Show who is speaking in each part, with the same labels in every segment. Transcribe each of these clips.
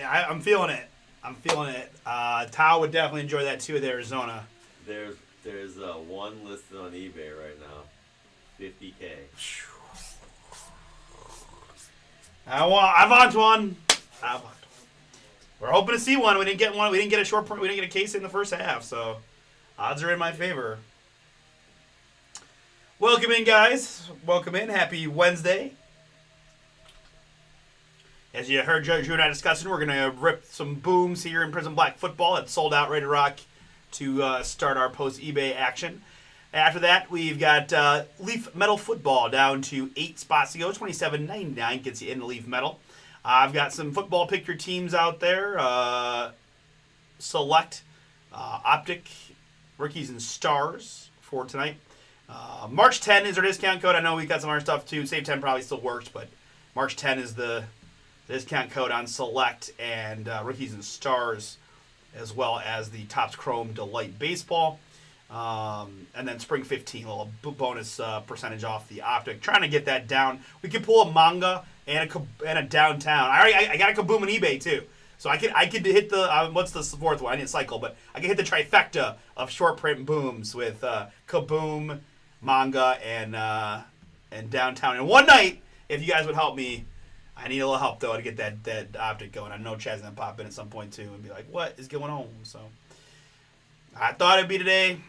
Speaker 1: I'm feeling it. I'm feeling it. Tao would definitely enjoy that too with Arizona.
Speaker 2: There's one listed on eBay right now, 50K.
Speaker 1: I want one. We're hoping to see one. We didn't get one. We didn't get a short print. We didn't get a case in the first half, so odds are in my favor. Welcome in, guys. Welcome in. Happy Wednesday. As you heard Drew and I discussing, we're going to rip some booms here in Prism Black Football. It's sold out, ready to rock to start our post-eBay action. After that, we've got Leaf Metal Football down to 8 spots to go. $27.99 gets you into Leaf Metal. I've got some football pick your teams out there. Select, Optic, Rookies, and Stars for tonight. March 10 is our discount code. I know we've got some other stuff too. Save 10 probably still works, but March 10 is the discount code on Select and Rookies and Stars, as well as the Topps Chrome Delight Baseball. And then Spring 15, a little bonus percentage off the Optic. Trying to get that down. We could pull a manga and a downtown. I got a Kaboom on eBay too. So I could hit the, what's the fourth one? I need a cycle, but I could hit the trifecta of short print booms with Kaboom, manga, and downtown in one night. If you guys would help me, I need a little help though to get that Optic going. I know Chad's gonna pop in at some point too and be like, "What is going on?" So I thought it'd be today.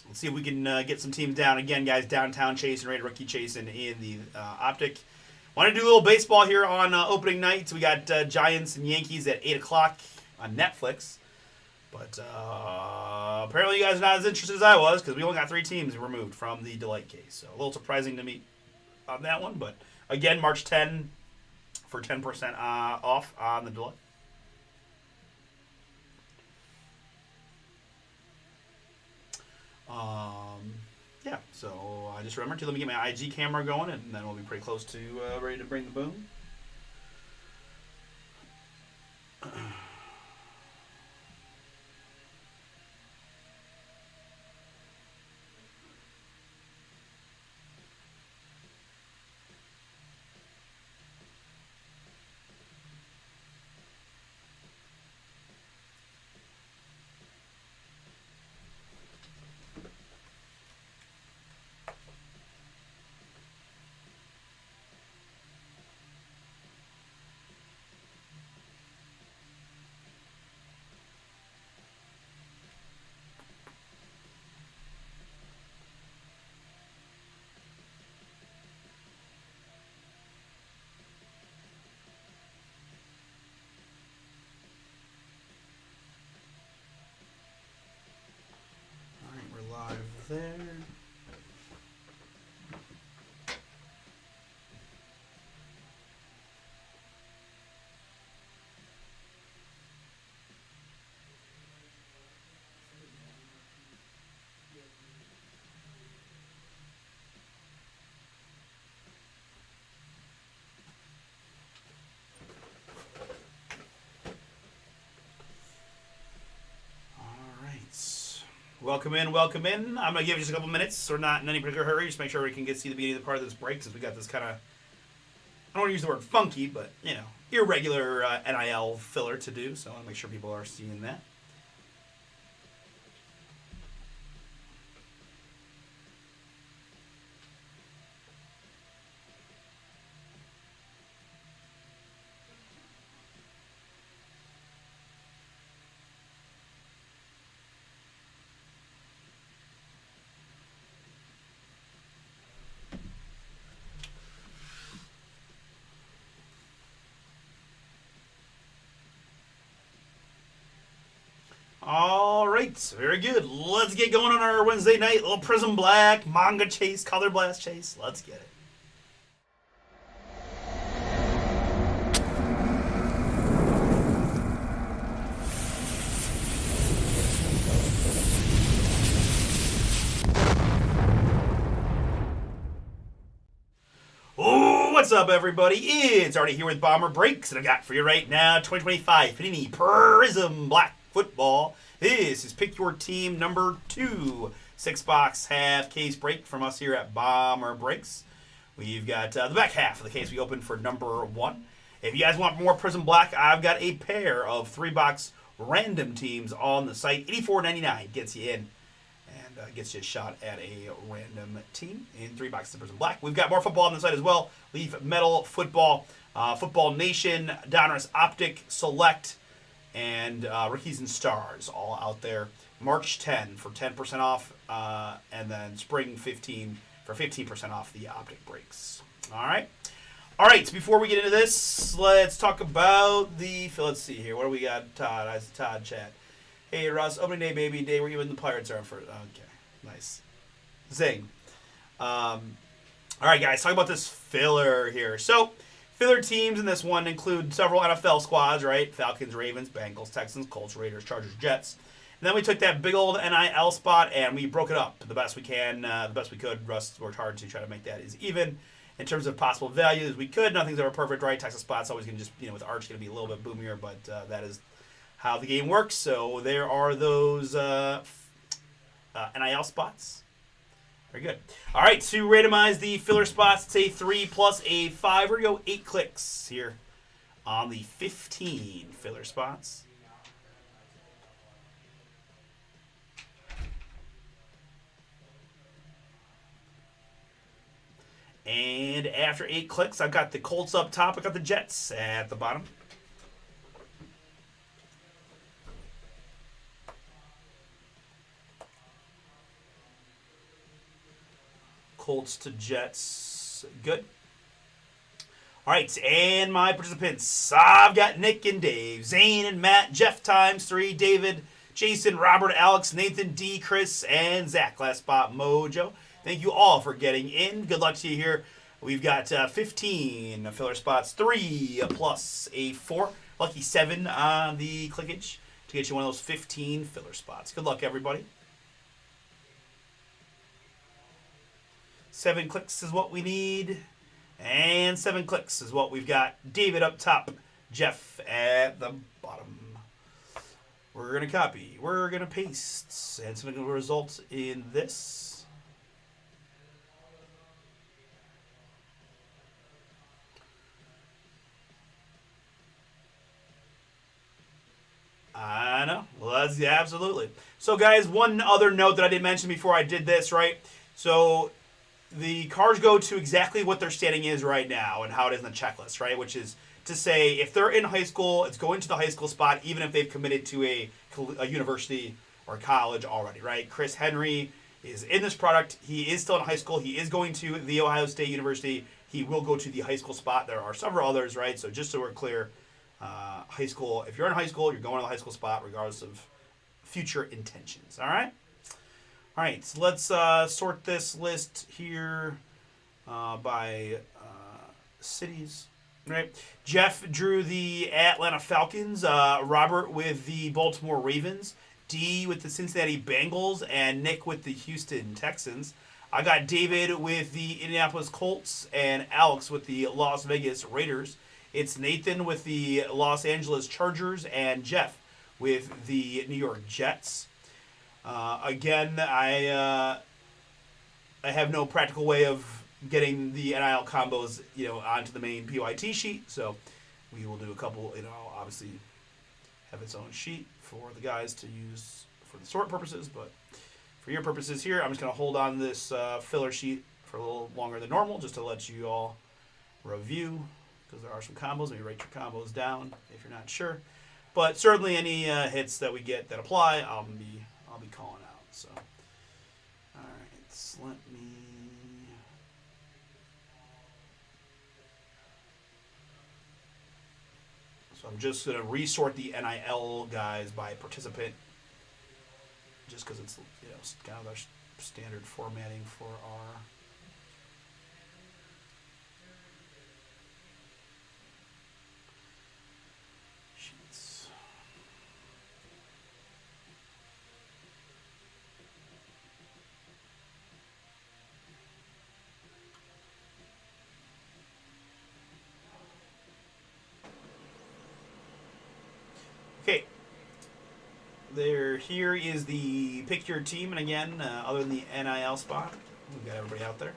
Speaker 1: Let's see if we can get some teams down again, guys. Downtown chasing, rated rookie chasing in the Optic. Want to do a little baseball here on opening night. So we got Giants and Yankees at 8 o'clock on Netflix. But apparently you guys are not as interested as I was because we only got 3 teams removed from the Delight case. So a little surprising to me on that one. But again, March 10 for 10% off on the Delight. Yeah, so I just remembered to let me get my IG camera going, and then we'll be pretty close to ready to bring the boom. Live there. Welcome in, welcome in. I'm going to give you just a couple minutes. We're not in any particular hurry. Just make sure we can see the beginning of the part of this break since we got this kind of, I don't want to use the word funky, but, irregular NIL filler to do. So I want to make sure people are seeing that. All right, very good. Let's get going on our Wednesday night. Little Prism Black, manga chase, color blast chase. Let's get it. What's up, everybody? It's Artie here with Bomber Breaks, and I got for you right now 2025 Panini Prism Black Football. This is Pick Your Team number 2. 6-box half case break from us here at Bomber Breaks. We've got the back half of the case we opened for number 1. If you guys want more Prism Black, I've got a pair of 3-box random teams on the site. $84.99 gets you in and gets you a shot at a random team in 3 boxes of Prism Black. We've got more football on the site as well. Leaf Metal Football, Football Nation, Donruss Optic, Select, and Rookies and Stars all out there. March 10 for 10% off, and then Spring 15 for 15% off the Optic breaks. All right. All right, before we get into this, let's talk about let's see here. What do we got, Todd? I see Todd chat. Hey, Russ, opening day, baby day. Where you in the Pirates are first? Okay, nice. Zing. All right, guys, talk about this filler here. So, filler teams in this one include several NFL squads, right? Falcons, Ravens, Bengals, Texans, Colts, Raiders, Chargers, Jets. And then we took that big old NIL spot and we broke it up the best we can, the best we could. Russ worked hard to try to make that as even in terms of possible value as we could. Nothing's ever perfect, right? Texas spot's always going to just, with Arch going to be a little bit boomier, but that is how the game works. So there are those NIL spots. Very good. All right, to randomize the filler spots, it's a 3 plus a 5. We're going to go 8 clicks here on the 15 filler spots. And after 8 clicks, I've got the Colts up top. I've got the Jets at the bottom. Colts to Jets. Good. All right, and my participants. I've got Nick and Dave, Zane and Matt, Jeff times 3, David, Jason, Robert, Alex, Nathan, D, Chris, and Zach. Last spot, Mojo. Thank you all for getting in. Good luck to you here. We've got 15 filler spots, 3 plus a 4. Lucky 7 on the clickage to get you one of those 15 filler spots. Good luck, everybody. 7 clicks is what we need. And 7 clicks is what we've got. David up top, Jeff at the bottom. We're going to copy. We're going to paste. And something will result in this. I know. Well, yeah, absolutely. So, guys, one other note that I didn't mention before I did this, right? So, the cards go to exactly what their standing is right now and how it is in the checklist, right? Which is to say, if they're in high school, it's going to the high school spot, even if they've committed to a university or college already, right? Chris Henry is in this product. He is still in high school. He is going to the Ohio State University. He will go to the high school spot. There are several others, right? So, just so we're clear, high school, if you're in high school, you're going to the high school spot regardless of future intentions. All right? All right, so let's sort this list here by cities. Right? Jeff drew the Atlanta Falcons, Robert with the Baltimore Ravens, D with the Cincinnati Bengals, and Nick with the Houston Texans. I got David with the Indianapolis Colts and Alex with the Las Vegas Raiders. It's Nathan with the Los Angeles Chargers and Jeff with the New York Jets. Again, I have no practical way of getting the NIL combos, onto the main PYT sheet. So we will do a couple, obviously have its own sheet for the guys to use for the sort purposes. But for your purposes here, I'm just going to hold on this filler sheet for a little longer than normal just to let you all review. Because there are some combos. Maybe write your combos down if you're not sure. But certainly any hits that we get that apply, I'll be calling out. So, all right, so let me. So I'm just gonna resort the NIL guys by participant, just because it's kind of our standard formatting for our. Okay, here is the pick your team, and again, other than the NIL spot, we've got everybody out there.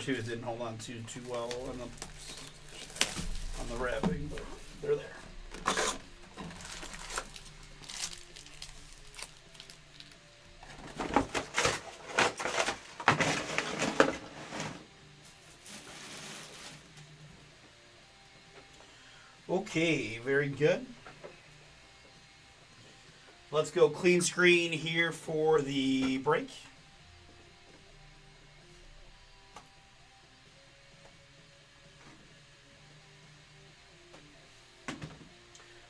Speaker 1: twos didn't hold on too well on the wrapping, but they're there. Okay, very good. Let's go clean screen here for the break.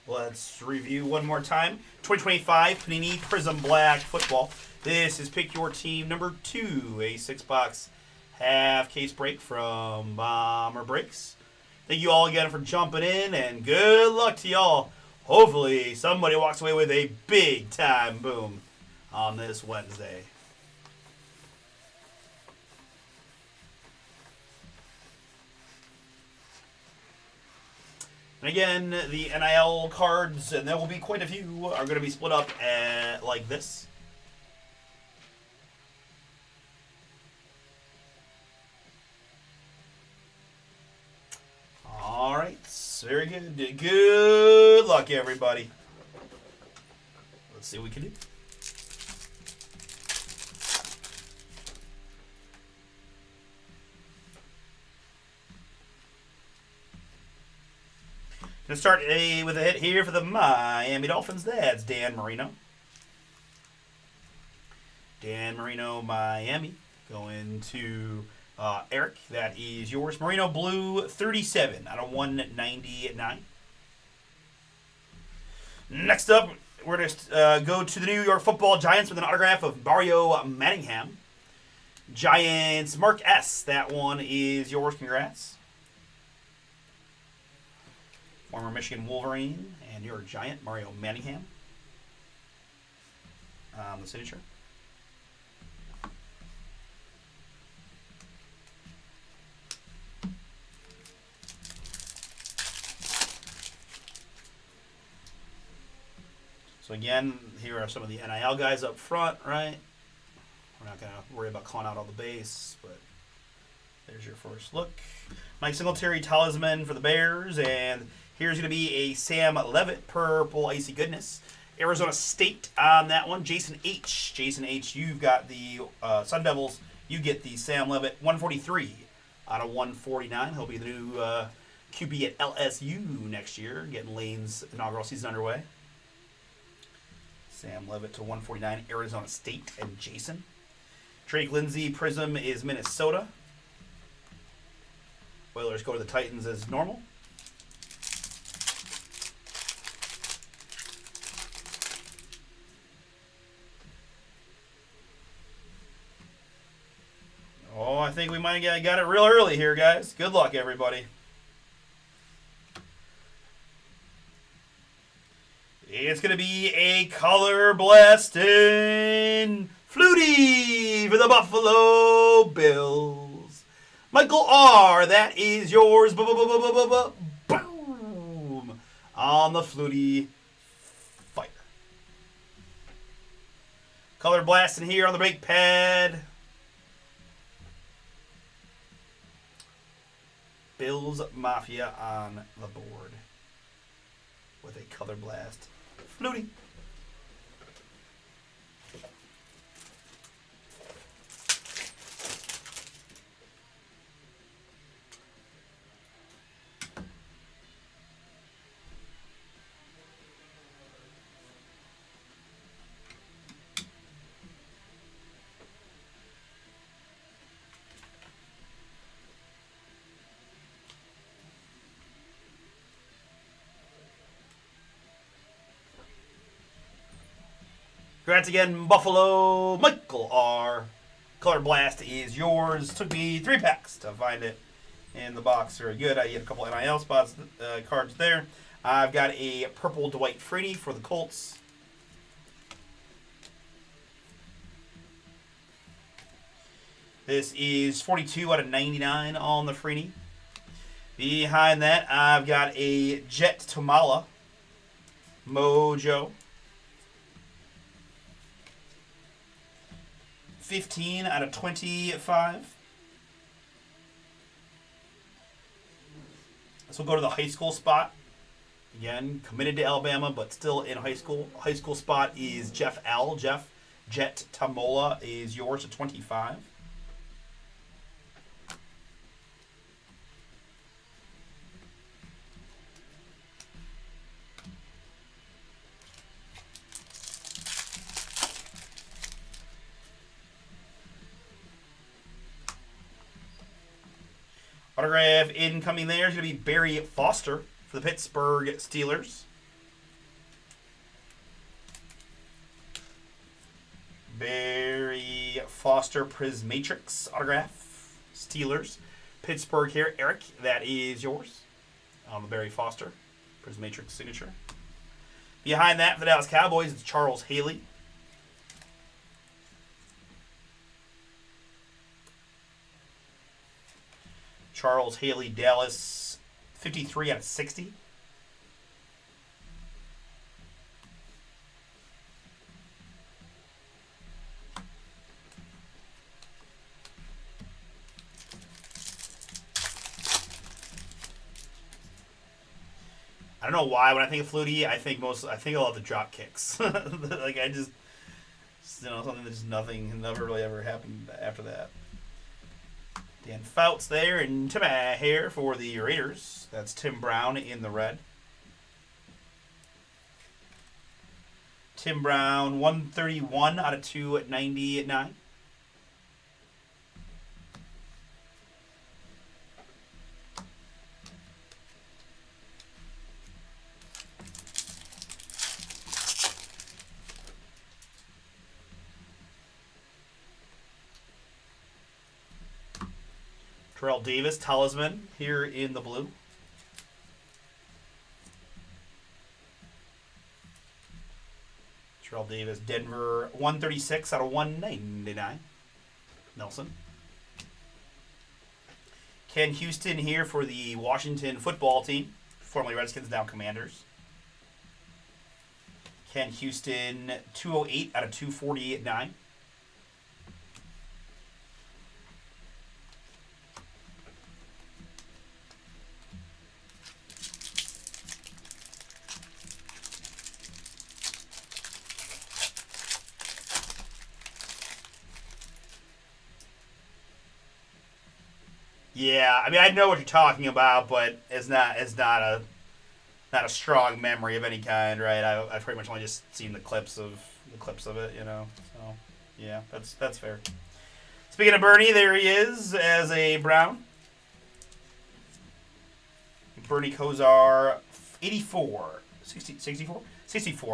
Speaker 1: Let's review one more time. 2025 Panini Prism Black Football. This is Pick Your Team number 2, a 6-box half case break from Bomber Breaks. Thank you all again for jumping in, and good luck to y'all. Hopefully somebody walks away with a big time boom on this Wednesday. And again, the NIL cards, and there will be quite a few, are going to be split up like this. All right, very good. Good luck, everybody. Let's see what we can do. Going to start with a hit here for the Miami Dolphins. That's Dan Marino. Dan Marino, Miami. Going to Eric. That is yours. Marino Blue, 37 out of 199. Next up, we're going to go to the New York Football Giants with an autograph of Mario Manningham. Giants, Mark S. That one is yours. Congrats. Former Michigan Wolverine and your Giant, Mario Manningham. The signature. So again, here are some of the NIL guys up front, right? We're not going to worry about calling out all the base, but there's your first look. Mike Singletary, Talisman for the Bears, and here's going to be a Sam Levitt, Purple Icy Goodness. Arizona State on that one. Jason H. Jason H, you've got the Sun Devils. You get the Sam Levitt, 143 out of 149. He'll be the new QB at LSU next year, getting Lane's inaugural season underway. Sam Levitt to 149, Arizona State and Jason. Drake Lindsay, Prism is Minnesota. Oilers go to the Titans as normal. Oh, I think we might have got it real early here, guys. Good luck, everybody. It's going to be a color blasting Flutie for the Buffalo Bills. Michael R., that is yours. Boom. On the Flutie Fire. Color blasting here on the brake pad. Bills Mafia on the board with a color blast. Flutie. Congrats again, Buffalo. Michael R. Color Blast is yours. Took me 3 packs to find it in the box. Very good. I get a couple NIL spots cards there. I've got a purple Dwight Freeney for the Colts. This is 42 out of 99 on the Freeney. Behind that, I've got a Jet Tomala Mojo. 15 out of 25. So we'll go to the high school spot. Again, committed to Alabama, but still in high school. High school spot is Jeff L. Jeff Jet Tamola is yours at 25. Autograph incoming there is going to be Barry Foster for the Pittsburgh Steelers. Barry Foster Prismatrix autograph. Steelers. Pittsburgh here. Eric, that is yours. On the Barry Foster Prismatrix signature. Behind that, for the Dallas Cowboys, it's Charles Haley. Charles Haley, Dallas, 53 out of 60. I don't know why when I think of Flutie, I think a lot of the drop kicks. Like I just something that just never really ever happened after that. Dan Fouts there and Tim Hare for the Raiders. That's Tim Brown in the red. Tim Brown, 131 out of 299. Terrell Davis, Talisman, here in the blue. Terrell Davis, Denver, 136 out of 199. Nelson. Ken Houston here for the Washington football team, formerly Redskins, now Commanders. Ken Houston, 208 out of 249. Yeah, I mean I know what you're talking about, but it's not a strong memory of any kind, right? I've pretty much only just seen the clips of it, you know. So yeah, that's fair. Speaking of Bernie, there he is as a Brown. Bernie Kosar, 64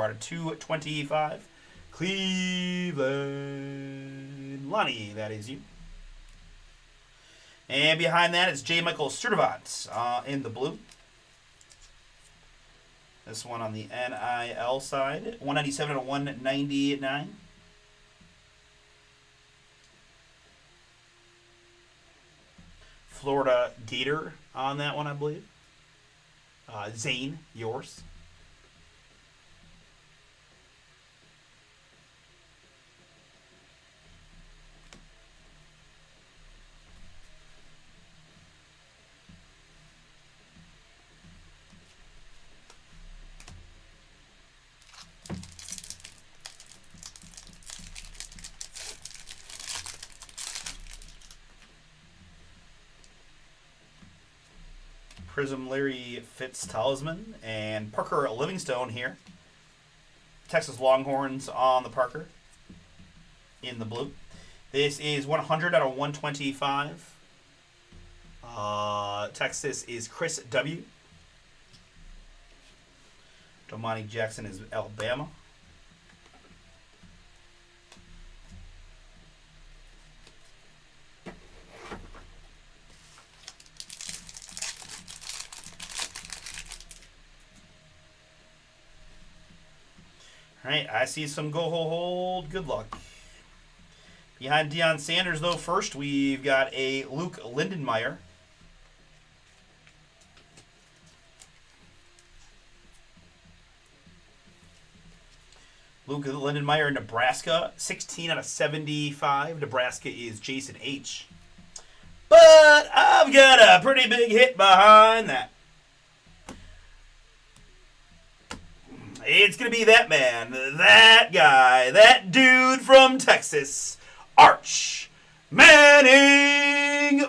Speaker 1: out of 225. Cleveland. Lonnie, that is you. And behind that is J. Michael Sturdivant in the blue. This one on the NIL side. 197 out of 199. Florida Gator on that one, I believe. Zane, yours. Prism Larry Fitz Talisman and Parker Livingstone here. Texas Longhorns on the Parker in the blue. This is 100 out of 125. Texas is Chris W. Domani Jackson is Alabama. All right, I see some go hold. Good luck. Behind Deion Sanders, though, first we've got a Luke Lindenmeyer. Luke Lindenmeyer, Nebraska, 16 out of 75. Nebraska is Jason H. But I've got a pretty big hit behind that. It's going to be that man, that guy, that dude from Texas, Arch Manning.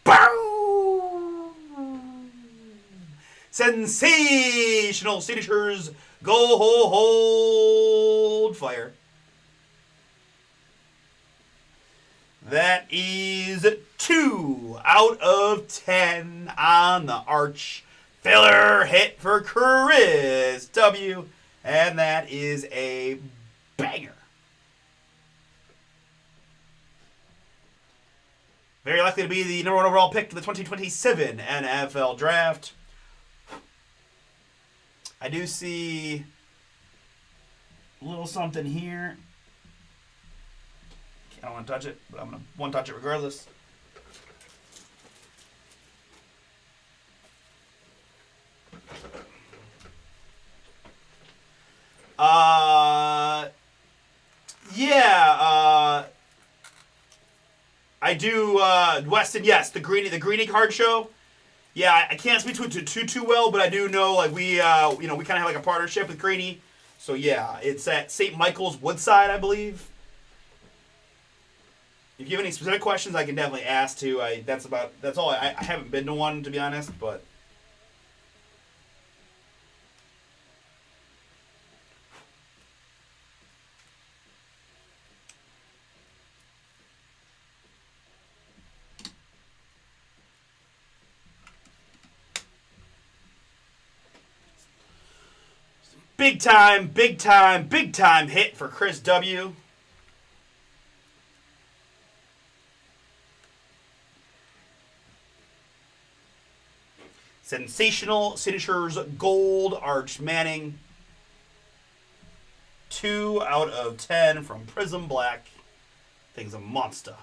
Speaker 1: Bow! Sensational signatures. Go hold fire. That is 2 out of 10 on the Arch filler hit for Chris W. And that is a banger. Very likely to be the number 1 overall pick to the 2027 NFL Draft. I do see a little something here. I don't want to touch it, but I'm going to one-touch it regardless. I do, Weston, yes, the Greeny card show. Yeah, I can't speak to it too well, but I do know, like, we kind of have, like, a partnership with Greeny. So, yeah, it's at St. Michael's Woodside, I believe. If you have any specific questions, I can definitely ask, too. That's all. I haven't been to one, to be honest, but... Big time hit for Chris W. Sensational signatures, gold, Arch Manning. 2 out of 10 from Prism Black. Thing's a monster.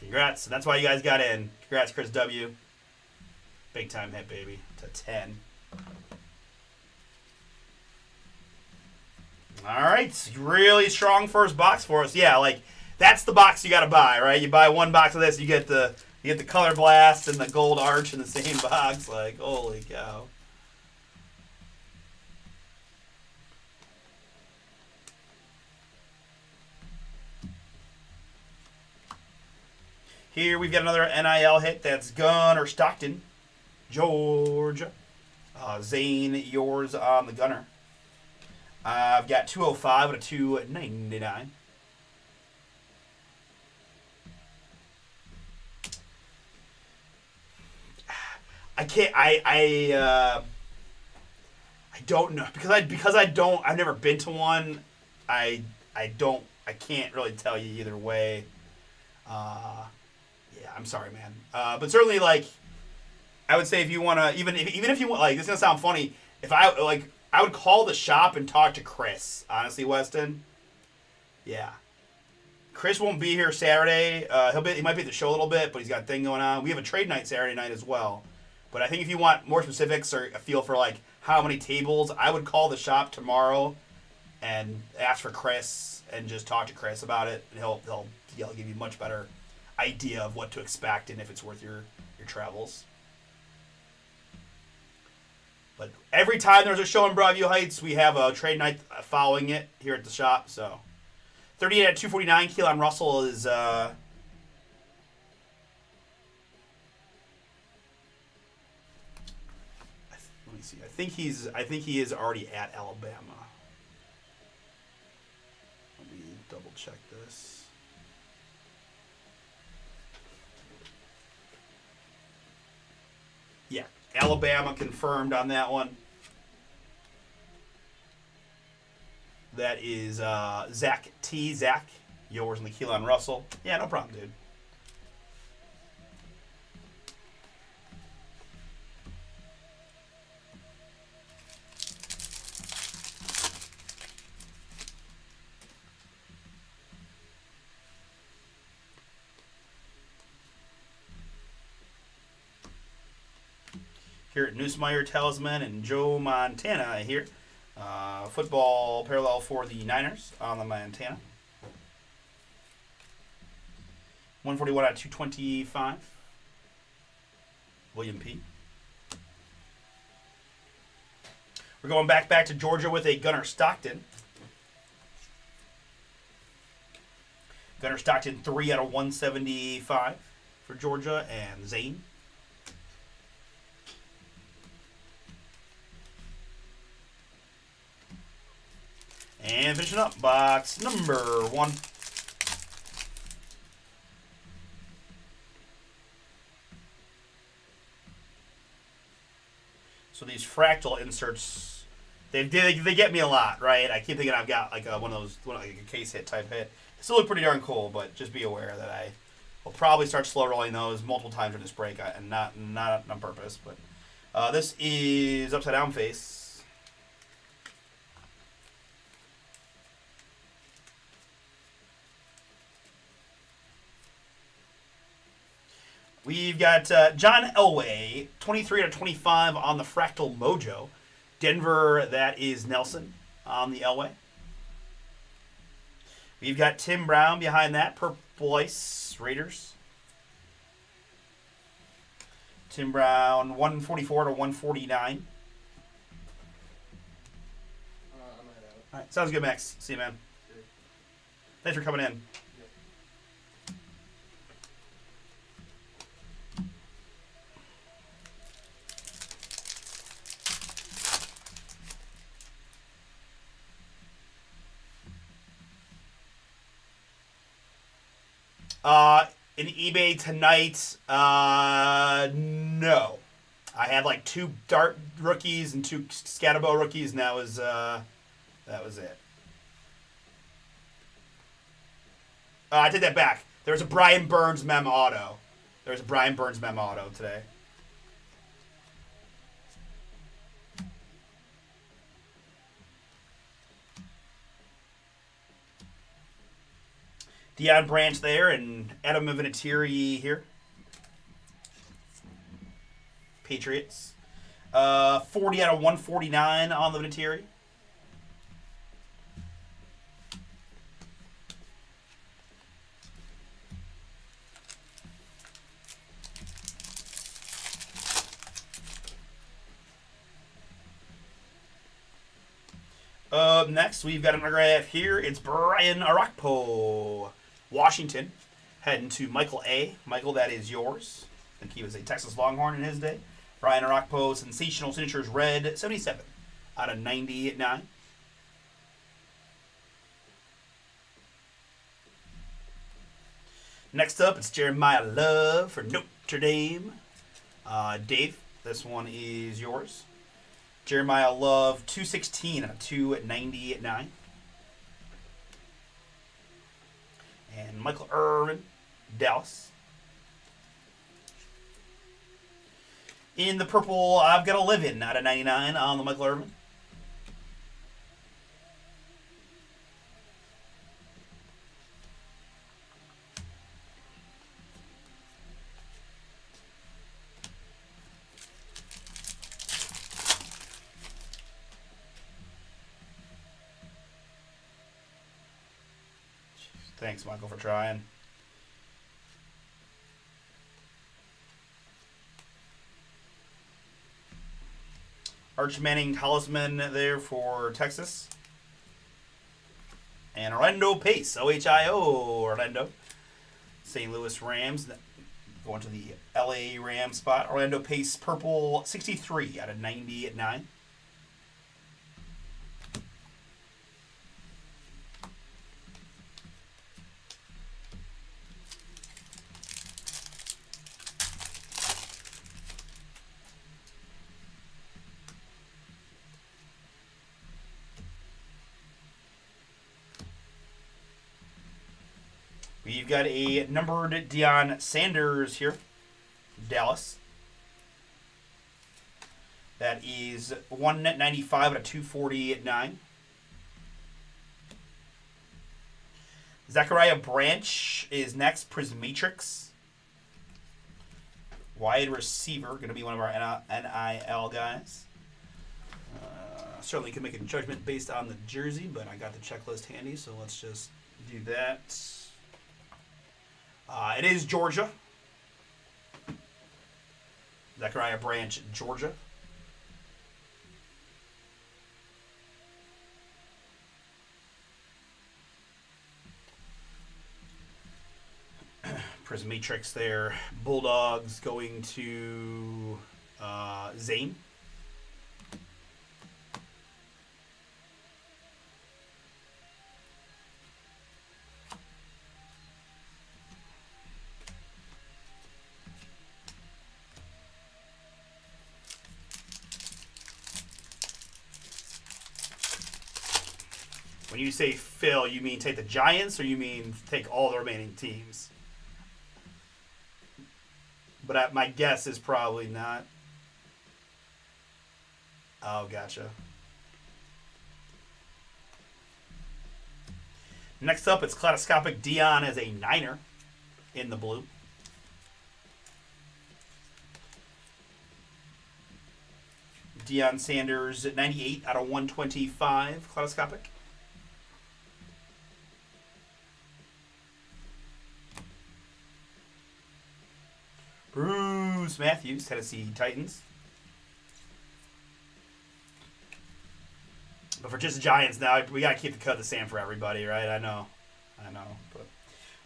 Speaker 1: Congrats. That's why you guys got in. Congrats, Chris W. Big time hit, baby. To 10. All right. Really strong first box for us. Yeah, like, that's the box you got to buy, right? You buy one box of this, you get the Color Blast and the Gold Arch in the same box. Like, holy cow. Here we've got another NIL hit. That's Gunner Stockton, Georgia. Zane, yours on the Gunner. I've got 205 and a 299. I can't. I don't know because I've never been to one. I can't really tell you either way. Yeah, I'm sorry, man. But certainly, like, I would say if you want to, even if you want, like, this is gonna sound funny. If I would call the shop and talk to Chris. Honestly, Weston. Yeah. Chris won't be here Saturday. He might be at the show a little bit, but he's got a thing going on. We have a trade night Saturday night as well. But I think if you want more specifics or a feel for, like, how many tables, I would call the shop tomorrow and ask for Chris and just talk to Chris about it. And he'll give you a much better idea of what to expect and if it's worth your travels. But every time there's a show in Broadview Heights, we have a trade night following it here at the shop. So 38 at 249, Keelan Russell is... let me see. I think he is already at Alabama. Let me double check this. Yeah, Alabama confirmed on that one. That is Zach T. Zach, yours and the Keelan Russell. Yeah, no problem, dude. Here at Newsmeyer Talisman and Joe Montana here. Football parallel for the Niners on the Montana. 141 out of 225. William P. We're going back to Georgia with a Gunnar Stockton. Gunnar Stockton 3 out of 175 for Georgia, and Zane. And finishing up, box number 1. So these fractal inserts, they get me a lot, right? I keep thinking I've got like one of those, like a case hit type hit. They still look pretty darn cool, but just be aware that I will probably start slow rolling those multiple times in this break, and not on purpose. But this is upside down face. We've got John Elway, 23 out of 25 on the Fractal Mojo. Denver, that is Nelson on the Elway. We've got Tim Brown behind that, Purple Ice Raiders. Tim Brown, 144 to 149. All right, sounds good, Max. See you, man. Thanks for coming in. In eBay tonight, no. I had like 2 Dart rookies and 2 Scatterbo rookies, and that was it. I take that back. There was a Brian Burns Mem Auto. There was a Brian Burns Mem Auto today. Deion Branch there, and Adam Vinatieri here. Patriots. 40 out of 149 on the Vinatieri. Next, we've got an autograph here. It's Brian Arakpo. Washington, heading to Michael A. Michael, that is yours. I think he was a Texas Longhorn in his day. Brian Arakpo, sensational signatures, red, 77 out of 99. Next up, it's Jeremiah Love for Notre Dame. Dave, this one is yours. Jeremiah Love, 216 out of 299. And Michael Irvin, Dallas. In the purple, I've got a live-in out of 99 on the Michael Irvin. Thanks, Michael, for trying. Arch Manning Talisman there for Texas. And Orlando Pace, OHIO Orlando. St. Louis Rams going to the LA Rams spot. Orlando Pace purple, 63 out of 99. We've got a numbered Deion Sanders here, Dallas. That is 195 out of 249. Zachariah Branch is next, Prismatrix. Wide receiver, going to be one of our NIL guys. Certainly can make a judgment based on the jersey, but I got the checklist handy, so let's just do that. It is Georgia. Zachariah Branch, Georgia. Prismatrix there. Bulldogs going to Zane. When you say fill, you mean take the Giants or you mean take all the remaining teams? But my guess is probably not. Oh, gotcha. Next up, it's Kaleidoscopic Dion as a Niner in the blue. Deion Sanders at 98 out of 125, Kaleidoscopic. Bruce Matthews, Tennessee Titans. But for just the Giants now, we got to keep the cut the same for everybody, right? I know. But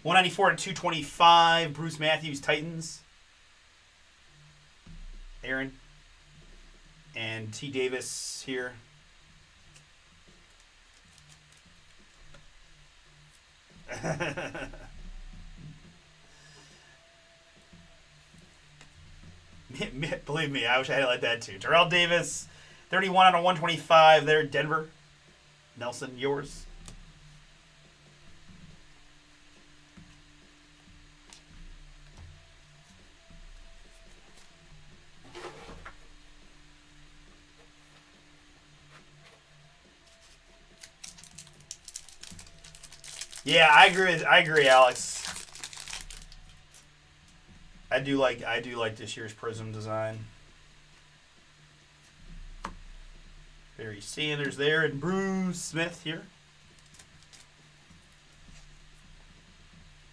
Speaker 1: 194 to 225, Bruce Matthews, Titans. Aaron. And T. Davis here. Believe me, I wish I had it like that too. Terrell Davis, 31 out of 125 there, Denver. Nelson, yours. Yeah, I agree, Alex. I do like this year's Prism design. Barry Sanders there and Bruce Smith here.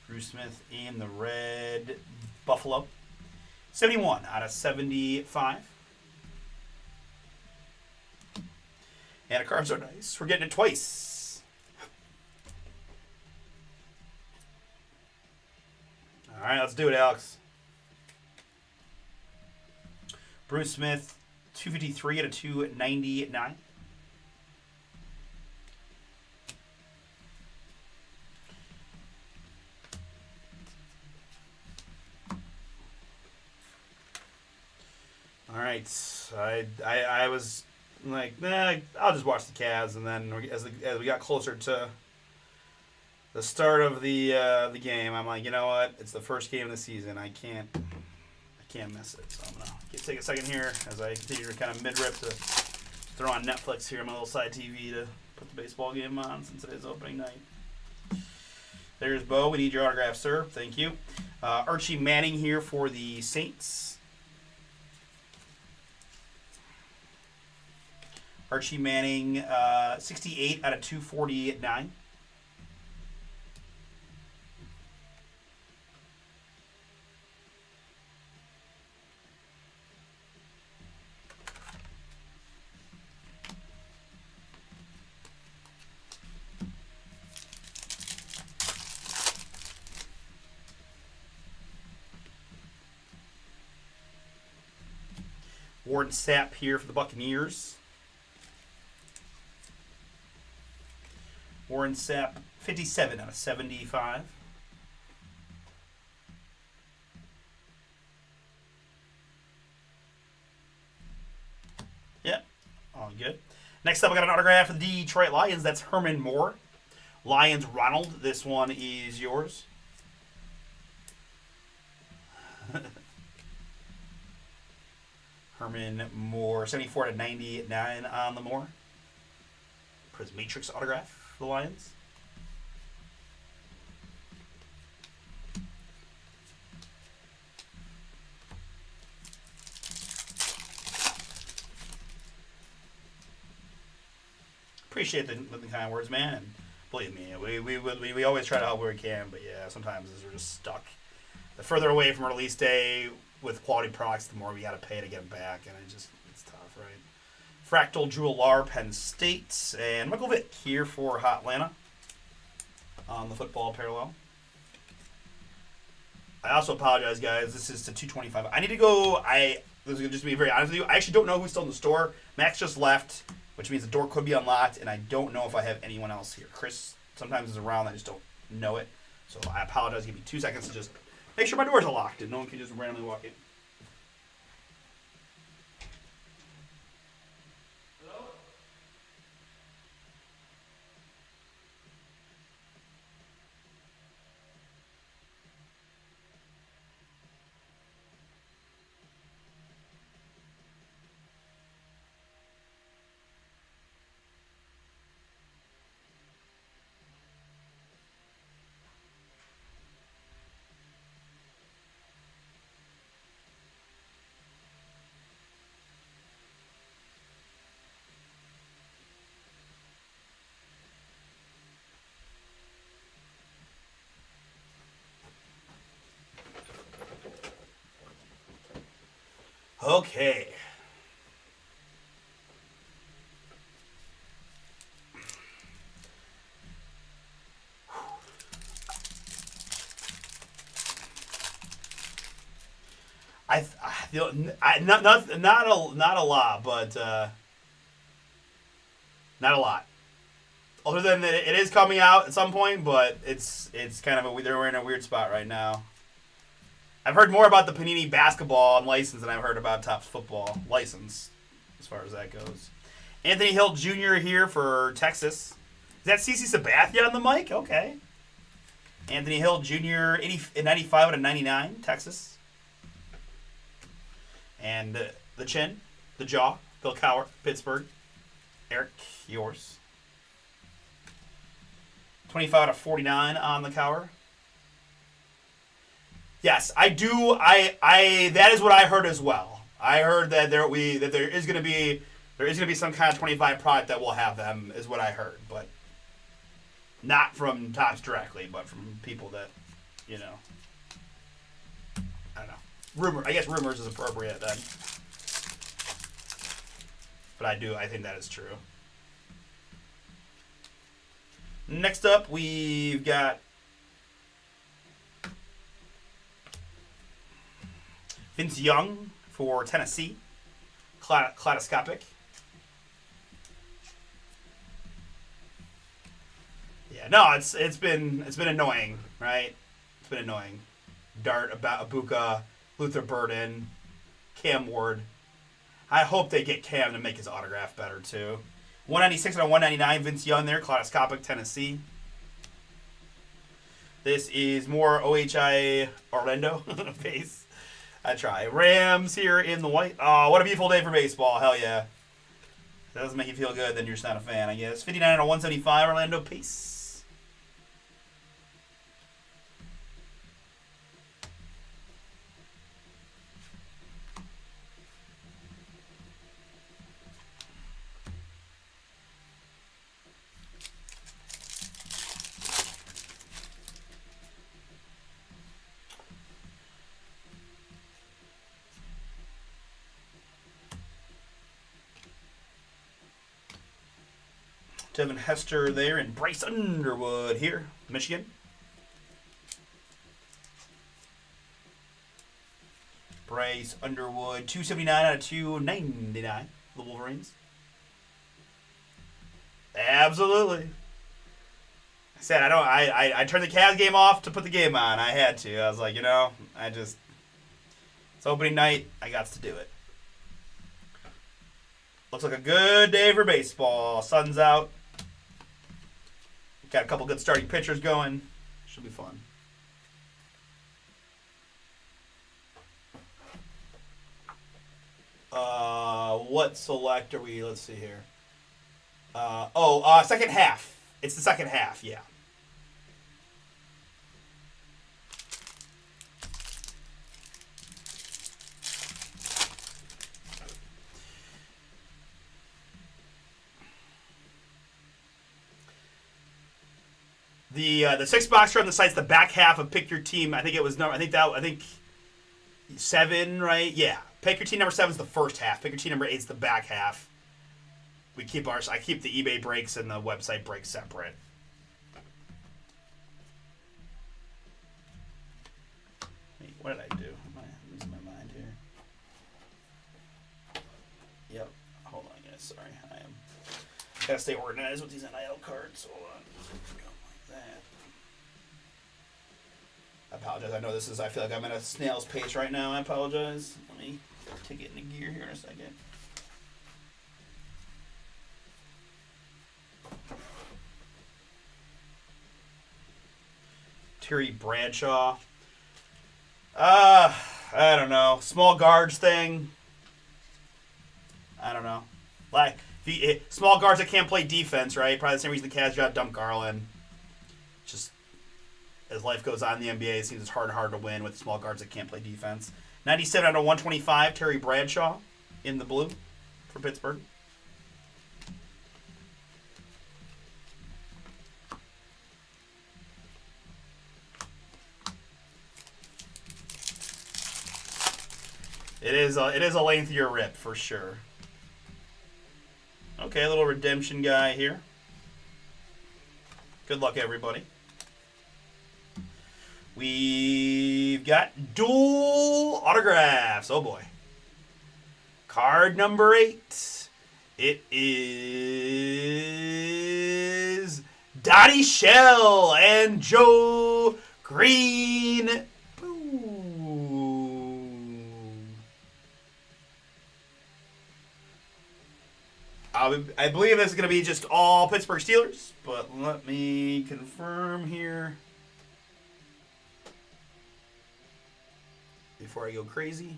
Speaker 1: Bruce Smith in the red Buffalo. 71 out of 75. And the cards are nice. We're getting it twice. All right, let's do it, Alex. Bruce Smith, 253 out of 299. All right, I was like, nah, I'll just watch the Cavs, and then as we got closer to the start of the game, I'm like, you know what? It's the first game of the season. I can't miss it. So I'm gonna take a second here as I continue to kind of mid-rip to throw on Netflix here on my little side TV to put the baseball game on since it is opening night. There's Bo. We need your autograph, sir. Thank you. Archie Manning here for the Saints. Archie Manning, 68 out of 249. Warren Sapp here for the Buccaneers. Warren Sapp, 57 out of 75. Yep, all good. Next up, I got an autograph of the Detroit Lions. That's Herman Moore. Lions Ronald, this one is yours. Herman Moore, 74 to 99 on the Moore. Prismatrix autograph for the Lions. Appreciate the kind words, man. And believe me, we always try to help where we can, but yeah, sometimes we're just stuck. The further away from release day with quality products, the more we got to pay to get them back, and it's tough, right? Fractal Jewel Penn State, and Michael Vick here for Hot Atlanta on the football parallel. I also apologize, guys. This is to 225. I need to go. This is gonna just be very honest with you. I actually don't know who's still in the store. Max just left, which means the door could be unlocked, and I don't know if I have anyone else here. Chris sometimes is around. I just don't know it. So I apologize. Give me 2 seconds to just make sure my doors are locked and no one can just randomly walk in. Okay. I feel not a lot, but not a lot. Other than that, it is coming out at some point, but it's kind of they're in a weird spot right now. I've heard more about the Panini basketball and license than I've heard about Topps football license, as far as that goes. Anthony Hill Jr. here for Texas. Is that CC Sabathia on the mic? Okay. Anthony Hill Jr. 95 out of 99, Texas. And the chin, the jaw, Bill Cowher, Pittsburgh. Eric, yours. 25 out of 49 on the Cowher. Yes, I do. I that is what I heard as well. I heard that there is going to be some kind of 25 product that will have them, is what I heard, but not from Topps directly, but from people that, I don't know. I guess rumors is appropriate then. But I think that is true. Next up, we've got Vince Young for Tennessee, Kaleidoscopic. Yeah, no, it's been annoying, right? It's been annoying. Dart, Abuka, Luther Burden, Cam Ward. I hope they get Cam to make his autograph better too. 196 out of 199, Vince Young there, Kaleidoscopic, Tennessee. This is more OHI Orlando base. I try. Rams here in the white. Oh, what a beautiful day for baseball. Hell yeah. If that doesn't make you feel good, then you're just not a fan, I guess. 59 out of 175, Orlando. Peace. Devin Hester there and Bryce Underwood here, Michigan. Bryce Underwood, 279 out of 299, the Wolverines. Absolutely. I said I turned the Cavs game off to put the game on. I had to. I was like, it's opening night. I got to do it. Looks like a good day for baseball. Sun's out. Got a couple good starting pitchers going. Should be fun. What select are we? Let's see here. Second half. It's the second half, yeah. The 6 boxer on the site's the back half of Pick Your Team. I think 7, right? Yeah. Pick Your Team number 7 is the first half. Pick Your Team number 8 is the back half. I keep the eBay breaks and the website breaks separate. Let me What did I do? Am I losing my mind here? Yep. Hold on, guys. Sorry. I am. Gotta stay organized with these NIL cards. Hold on. Go like that. I apologize. I know this is. I feel like I'm at a snail's pace right now. I apologize. Let me take it into gear here in a second. Terry Bradshaw. I don't know. Small guards thing. I don't know. Like small guards that can't play defense, right? Probably the same reason the Cavs got Dump Garland. Just as life goes on in the NBA, it seems it's harder and harder to win with small guards that can't play defense. 97 out of 125, Terry Bradshaw in the blue for Pittsburgh. It is a lengthier rip for sure. Okay, a little redemption guy here. Good luck, everybody. We've got dual autographs. Oh boy. Card number 8. It is Donnie Shell and Joe Green. I believe this is going to be just all Pittsburgh Steelers, but let me confirm here before I go crazy.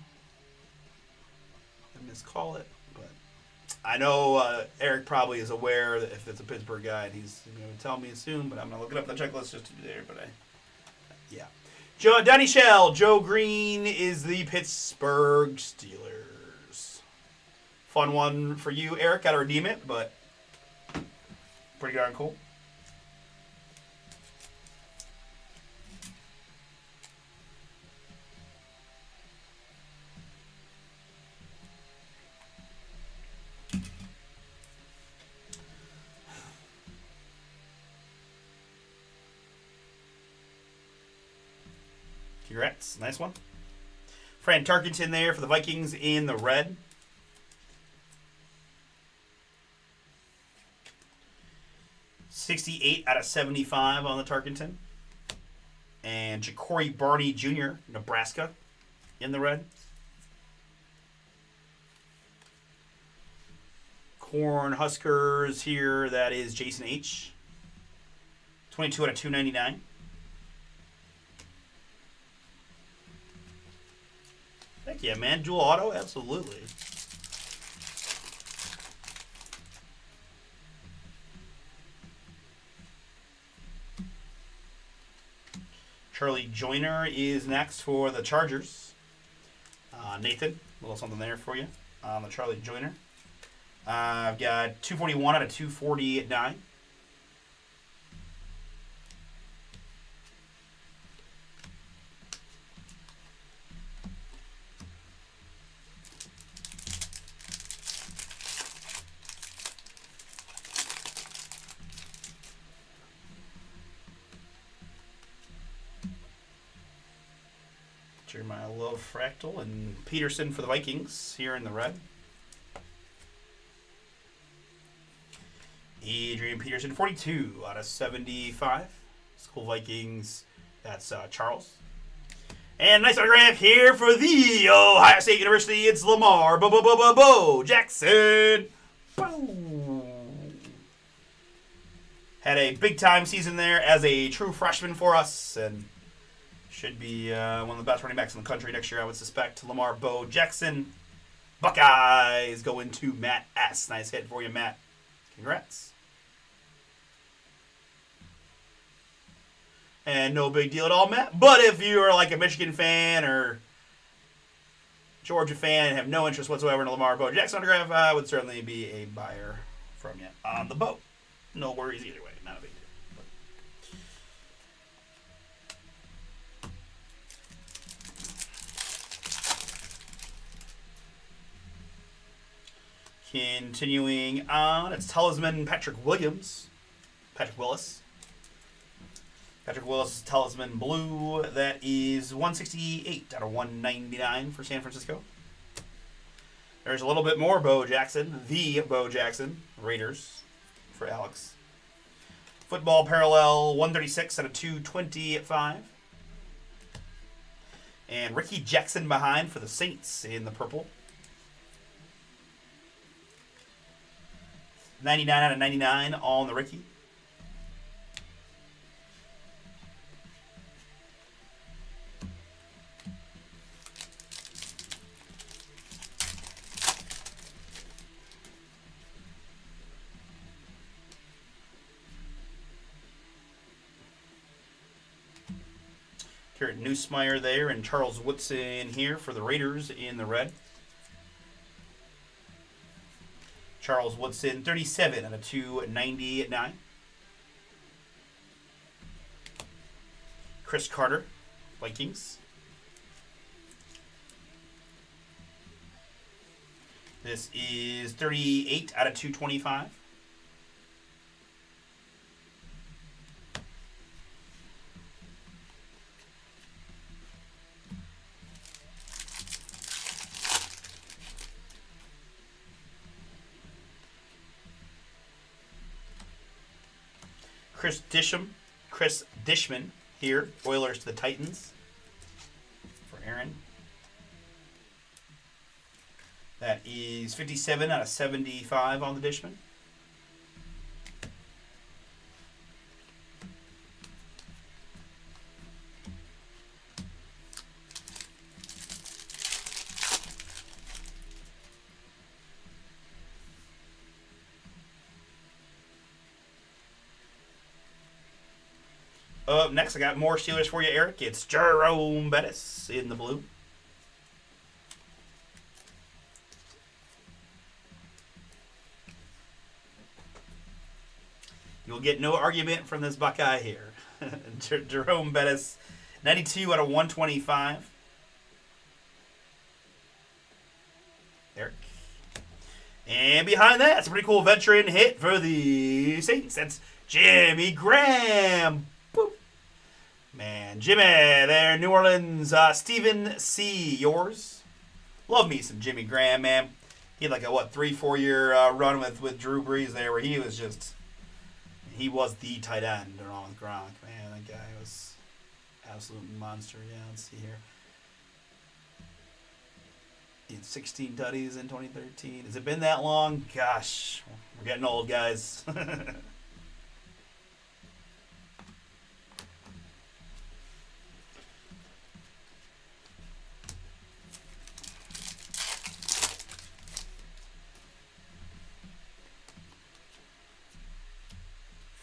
Speaker 1: I miscall it, but I know Eric probably is aware that if it's a Pittsburgh guy, and he's going to tell me soon, but I'm going to look it up in the checklist just to be there, but yeah. Donnie Shell, Joe Green is the Pittsburgh Steelers. Fun one for you, Eric. Got to redeem it, but pretty darn cool. Congrats. Nice one. Fran Tarkenton there for the Vikings in the red. .68 out of 75 on the Tarkenton. And Ja'Cory Barney Jr., Nebraska, in the red. Corn Huskers here, that is Jason H. 22 out of 299. Heck yeah, man. Dual auto? Absolutely. Charlie Joyner is next for the Chargers. Nathan, a little something there for you on the Charlie Joyner. I've got 241 out of 249. Jeremiah Love Fractal and Peterson for the Vikings here in the red. Adrian Peterson, 42 out of 75. School Vikings, that's Charles. And nice autograph here for the Ohio State University. It's Lamar Bo Jackson. Boom. Had a big-time season there as a true freshman for us, and should be one of the best running backs in the country next year, I would suspect. Lamar Bo Jackson. Buckeyes going to Matt S. Nice hit for you, Matt. Congrats. And no big deal at all, Matt. But if you are like a Michigan fan or Georgia fan and have no interest whatsoever in a Lamar Bo Jackson autograph, I would certainly be a buyer from you on the boat. No worries either way. Not a big deal. Continuing on, it's Talisman Patrick Willis Patrick Willis Talisman Blue. That is 168 out of 199 for San Francisco. There's a little bit more Bo Jackson. The Bo Jackson. Raiders for Alex. Football Parallel 136 out of 225. And Ricky Jackson behind for the Saints in the purple. 99 out of 99 on the Ricky. Garrett Nussmeier there and Charles Woodson here for the Raiders in the red. Charles Woodson, 37 out of 299. Chris Carter, Vikings. This is 38 out of 225. Chris Dishman here. Oilers to the Titans for Aaron. That is 57 out of 75 on the Dishman. Up next, I got more Steelers for you, Eric. It's Jerome Bettis in the blue. You'll get no argument from this Buckeye here. Jerome Bettis, 92 out of 125. Eric. And behind that, it's a pretty cool veteran hit for the Saints. That's Jimmy Graham. Boop. Man, Jimmy there, New Orleans. Stephen C., yours. Love me some Jimmy Graham, man. He had like a, 3-4 year run with Drew Brees there where he was the tight end along with Gronk. Man, that guy was absolute monster. Yeah, let's see here. He had 16 tutties in 2013. Has it been that long? Gosh, we're getting old, guys.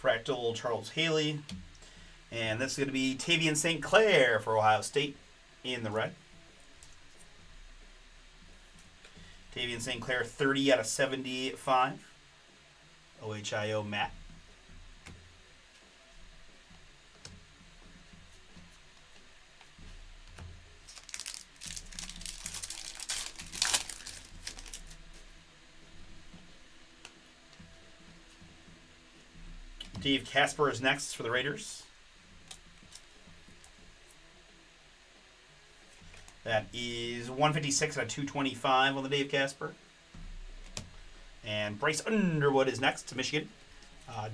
Speaker 1: Fractal Charles Haley. And this is going to be Tavian St. Clair for Ohio State in the red. Tavian St. Clair, 30 out of 75. OHIO Matt. Dave Casper is next for the Raiders. That is 156 out of 225 on the Dave Casper. And Bryce Underwood is next to Michigan.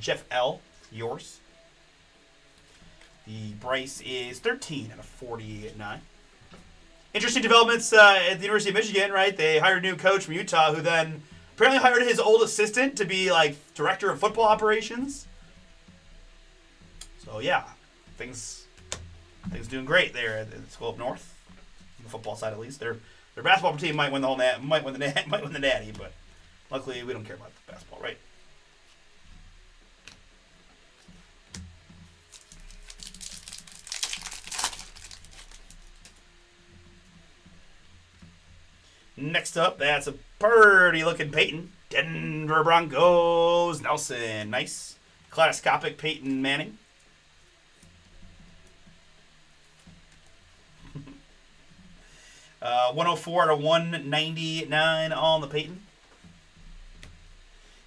Speaker 1: Jeff L., yours. The Bryce is 13 out of 49. Interesting developments at the University of Michigan, right? They hired a new coach from Utah who then apparently hired his old assistant to be like director of football operations. So yeah, things doing great there at the school up north. On the football side, at least, their basketball team might win the natty, but luckily we don't care about the basketball, right? Next up, that's a pretty looking Peyton. Denver Broncos, Nelson, nice. Kaleidoscopic Peyton Manning. 104 out of 199 on the Peyton.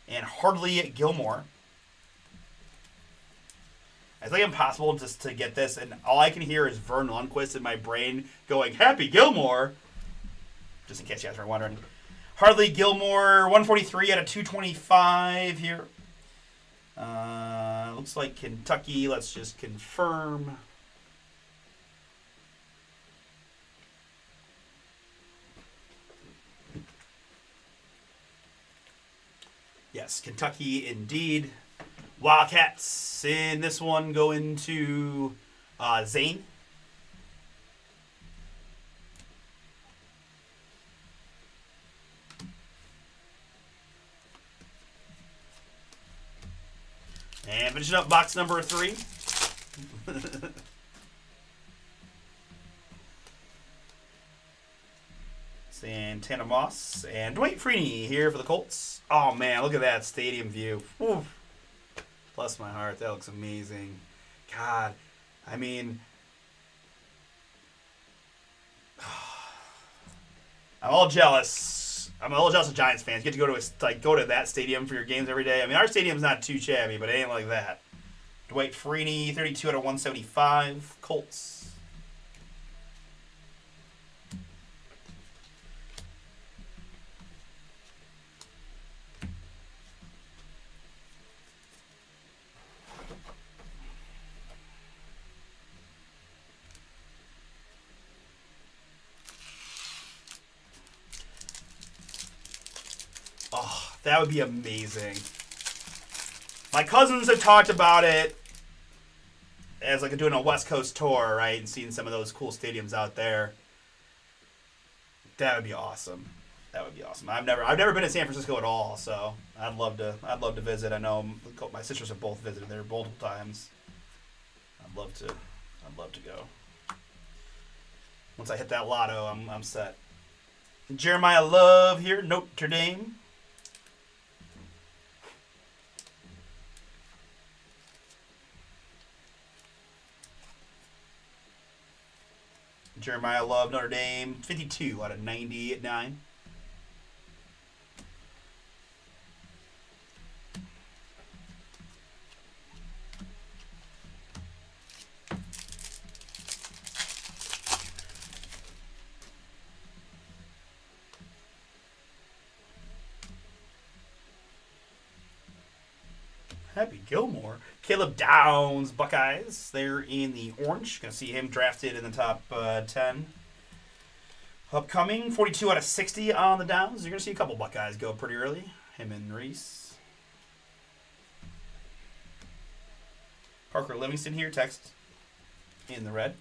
Speaker 1: And Hardly Gilmore It's like impossible just to get this, and all I can hear is Vern Lundquist in my brain going, Happy Gilmore! Just in case you guys were wondering. Harley Gilmore, 143 out of 225 here. Looks like Kentucky. Let's just confirm. Yes, Kentucky indeed. Wildcats in this one go into Zane. And finishing up box number 3. Santana Moss and Dwight Freeney here for the Colts. Oh man, look at that stadium view. Oof. Bless my heart, that looks amazing. God, I mean, I'm all jealous. I'm a little jealous of Giants fans. You get to go to that stadium for your games every day. I mean, our stadium's not too shabby, but it ain't like that. Dwight Freeney, 32 out of 175, Colts. Oh, that would be amazing. My cousins have talked about it as like doing a West Coast tour, right, and seeing some of those cool stadiums out there. That would be awesome. That would be awesome. I've never been to San Francisco at all, so I'd love to visit. I know my sisters have both visited there multiple times. I'd love to go. Once I hit that lotto, I'm set. Jeremiah Love here, Notre Dame. Jeremiah Love, Notre Dame, 52 out of 99. Happy Gilmore. Caleb Downs, Buckeyes. They're in the orange. Going to see him drafted in the top 10. Upcoming, 42 out of 60 on the Downs. You're going to see a couple Buckeyes go pretty early. Him and Reese. Parker Livingston here, text in the red.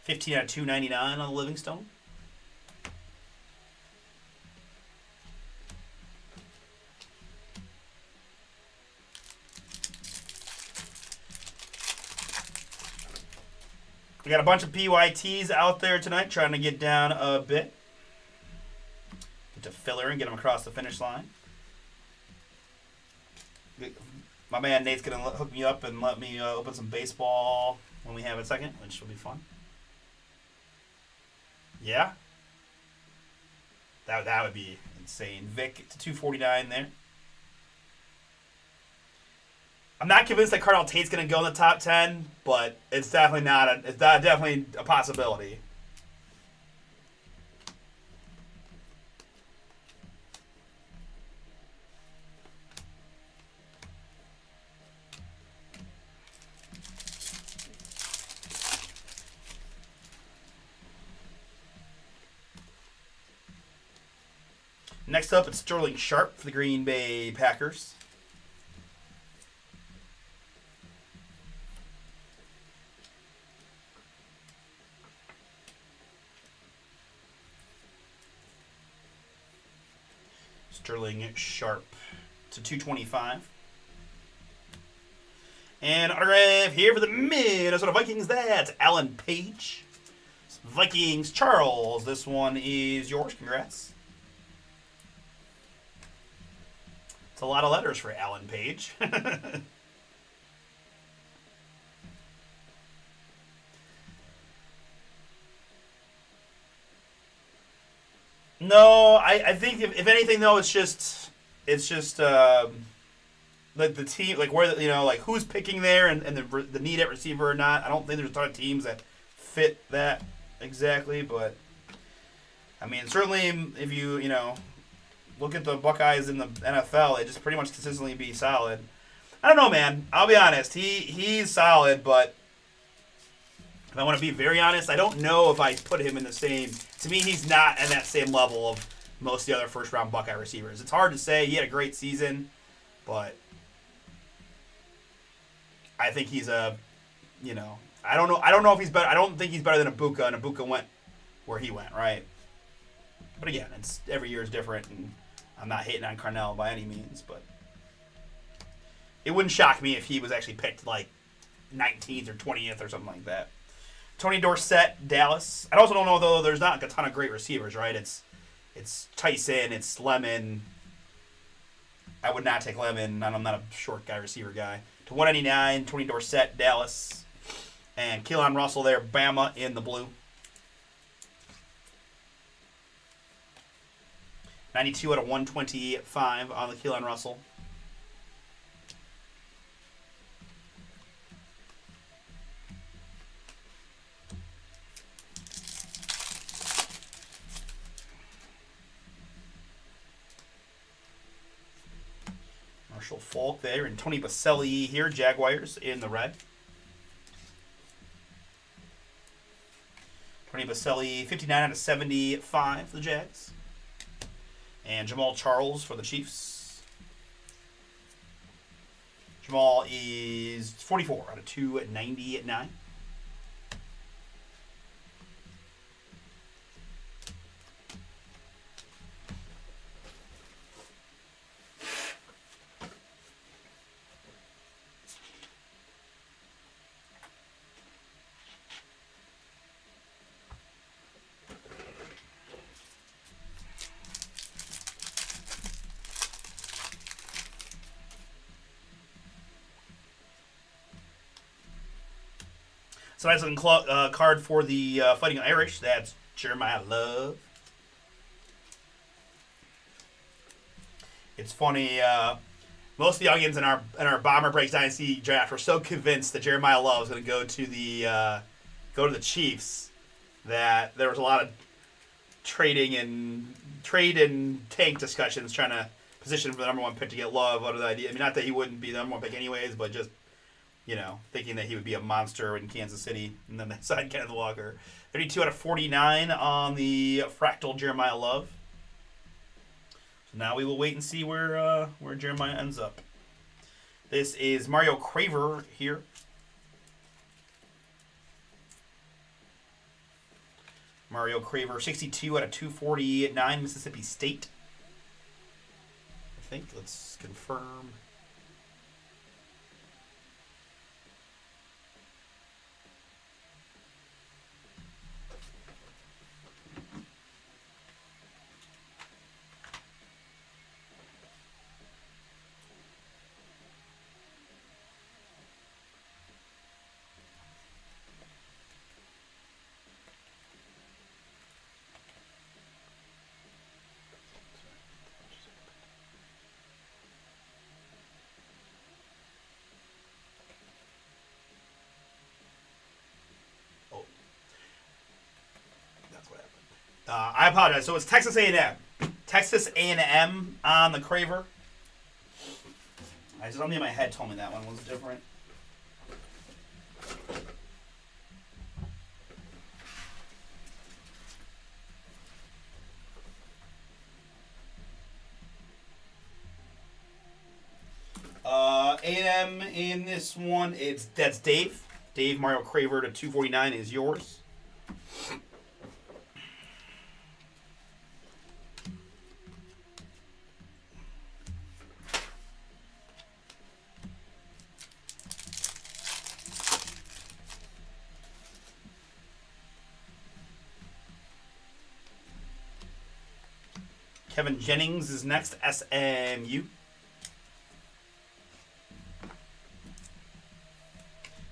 Speaker 1: 15 out of 299 on the Livingstone. We got a bunch of PYTs out there tonight trying to get down a bit. Get to filler and get them across the finish line. My man Nate's going to hook me up and let me open some baseball when we have a second, which will be fun. Yeah? That would be insane. Vic to 249 there. I'm not convinced that Cardell Tate's going to go in the top 10, but it's definitely definitely a possibility. Next up, it's Sterling Sharp for the Green Bay Packers. Sterling Sharp to 225. And autograph here for the Minnesota Vikings. That's Alan Page. Vikings Charles. This one is yours. Congrats. It's a lot of letters for Alan Page. No, I think if anything though, it's just the team, like where like who's picking there and the need at receiver or not. I don't think there's a ton of teams that fit that exactly, but I mean certainly if you look at the Buckeyes in the NFL, they just pretty much consistently be solid. I don't know, man. I'll be honest. He's solid, but if I want to be very honest, I don't know if I put him in the same. To me, he's not at that same level of most of the other first-round Buckeye receivers. It's hard to say. He had a great season, but I think he's I don't know. I don't know if he's better. I don't think he's better than Ibuka, and Ibuka went where he went, right? But again, it's every year is different, and I'm not hating on Carnell by any means, but it wouldn't shock me if he was actually picked like 19th or 20th or something like that. Tony Dorsett, Dallas. I also don't know, though, there's not like a ton of great receivers, right? It's Tyson, it's Lemon. I would not take Lemon. I'm not a short guy, receiver guy. To 199, Tony Dorsett, Dallas. And Keelan Russell there, Bama in the blue. 92 out of 125 on the Keelan Russell. Marshall Faulk there, and Tony Baselli here, Jaguars in the red. Tony Baselli, 59 out of 75 for the Jags. And Jamal Charles for the Chiefs. Jamal is 44 out of 299. So nice looking card for the Fighting Irish. That's Jeremiah Love. It's funny. Most of the audience in our Bomber Breaks Dynasty draft were so convinced that Jeremiah Love was going to go to the Chiefs that there was a lot of trade and tank discussions trying to position for the number one pick to get Love out of the idea. I mean, not that he wouldn't be the number one pick anyways, but just thinking that he would be a monster in Kansas City, and then they signed Kenneth Walker. 32 out of 49 on the Fractal Jeremiah Love. So now we will wait and see where Jeremiah ends up. This is Mario Craver here. Mario Craver, 62 out of 249, Mississippi State. I think. Let's confirm. I apologize. So it's Texas A&M. Texas A&M on the Craver. Something in my head told me that one was different. A&M in this one, that's Dave. Dave Mario Craver to 249 is yours. Kevin Jennings is next, SMU.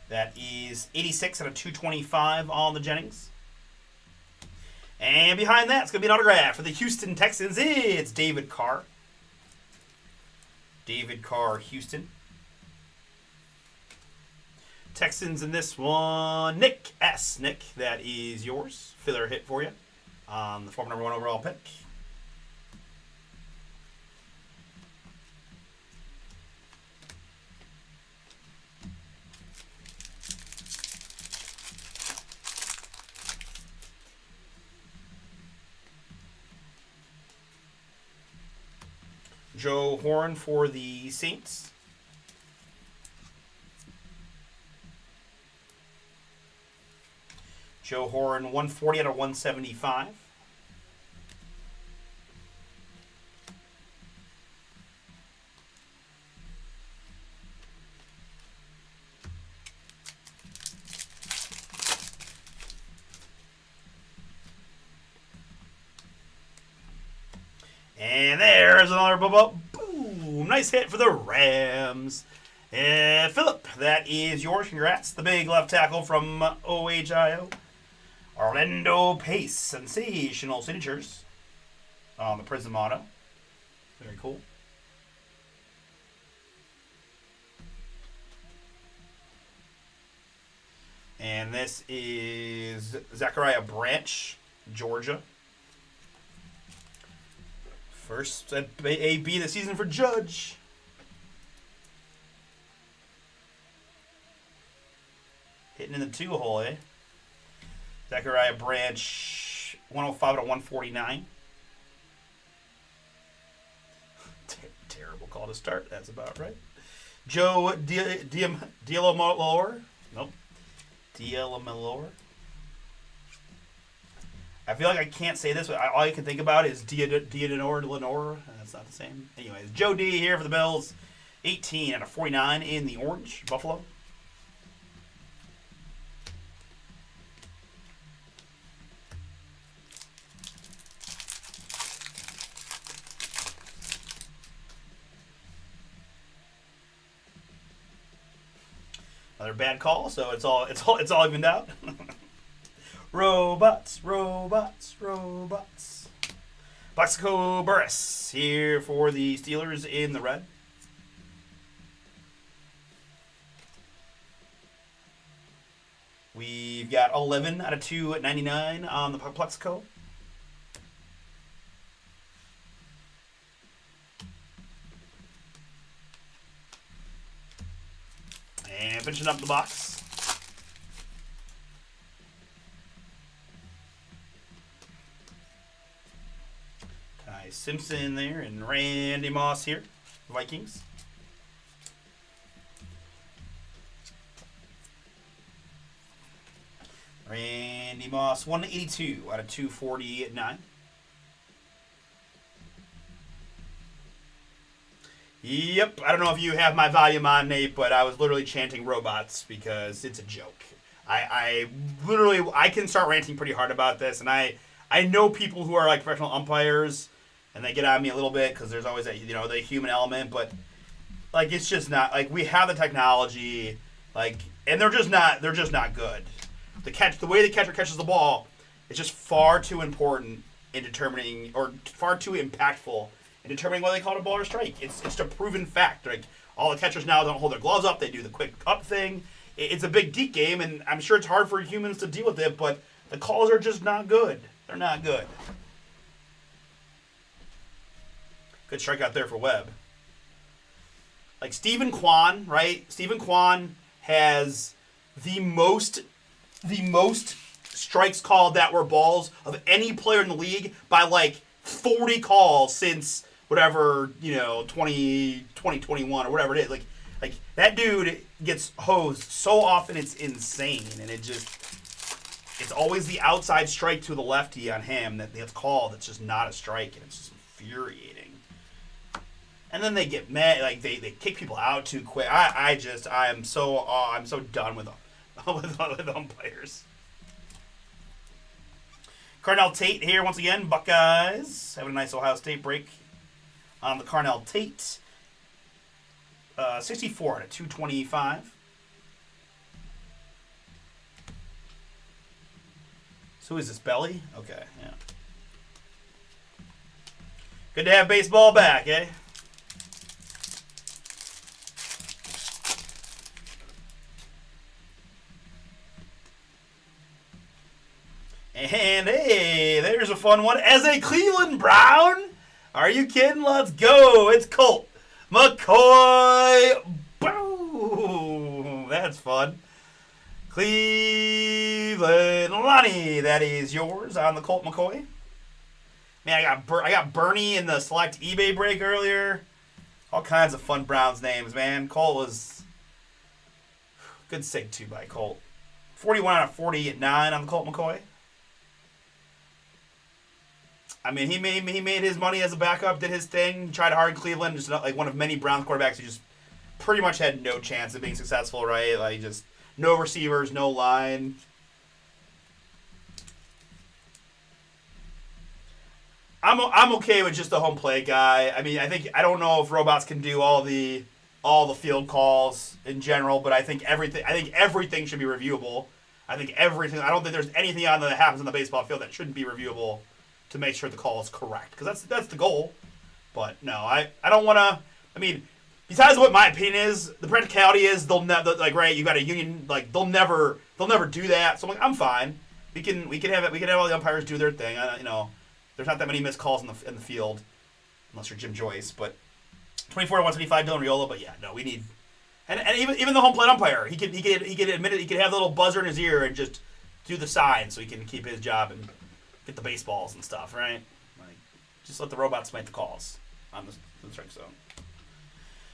Speaker 1: That is 86 out of 225 on the Jennings. And behind that, it's going to be an autograph for the Houston Texans. It's David Carr. David Carr, Houston. Texans in this one. Nick S. Nick, that is yours. Filler hit for you on the former #1 overall pick. Joe Horn for the Saints. Joe Horn, 140 out of 175. And there's another boom. Nice hit for the Rams. Philip, that is yours. Congrats. The big left tackle from OHIO. Orlando Pace. Sensational signatures on the Prism Auto. Very cool. And this is Zachariah Branch, Georgia. First AB of the season for Judge. Hitting in the 2-hole, eh? Zachariah Branch, 105 out of 149. Terrible call to start. That's about right. Joe Dialamalor. Nope. Dialamalor. I feel like I can't say this, but all I can think about is Lenore. That's not the same. Anyways, Joe D here for the Bills. 18 out of 49 in the orange. Buffalo. Another bad call, so it's all evened out. Robots. Plaxico Burress here for the Steelers in the red. We've got 11 out of 299 on the Plaxico. And finishing up the box. Ty Simpson there and Randy Moss here, Vikings. Randy Moss, 182 out of 249. Yep, I don't know if you have my volume on, Nate, but I was literally chanting robots because it's a joke. I can start ranting pretty hard about this, and I know people who are like professional umpires, and they get on me a little bit because there's always that, the human element, but like it's just not like we have the technology, like, and they're just not good. The way the catcher catches the ball is just far too important in determining, or far too impactful in determining whether they call it a ball or a strike. It's a proven fact. Like, all the catchers now don't hold their gloves up. They do the quick up thing. It's a big deep game, and I'm sure it's hard for humans to deal with it, but the calls are just not good. They're not good. Good strikeout there for Webb. Like Stephen Kwan, right? Stephen Kwan has the most strikes called that were balls of any player in the league by like 40 calls since whatever, 2021 or whatever it is. Like that dude gets hosed so often it's insane, and it's always the outside strike to the lefty on him that gets called. It's just not a strike, and it's just infuriating. And then they get mad, like they kick people out too quick. I'm so done with umpires. Carnell Tate here once again. Buckeyes having a nice Ohio State break on the Carnell Tate. 64 out of 225. So is this Belly? Okay, yeah. Good to have baseball back, eh? And hey, there's a fun one. As a Cleveland Brown, are you kidding? Let's go. It's Colt McCoy. Boom. That's fun. Cleveland Lonnie, that is yours on the Colt McCoy. Man, I got Bernie in the select eBay break earlier. All kinds of fun Browns names, man. Colt was good sig too by Colt. 41 out of 40 at 9 on the Colt McCoy. I mean, he made his money as a backup, did his thing, tried hard in Cleveland, just like one of many Browns quarterbacks who just pretty much had no chance of being successful, right? Like just no receivers, no line. I'm okay with just the home plate guy. I mean, I don't know if robots can do all the field calls in general, but I think everything should be reviewable. I don't think there's anything on that happens on the baseball field that shouldn't be reviewable to make sure the call is correct, because that's the goal. But no, I don't want to. I mean, besides what my opinion is, the practicality is they'll never, like, right, you got a union, like they'll never do that. So I'm like, I'm fine. We can have all the umpires do their thing. There's not that many missed calls in the field, unless you're Jim Joyce. But 24 to 175 Dylan Riola. But yeah, no, we need, and even the home plate umpire, he could admit it. He could have the little buzzer in his ear and just do the sign so he can keep his job and get the baseballs and stuff, right? Like, just let the robots make the calls on the strike zone.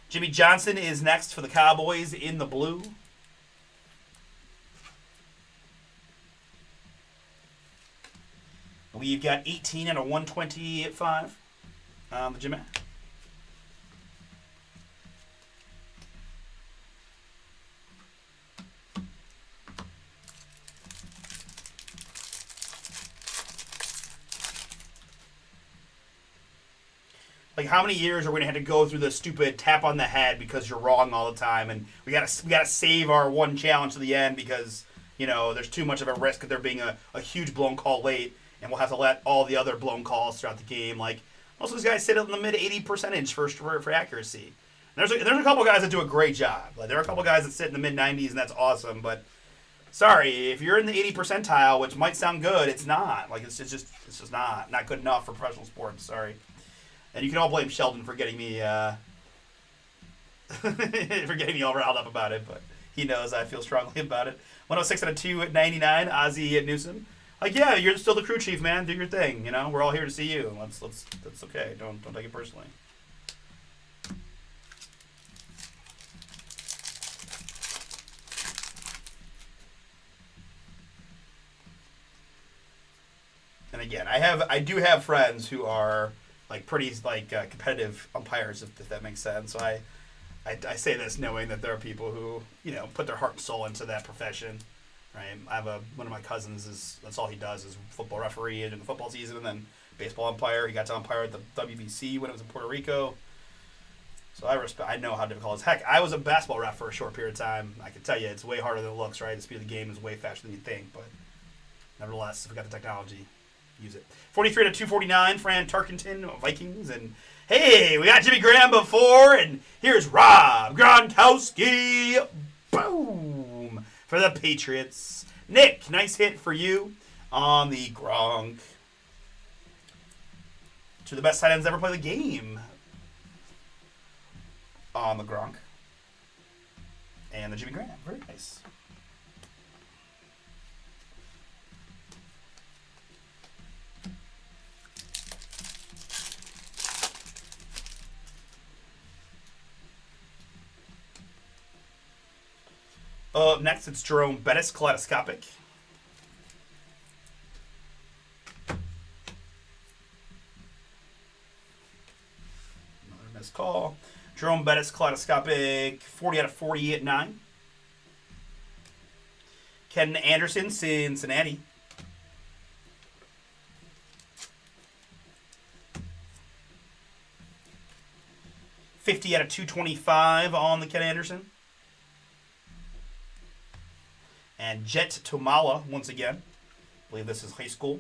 Speaker 1: Jimmy Johnson is next for the Cowboys in the blue. We've got 18 and a 120 at 5 on the Jimmy. Like, how many years are we gonna have to go through the stupid tap on the head because you're wrong all the time, and we gotta save our one challenge to the end because there's too much of a risk of there being a huge blown call late, and we'll have to let all the other blown calls throughout the game. Like, most of those guys sit in the mid 80% for accuracy. And there's a couple guys that do a great job. Like, there are a couple guys that sit in the mid 90s, and that's awesome. But sorry, if you're in the 80 percentile, which might sound good, it's not. Like, it's just not good enough for professional sports. Sorry. And you can all blame Sheldon for getting me all riled up about it, but he knows I feel strongly about it. 106 out of 2 at 99. Ozzie at Newsom. Like, yeah, you're still the crew chief, man. Do your thing. We're all here to see you. That's okay. Don't take it personally. And again, I do have friends who are like pretty competitive umpires, if that makes sense. So I say this knowing that there are people who put their heart and soul into that profession. Right, I have one of my cousins that's all he does is football referee in the football season, and then baseball umpire. He got to umpire at the WBC when it was in Puerto Rico. So I know how difficult it is. Heck, I was a basketball ref for a short period of time. I can tell you it's way harder than it looks. Right, the speed of the game is way faster than you think, but nevertheless, if we got the technology, use it. 43 to 249, Fran Tarkenton, Vikings, and hey, we got Jimmy Graham before, and here's Rob Gronkowski. Boom. For the Patriots. Nick, nice hit for you on the Gronk. Two of the best tight ends ever play the game on the Gronk. And the Jimmy Graham. Very nice. Next, it's Jerome Bettis, kaleidoscopic. Another missed call. Jerome Bettis, kaleidoscopic, 40 out of 40 at 9. Ken Anderson, Cincinnati. $50 out of 225 on the Ken Anderson. And Jet Tomala, once again. I believe this is high school.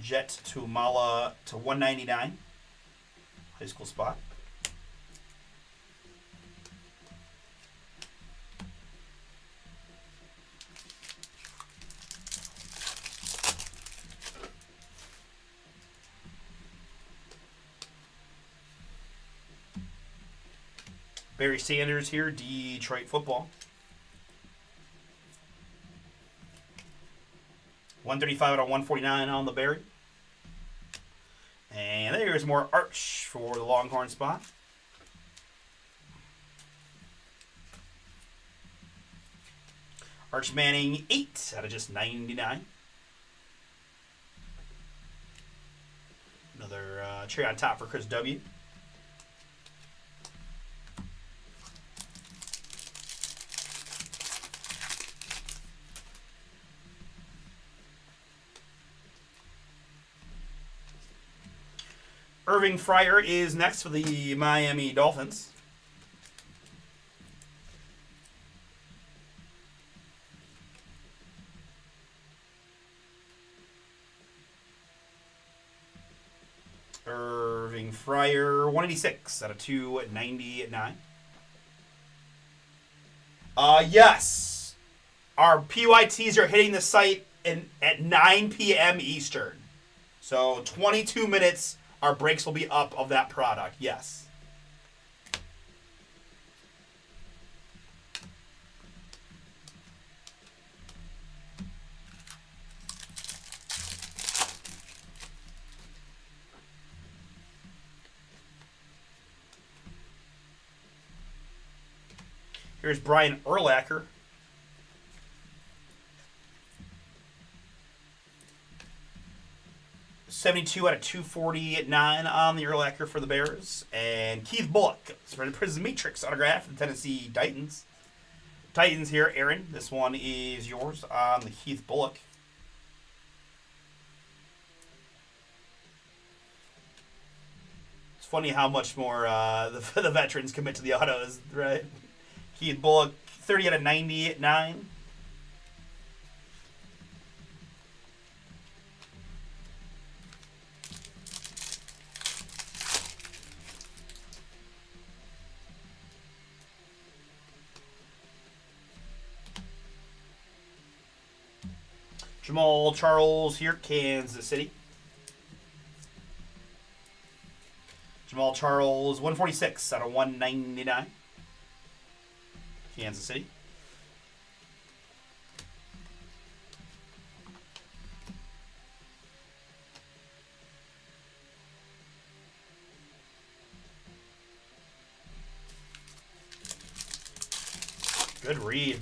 Speaker 1: Jet Tomala to 199. High school spot. Barry Sanders here, Detroit football. 135 out of 149 on the Barry. And there's more Arch for the Longhorn spot. Arch Manning, 8 out of just 99. Another cherry on top for Chris W. Irving Fryer is next for the Miami Dolphins. Irving Fryer, 186 out of 299. Yes. Our PYTs are hitting the site at 9 p.m. Eastern. So 22 minutes, our breaks will be up of that product. Yes. Here's Brian Urlacher. .72 out of 249 on the Urlacher for the Bears. And Keith Bullock for the Prism Matrix autograph for the Tennessee Titans. Titans here, Aaron. This one is yours on the Keith Bullock. It's funny how much more the veterans commit to the autos, right? Keith Bullock, 30 out of 99. Jamal Charles here, Kansas City. Jamal Charles, 146 out of 199. Kansas City. Good read.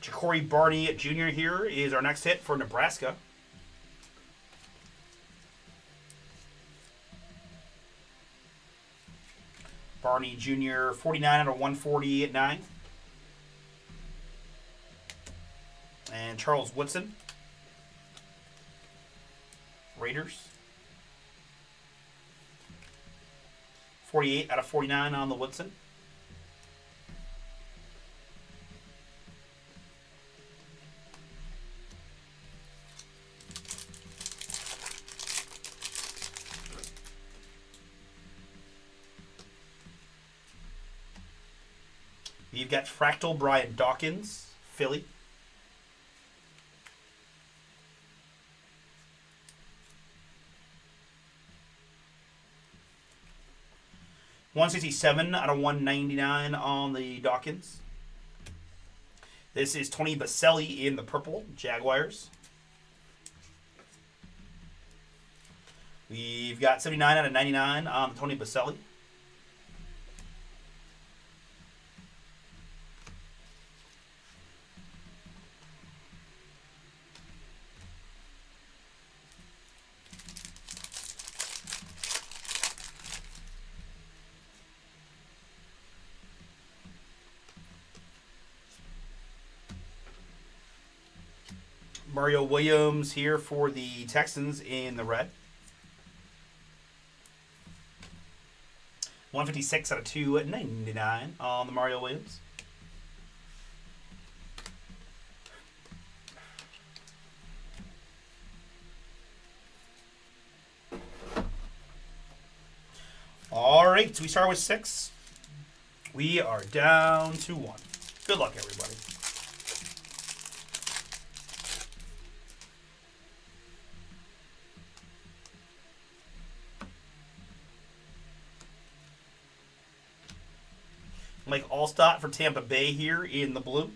Speaker 1: Ja'Cory Barney Jr. here is our next hit for Nebraska. Barney Jr., 49 out of 149. And Charles Woodson. Raiders. 48 out of 49 on the Woodson. You've got Fractal Brian Dawkins, Philly. .167 out of 199 on the Dawkins. This is Tony Baselli in the purple, Jaguars. We've got 79 out of 99 on Tony Baselli. Mario Williams here for the Texans in the red. 156 out of 299 on the Mario Williams. All right, so we start with 6. We are down to 1. Good luck, everybody. Mike Allstott for Tampa Bay here in the blue.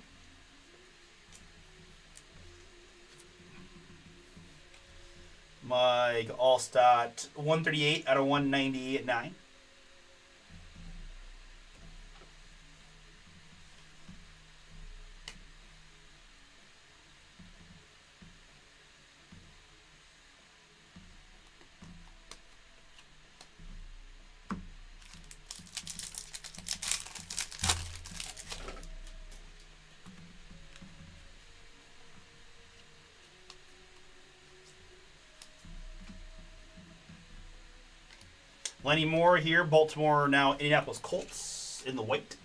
Speaker 1: Mike Allstott, 138 out of 199. Lenny Moore here, Baltimore, now Indianapolis Colts in the white.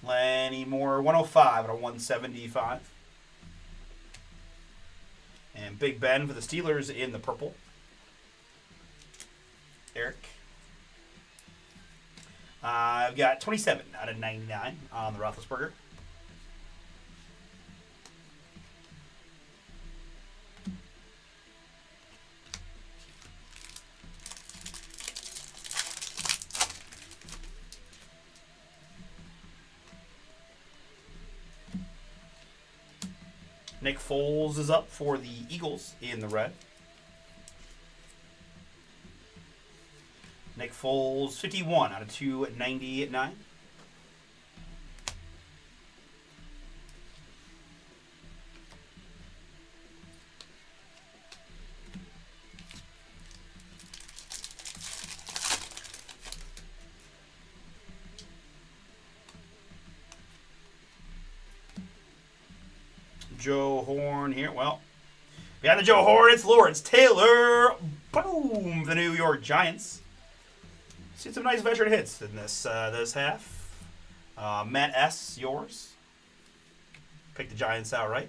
Speaker 1: Lenny Moore, 105 out of 175. And Big Ben for the Steelers in the purple. Eric. I've got 27 out of 99 on the Roethlisberger. Nick Foles is up for the Eagles in the red. Nick Foles, 51 out of 299. Joe Horn here. Well, behind the Joe Horn, it's Lawrence Taylor. Boom! The New York Giants. See some nice veteran hits in this this half. Matt S., yours. Pick the Giants outright.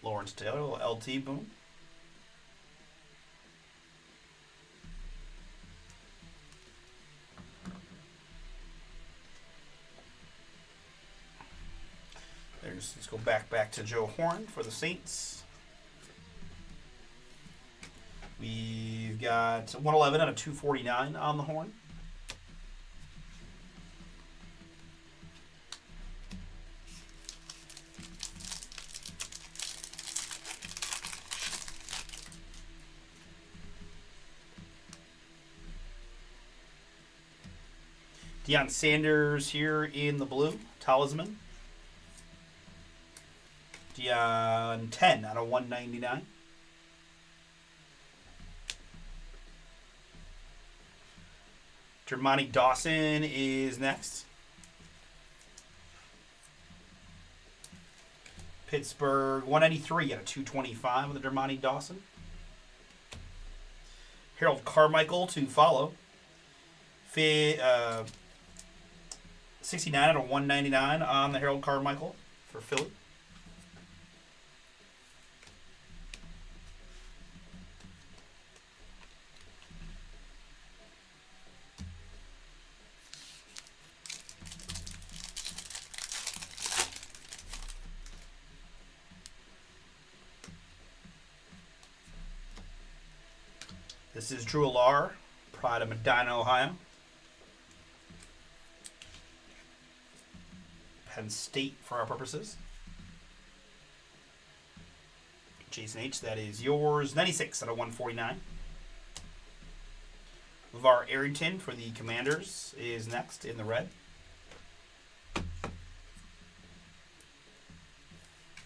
Speaker 1: Lawrence Taylor, LT, boom. Let's go back to Joe Horn for the Saints. We've got 111 out of 249 on the Horn. Deion Sanders here in the blue, talisman. Deion, 10 out of 199. Dermontti Dawson is next. Pittsburgh, 193 out of 225 with the Dermontti Dawson. Harold Carmichael to follow. 69 out of 199 on the Harold Carmichael for Philly. This is Drew Alar, Pride of Medina, Ohio. Penn State for our purposes. Jason H., that is yours. 96 out of 149. LeVar Arrington for the Commanders is next in the red.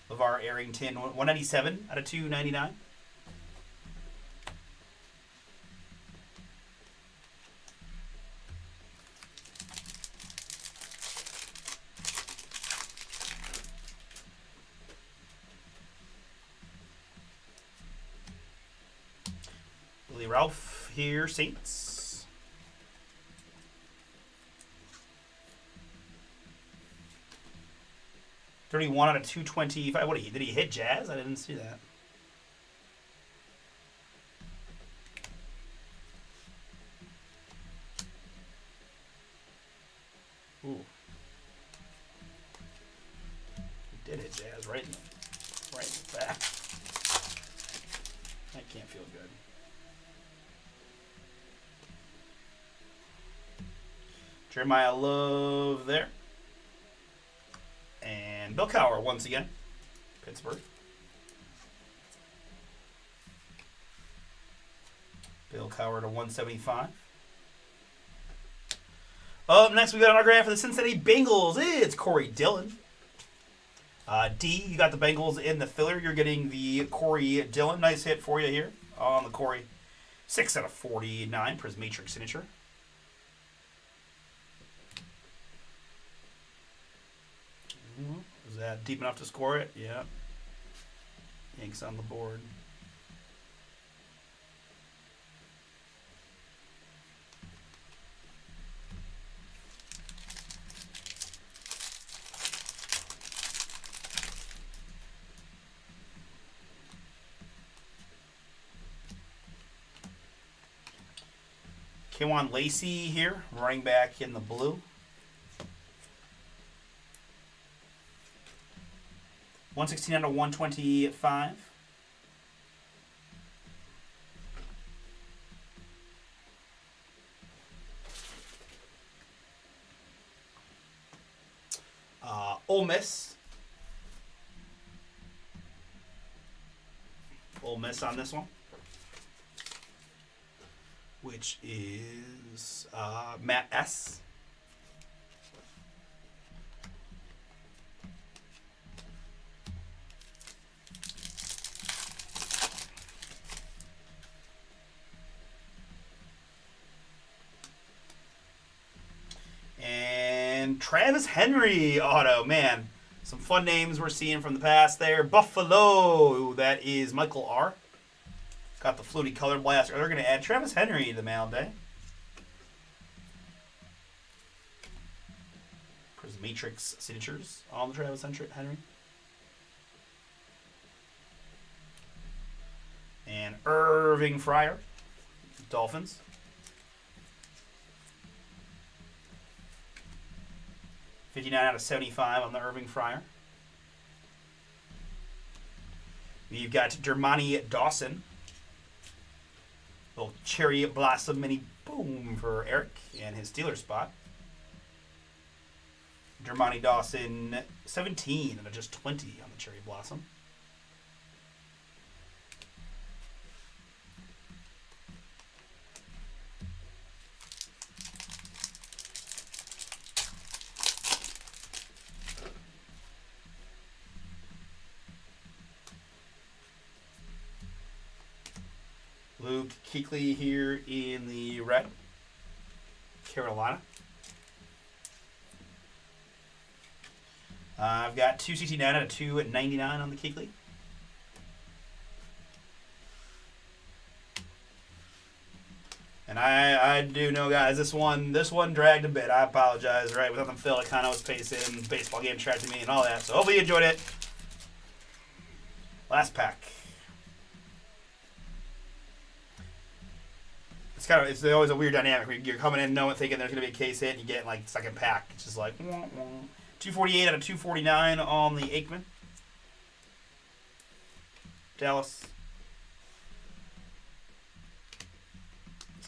Speaker 1: LeVar Arrington, 197 out of 299. Ralph here, Saints. $31 out of 225. What did he hit Jazz? I didn't see that. Ooh. He did hit Jazz right in the back. That can't feel good. Jeremiah Love there. And Bill Cowher once again. Pittsburgh. Bill Cowher to 175. Up next, we got an autograph for the Cincinnati Bengals. It's Corey Dillon. D, you got the Bengals in the filler. You're getting the Corey Dillon. Nice hit for you here on the Corey. 6/49 Prismatrix signature. Is that deep enough to score it? Yeah. Yanks on the board. K'Wan Lacey here, running back in the blue. 169 to 125. Ole Miss. Ole Miss on this one, which is Matt S. And Travis Henry auto. Man, some fun names we're seeing from the past there. Buffalo, that is Michael R. Got the Flutie Color Blast. They're going to add Travis Henry to the mail day. Prismatrix signatures on the Travis Henry. And Irving Fryer, Dolphins. $59 out of 75 on the Irving Fryer. We've got Dermontti Dawson. Little Cherry Blossom mini boom for Eric and his Steelers spot. Dermontti Dawson, 17 out of just 20 on the Cherry Blossom. Luke Kuechly here in the red. Carolina. I've got 269 out of 299 on the Kuechly. And I do know, guys, this one dragged a bit. I apologize, right? With nothing Phil Icano was pacing, baseball game distracted me and all that. So hopefully you enjoyed it. Last pack. It's always a weird dynamic. You're coming in thinking there's going to be a case hit, and you get like second pack. It's just like 248 out of 249 on the Aikman. Dallas.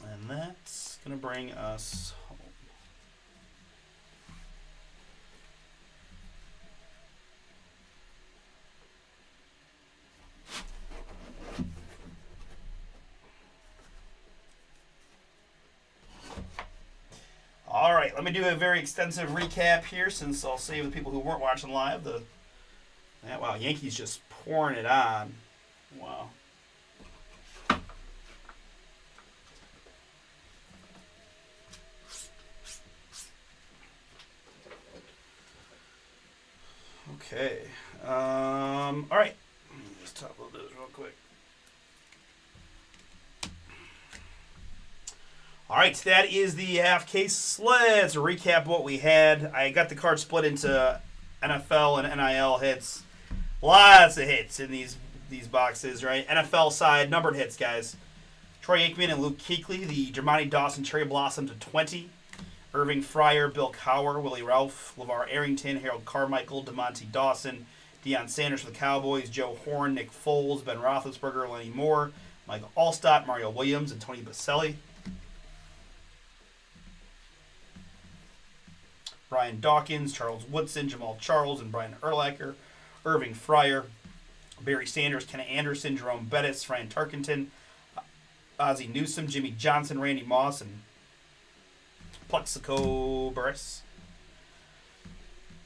Speaker 1: And that's going to bring us home. All right, let me do a very extensive recap here, since I'll save the people who weren't watching live. Wow, Yankees just pouring it on. Wow. Okay. All right. Let me just top load those real quick. All right, that is the half case. Let's recap what we had. I got the card split into NFL and NIL hits. Lots of hits in these boxes, right? NFL side, numbered hits, guys. Troy Aikman and Luke Kuechly. The Dermontti Dawson Cherry Blossom to 20. Irving Fryer, Bill Cowher, Willie Ralph, LeVar Arrington, Harold Carmichael, DeMonte Dawson, Deion Sanders for the Cowboys, Joe Horn, Nick Foles, Ben Roethlisberger, Lenny Moore, Michael Allstott, Mario Williams, and Tony Baselli. Brian Dawkins, Charles Woodson, Jamal Charles, and Brian Urlacher. Irving Fryer, Barry Sanders, Ken Anderson, Jerome Bettis, Ryan Tarkenton, Ozzie Newsome, Jimmy Johnson, Randy Moss, and Plexico Burris.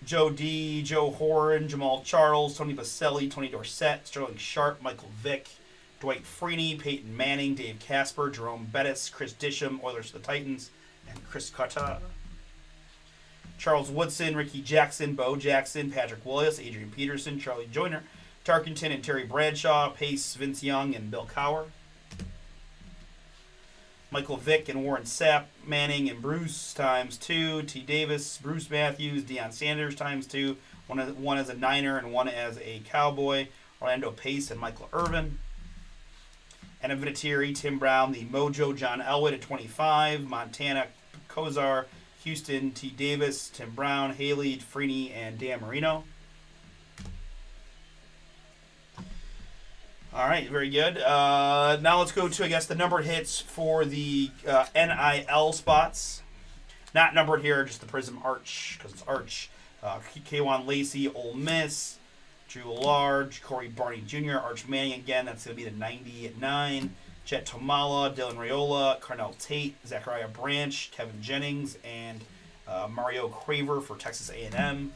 Speaker 1: Joe D, Joe Horan, Jamal Charles, Tony Baselli, Tony Dorsett, Sterling Sharp, Michael Vick, Dwight Freeney, Peyton Manning, Dave Casper, Jerome Bettis, Chris Disham, Oilers to the Titans, and Chris Carta. Charles Woodson, Ricky Jackson, Bo Jackson, Patrick Willis, Adrian Peterson, Charlie Joyner, Tarkenton and Terry Bradshaw, Pace, Vince Young, and Bill Cowher. Michael Vick and Warren Sapp, Manning and Bruce times 2, T. Davis, Bruce Matthews, Deion Sanders times 2, one as a Niner and one as a Cowboy, Orlando Pace and Michael Irvin. Adam Vinatieri, Tim Brown, the Mojo, John Elway at 25, Montana, Kozar, Houston, T. Davis, Tim Brown, Haley, Freeney, and Dan Marino. All right, very good. Now let's go to, I guess, the numbered hits for the NIL spots. Not numbered here, just the Prism Arch, because it's Arch. K'Wan Lacey, Ole Miss. Drew Large, Corey Barney Jr., Arch Manning again. That's going to be the 90 at 9. Jet Tomala, Dylan Raiola, Carnell Tate, Zachariah Branch, Kevin Jennings, and Mario Craver for Texas A&M.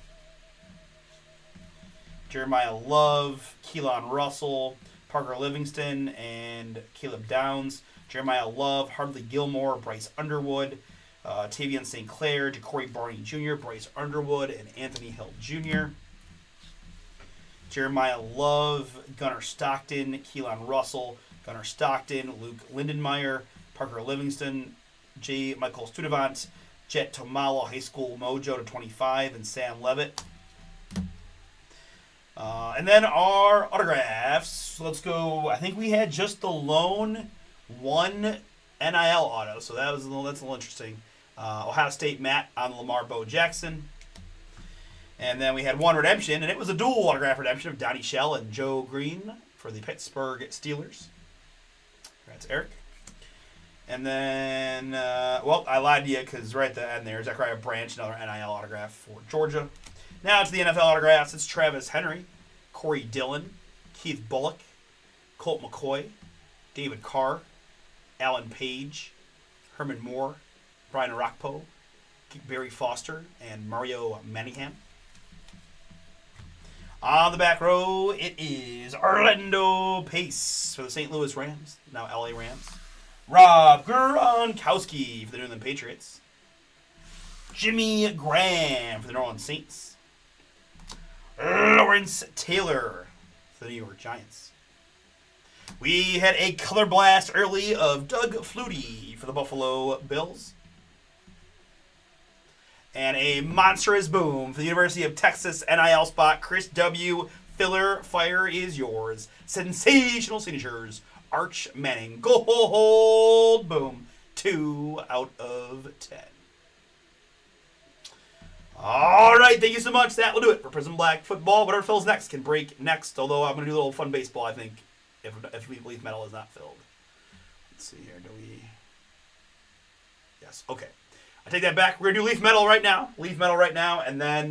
Speaker 1: Jeremiah Love, Keelan Russell, Parker Livingston, and Caleb Downs. Jeremiah Love, Hardley Gilmore, Bryce Underwood, Tavian St. Clair, Ja'Cory Barney Jr., Bryce Underwood, and Anthony Hill Jr. Jeremiah Love, Gunnar Stockton, Keelan Russell, Gunnar Stockton, Luke Lindenmeyer, Parker Livingston, J. Michael Studevant, Jet Tomala, High School Mojo to 25, and Sam Levitt. And then our autographs. Let's go. I think we had just the lone one NIL auto, so that's a little interesting. Ohio State Matt on Lamar Bo Jackson. And then we had one redemption, and it was a dual autograph redemption of Donnie Shell and Joe Green for the Pittsburgh Steelers. That's Eric. And then, I lied to you because right at the end there, Zachariah Branch, another NIL autograph for Georgia. Now to the NFL autographs. It's Travis Henry, Corey Dillon, Keith Bullock, Colt McCoy, David Carr, Alan Page, Herman Moore, Brian Rockpo, Barry Foster, and Mario Manningham. On the back row, it is Orlando Pace for the St. Louis Rams, now LA Rams. Rob Gronkowski for the New England Patriots. Jimmy Graham for the New Orleans Saints. Lawrence Taylor for the New York Giants. We had a color blast early of Doug Flutie for the Buffalo Bills. And a monstrous boom for the University of Texas NIL spot. Chris W. Filler, fire is yours. Sensational signatures. Arch Manning. Gold. Boom. 2 out of 10. All right, thank you so much. That will do it for Prism Black Football. Whatever fills next can break next. Although I'm going to do a little fun baseball, I think, if Leaf Metal is not filled. Let's see here. Do we? Yes. Okay. I take that back. We're gonna do Leaf Metal right now. And then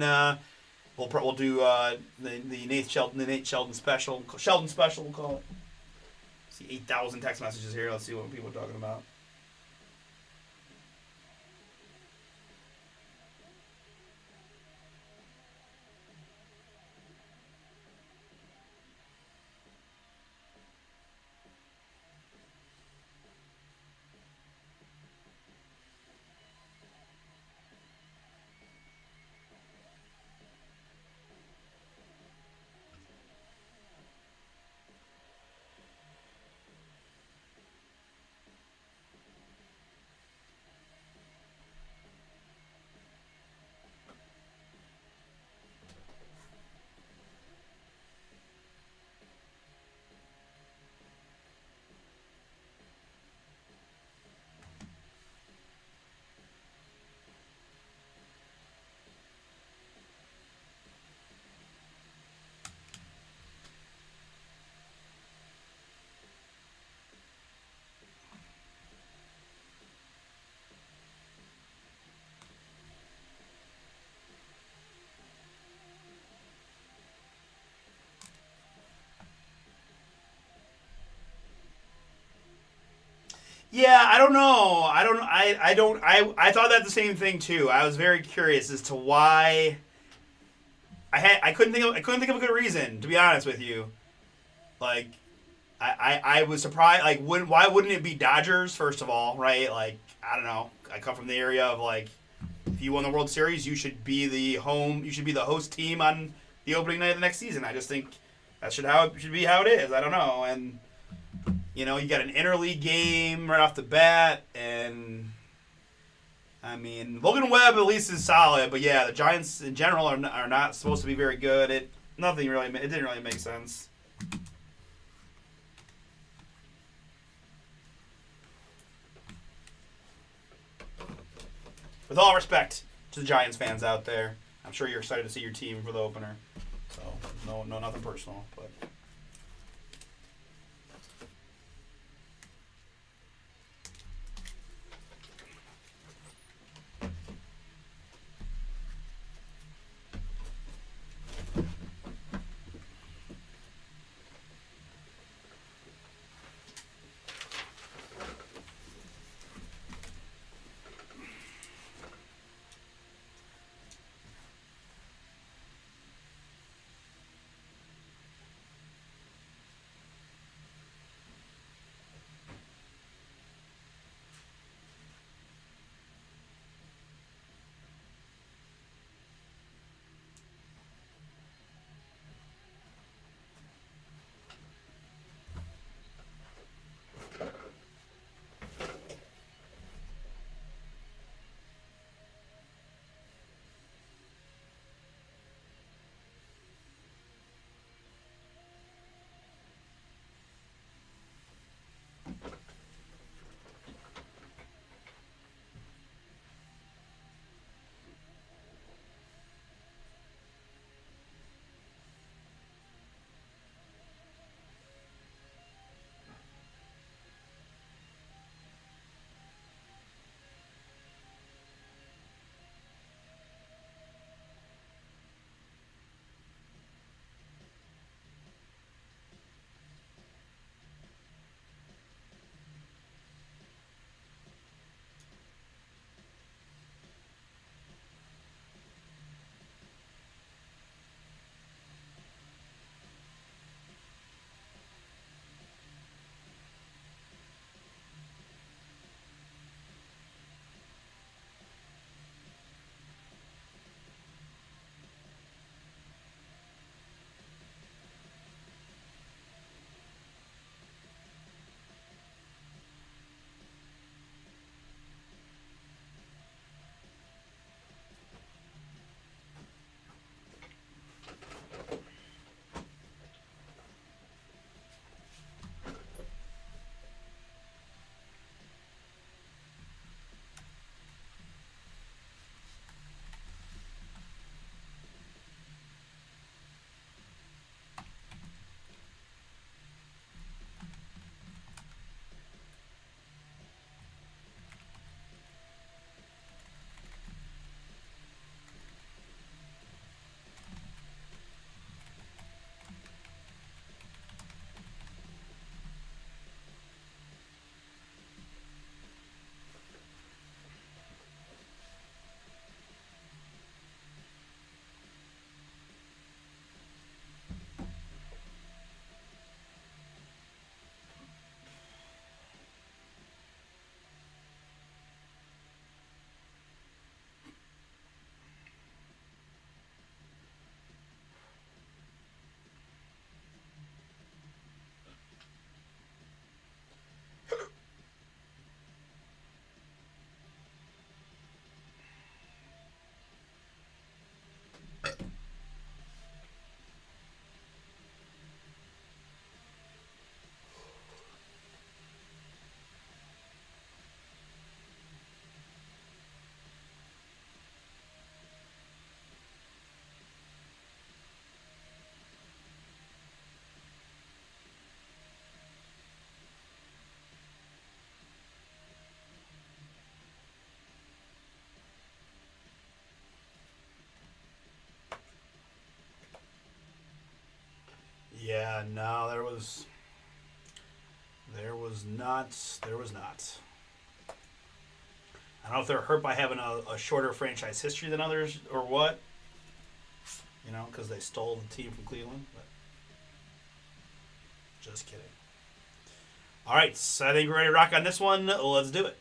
Speaker 1: we'll do the Nate Sheldon special. Sheldon special, we'll call it. See 8,000 text messages here. Let's see what people are talking about. Yeah, I don't know. I don't. I don't. I thought that the same thing too. I was very curious as to why. I couldn't think of a good reason, to be honest with you. Like I was surprised. Like, why wouldn't it be Dodgers first of all, right? Like, I don't know. I come from the area of like, if you won the World Series, you should be the home. You should be the host team on the opening night of the next season. I just think that should be how it is. I don't know. And you got an interleague game right off the bat, and I mean, Logan Webb at least is solid, but yeah, the Giants in general are not supposed to be very good. It didn't really make sense. With all respect to the Giants fans out there, I'm sure you're excited to see your team for the opener. So no, nothing personal, but. Yeah, no, there was. There was not. There was not. I don't know if they're hurt by having a shorter franchise history than others or what. You know, because they stole the team from Cleveland. But just kidding. All right, so I think we're ready to rock on this one. Let's do it.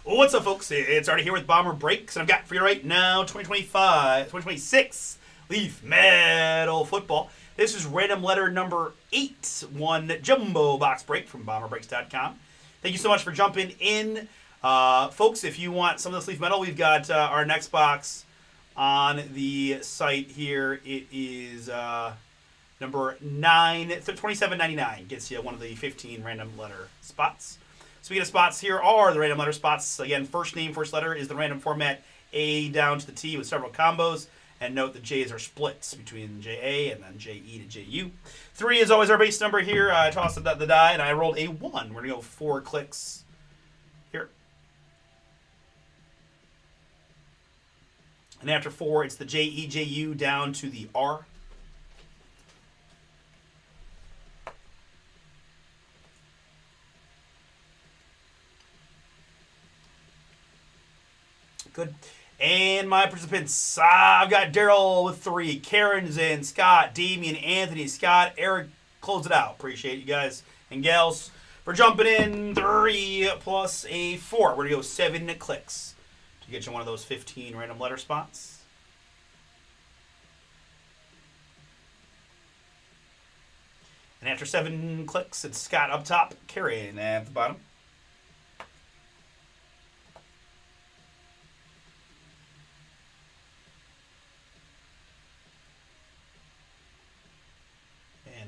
Speaker 1: What's up, folks? It's Artie here with Bomber Breaks, and I've got for you right now 2026 Leaf Metal Football. This is random letter number 8, one jumbo box break from BomberBreaks.com. Thank you so much for jumping in. Folks, if you want some of this Leaf Metal, we've got our next box on the site here. It is number 9, $27.99. Gets you one of the 15 random letter spots. Speaking of spots, here are the random letter spots. Again, first name, first letter is the random format A down to the T with several combos. And note the J's are splits between JA and then JE to JU. 3 is always our base number here. I tossed the die and I rolled a 1. We're going to go 4 clicks here. And after 4, it's the JE, JU down to the R. Good. And my participants, I've got Daryl with 3, Karen's in, Scott, Damian, Anthony, Scott, Eric, close it out. Appreciate you guys and gals for jumping in. 3 plus a 4. We're going to go 7 clicks to get you one of those 15 random letter spots. And after 7 clicks, it's Scott up top, Karen at the bottom.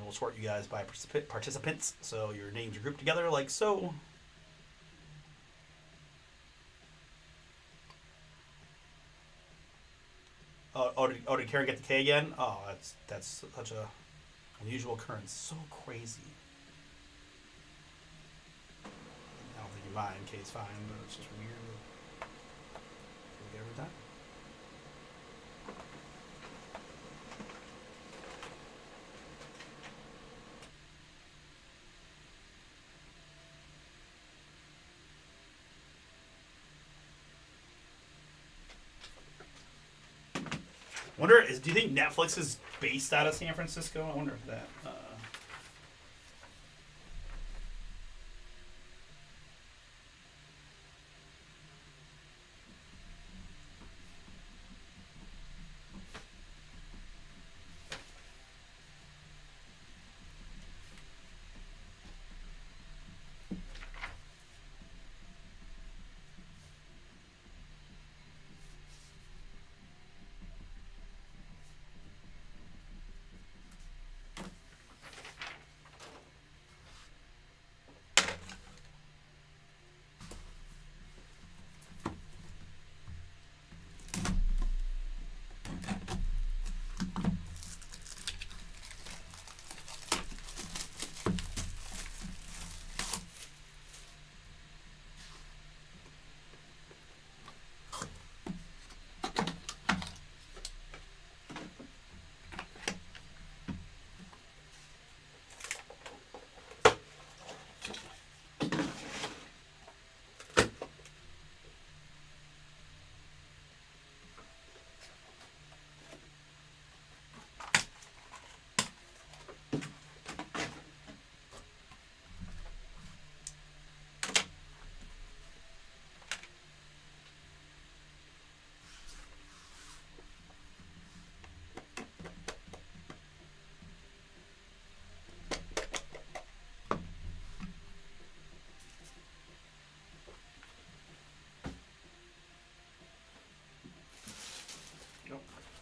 Speaker 1: We'll sort you guys by participants, so your names are grouped together like so. Did Karen get the K again? Oh, that's such a unusual occurrence. So crazy. I don't think you're mine. K's fine, but it's just weird. Every time. Wonder, do you think Netflix is based out of San Francisco? I wonder if that.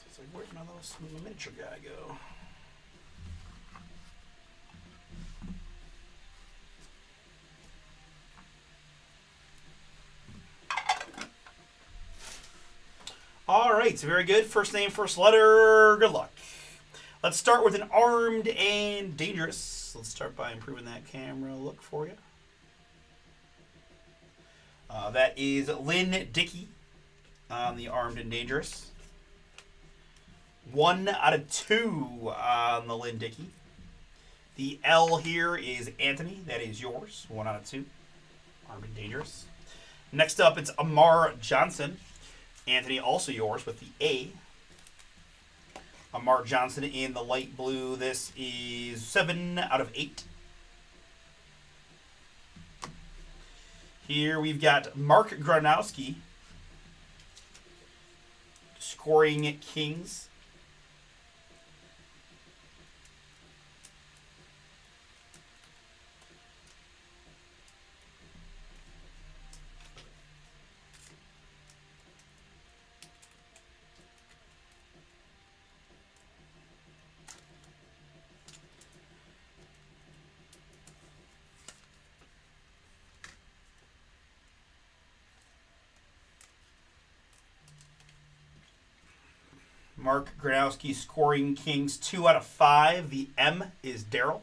Speaker 1: It's like, where'd my little miniature guy go? All right, so very good. First name, first letter. Good luck. Let's start with an armed and dangerous. Let's start by improving that camera look for you. That is Lynn Dickey on the armed and dangerous. 1 out of 2 on the Lynn Dickey. The L here is Anthony. That is yours. 1 out of 2. Armed and dangerous. Next up, it's Amar Johnson. Anthony, also yours with the A. Amar Johnson in the light blue. This is 7 out of 8. Here we've got Mark Gronowski. Scoring Kings. Mark Gronowski scoring Kings 2 out of 5. The M is Daryl.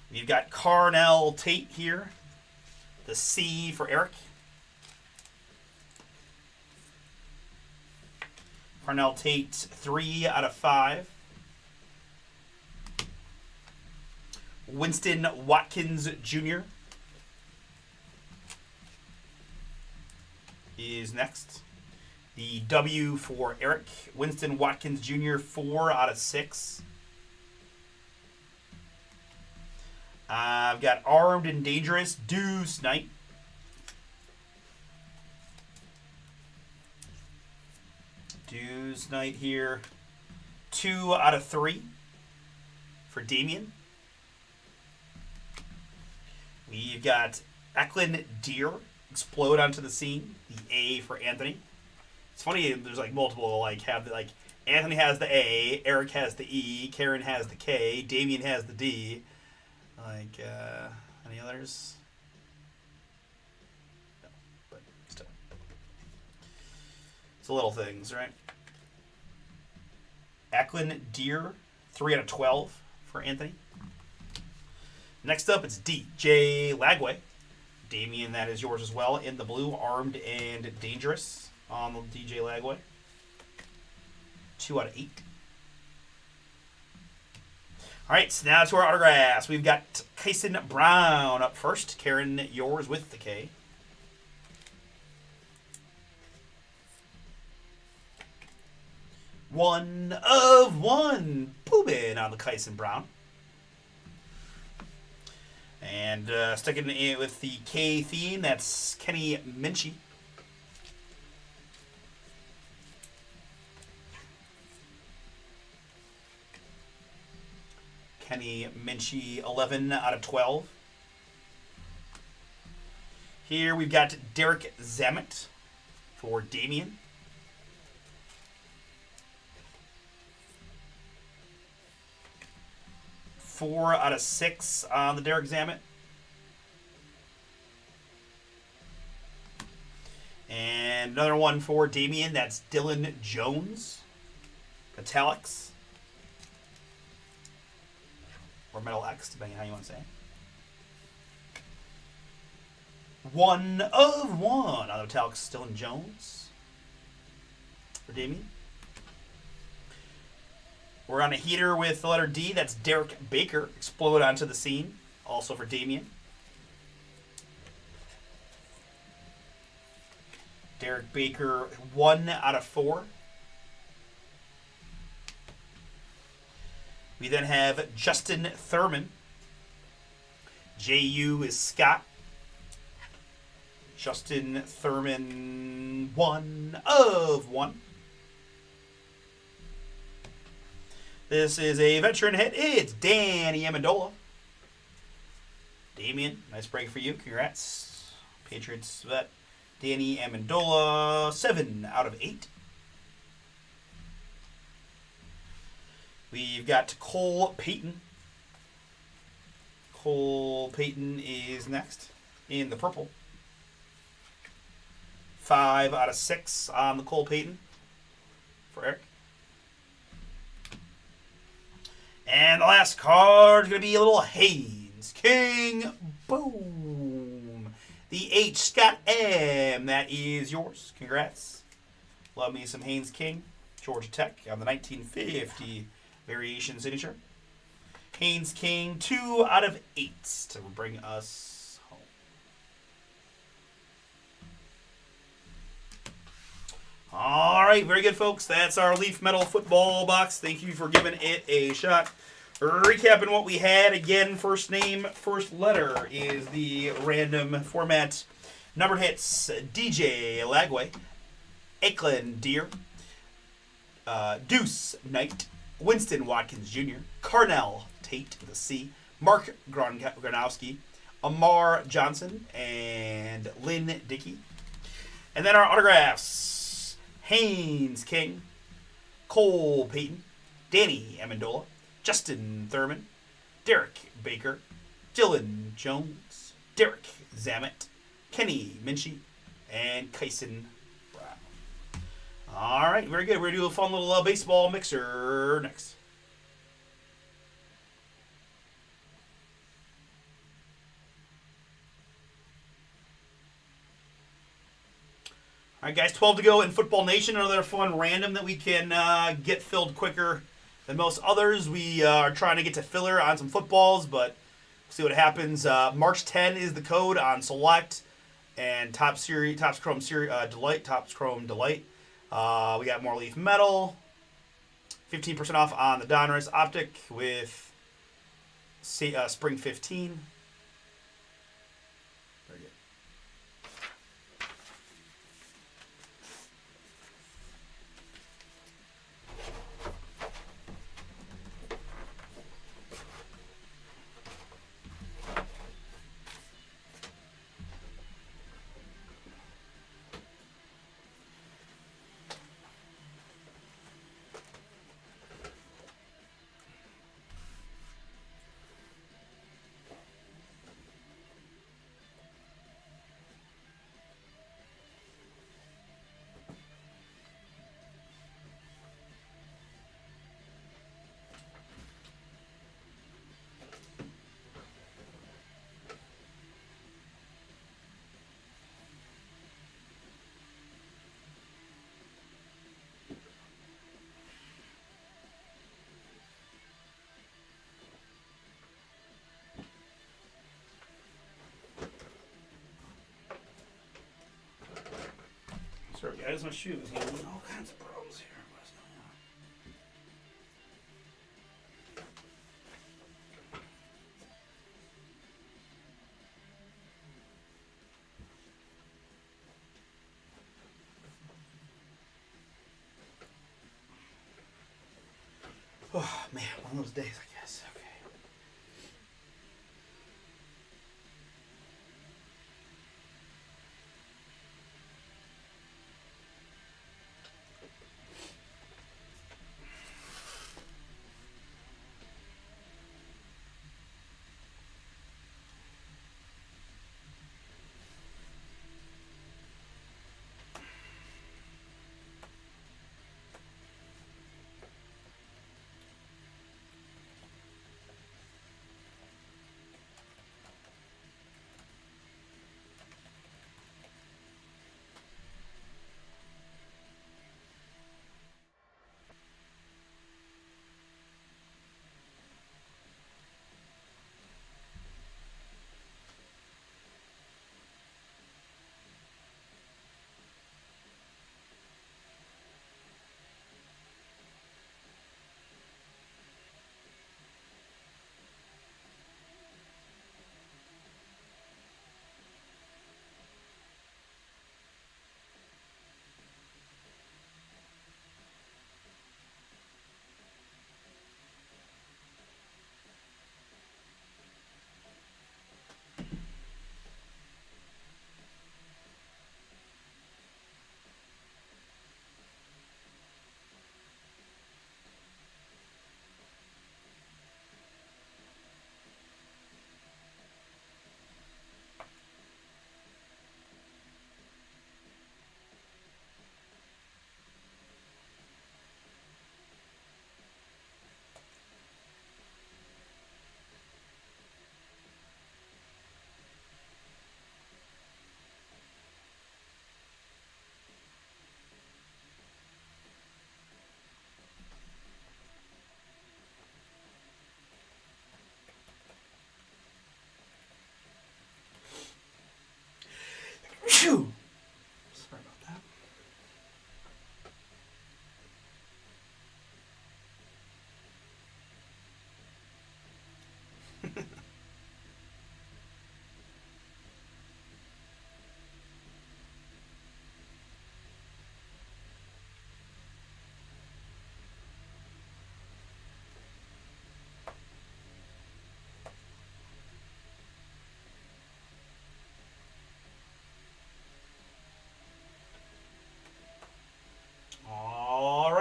Speaker 1: We've got Carnell Tate here. The C for Eric. Carnell Tate 3 out of 5. Winston Watkins Jr. is next. The W for Eric. Winston Watkins Jr. 4 out of 6. I've got Armed and Dangerous Deuce Knight. Deuce Knight here. 2 out of 3 for Damien. We've got Eklund Deer. Explode onto the scene. The A for Anthony. It's funny, there's like multiple, Anthony has the A, Eric has the E, Karen has the K, Damien has the D. Any others? No, but still. It's the little things, right? Eklund Deer, 3 out of 12 for Anthony. Next up, it's DJ Lagway. Damien, that is yours as well. In the blue, Armed and Dangerous on the DJ Lagway. 2 out of 8. All right, so now to our autographs. We've got Kyson Brown up first. Karen, yours with the K. One of 1. Poobin on the Kyson Brown. And sticking in with the K theme, that's Kenny Minchie. Kenny Minchie, 11 out of 12. Here we've got Derek Zammit for Damien. Four out of 6 on the Derek Zammit. And another one for Damien, that's Dylan Jones. Italics. Or Metal X, depending on how you want to say it. 1 of 1 on the Italics, Dylan Jones. For Damien. We're on a heater with the letter D. That's Derek Baker. Explode onto the scene. Also for Damien. Derek Baker, 1 out of 4. We then have Justin Thurman. JU is Scott. Justin Thurman, 1 of 1. This is a veteran hit. It's Danny Amendola. Damien, nice break for you. Congrats. Patriots vet. Danny Amendola, 7 out of 8. We've got Cole Payton. Cole Payton is next in the purple. 5 out of 6 on the Cole Payton for Eric. And the last card is going to be a little Haynes King. Boom. The H. Scott M. That is yours. Congrats. Love me some Haynes King. Georgia Tech on the 1950 variation signature. Haynes King, 2 out of 8 to bring us home. All right, very good, folks. That's our Leaf Metal football box. Thank you for giving it a shot. Recapping what we had, again, first name, first letter is the random format. Numbered hits, DJ Lagway, Ackland Deer, Deuce Knight, Winston Watkins Jr., Carnell Tate, the C, Mark Gronowski, Amar Johnson, and Lynn Dickey. And then our autographs, Haynes King, Cole Payton, Danny Amendola, Justin Thurman, Derek Baker, Dylan Jones, Derek Zamet, Kenny Minchie, and Kyson Brown. All right, very good. We're going to do a fun little baseball mixer next. All right, guys, 12 to go in Football Nation. Another fun random that we can get filled quicker than most others. We are trying to get to filler on some footballs, but see what happens. March 10 is the code on Select and Topps Chrome Delight. We got more Leaf Metal. 15% off on the Donruss Optic with Spring 15. Very good. Sorry, guys, my shoes. All kinds of problems here. What's going on? Oh, man, one of those days, I guess. Okay.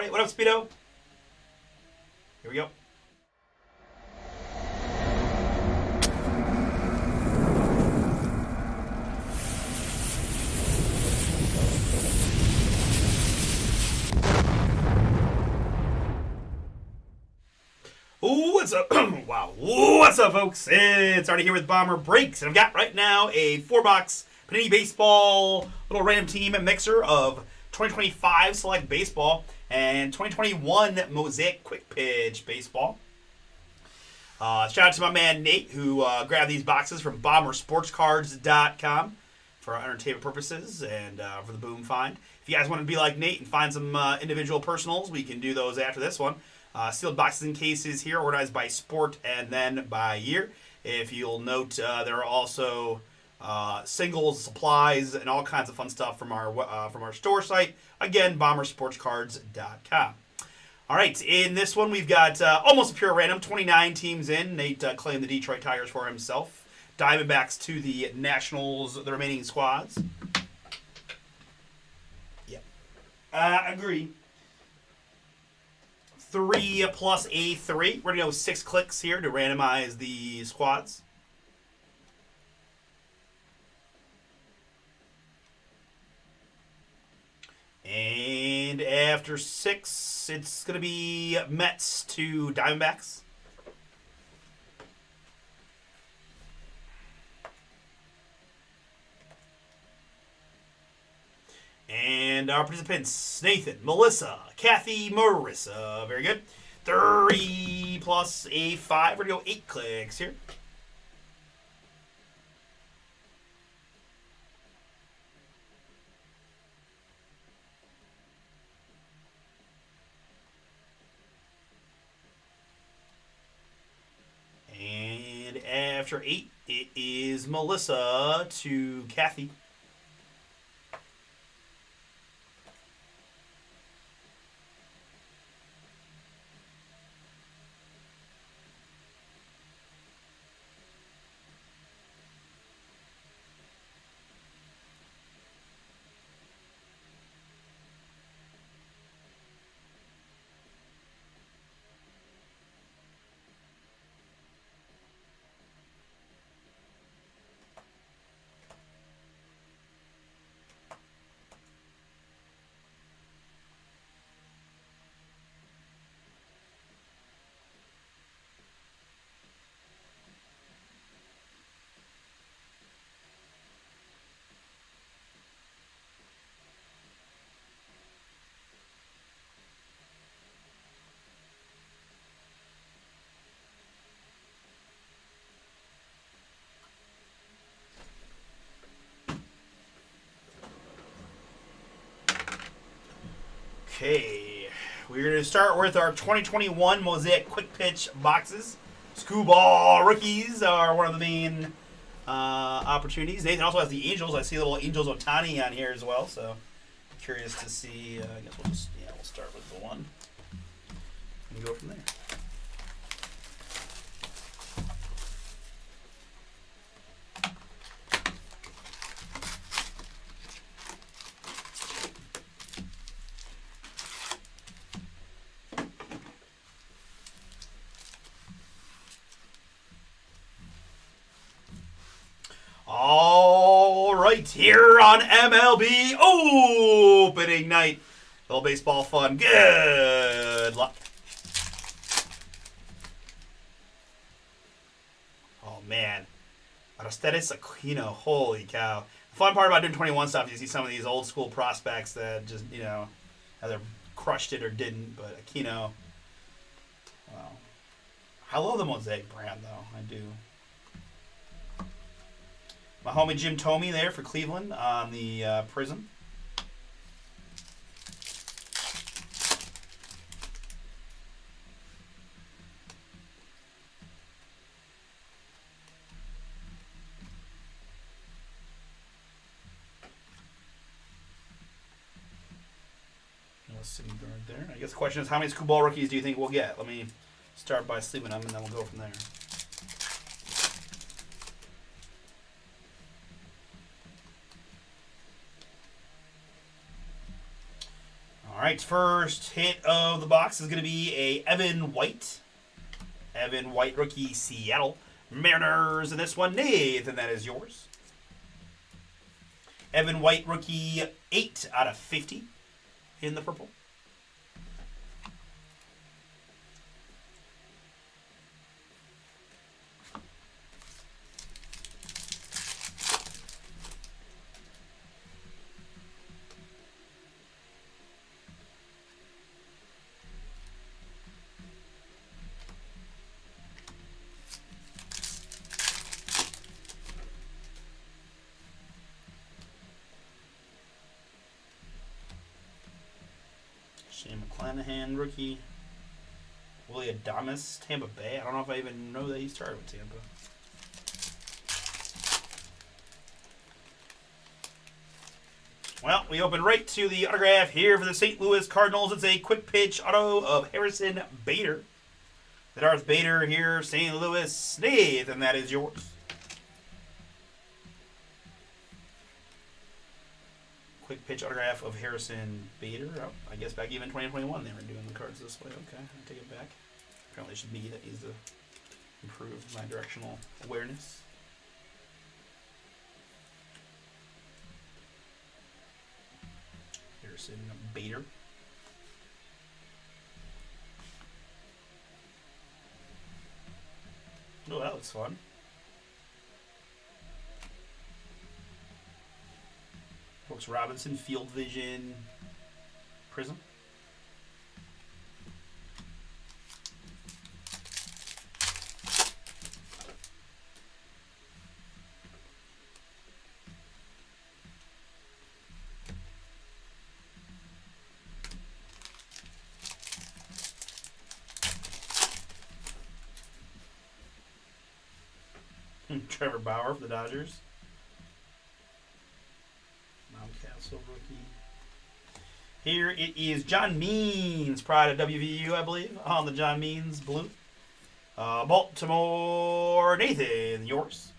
Speaker 1: right, what up, Speedo? Here we go. Ooh, what's up? Wow. Ooh, what's up, folks? It's already here with Bomber Breaks. And I've got right now a 4-box Panini Baseball little random team mixer of 2025 Select Baseball and 2021 Mosaic Quick Pitch Baseball. Shout out to my man Nate, who grabbed these boxes from BomberSportsCards.com for entertainment purposes and for the boom find. If you guys want to be like Nate and find some individual personals, we can do those after this one. Sealed boxes and cases here, organized by sport and then by year. If you'll note, there are also singles, supplies, and all kinds of fun stuff from our store site. Again, BomberSportsCards.com. All right, in this one, we've got almost a pure random, 29 teams in. Nate claimed the Detroit Tigers for himself. Diamondbacks to the Nationals, the remaining squads. Yep. Agree. 3 plus a 3. We're going to go 6 clicks here to randomize the squads. And after 6, it's going to be Mets to Diamondbacks. And our participants, Nathan, Melissa, Kathy, Marissa. Very good. 3 plus a 5. We're going to go 8 clicks here. And after 8, it is Melissa to Kathy. Okay, we're going to start with our 2021 Mosaic Quick Pitch boxes. Screwball rookies are one of the main opportunities. Nathan also has the Angels. I see a little Angels Otani on here as well, so curious to see. I guess we'll start with the one and go from there. All right, here on MLB opening night. Little baseball fun. Good luck. Oh, man. Aristides Aquino. Holy cow. The fun part about doing 21 stuff is you see some of these old school prospects that just, either crushed it or didn't. But Aquino, wow. I love the Mosaic brand, though. I do. My homie Jim Thome there for Cleveland on the Prism. Sitting guard there. I guess the question is, how many Screwball rookies do you think we'll get? Let me start by sleeping them, and then we'll go from there. All right, first hit of the box is going to be a Evan White. Evan White, rookie, Seattle Mariners. And this one, Nathan, that is yours. Evan White, rookie, 8 out of 50 in the purple. Shane McClanahan, rookie. Willie Adames, Tampa Bay. I don't know if I even know that he started with Tampa. Well, we open right to the autograph here for the St. Louis Cardinals. It's a quick pitch auto of Harrison Bader. The Darth Bader here, St. Louis. Nathan, that is yours. Quick pitch autograph of Harrison Bader. Oh, I guess back even 2021 they were doing the cards this way. Okay, I'll take it back. Apparently it should be that needs to improve my directional awareness. Harrison Bader. Oh, that looks fun. Brooks Robinson, Field Vision, Prism. Trevor Bauer for the Dodgers. Mountcastle rookie. Here it is John Means, pride of WVU, I believe, on the John Means blue. Baltimore, Nathan, yours.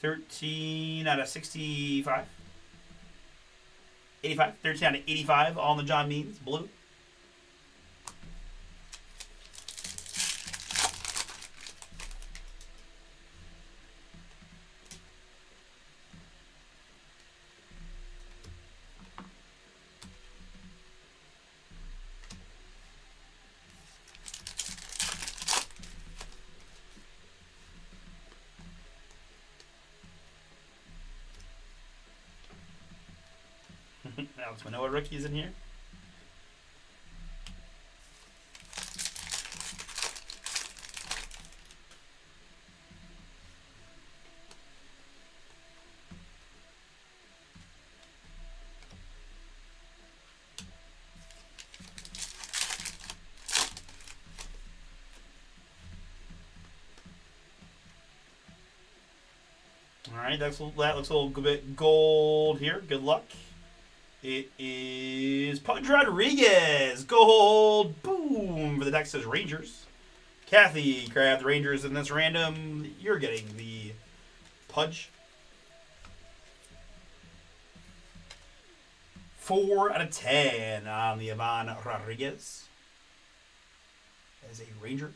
Speaker 1: 13 out of 65. 85. 13 out of 85 on the John Means blue. Alex Manoah rookies in here. All right, that looks a little bit gold here. Good luck. It is Pudge Rodriguez. Gold. Boom. For the Texas Rangers. Kathy grabbed the Rangers in this random. You're getting the Pudge. 4 out of 10 on the Ivan Rodriguez. As a Ranger.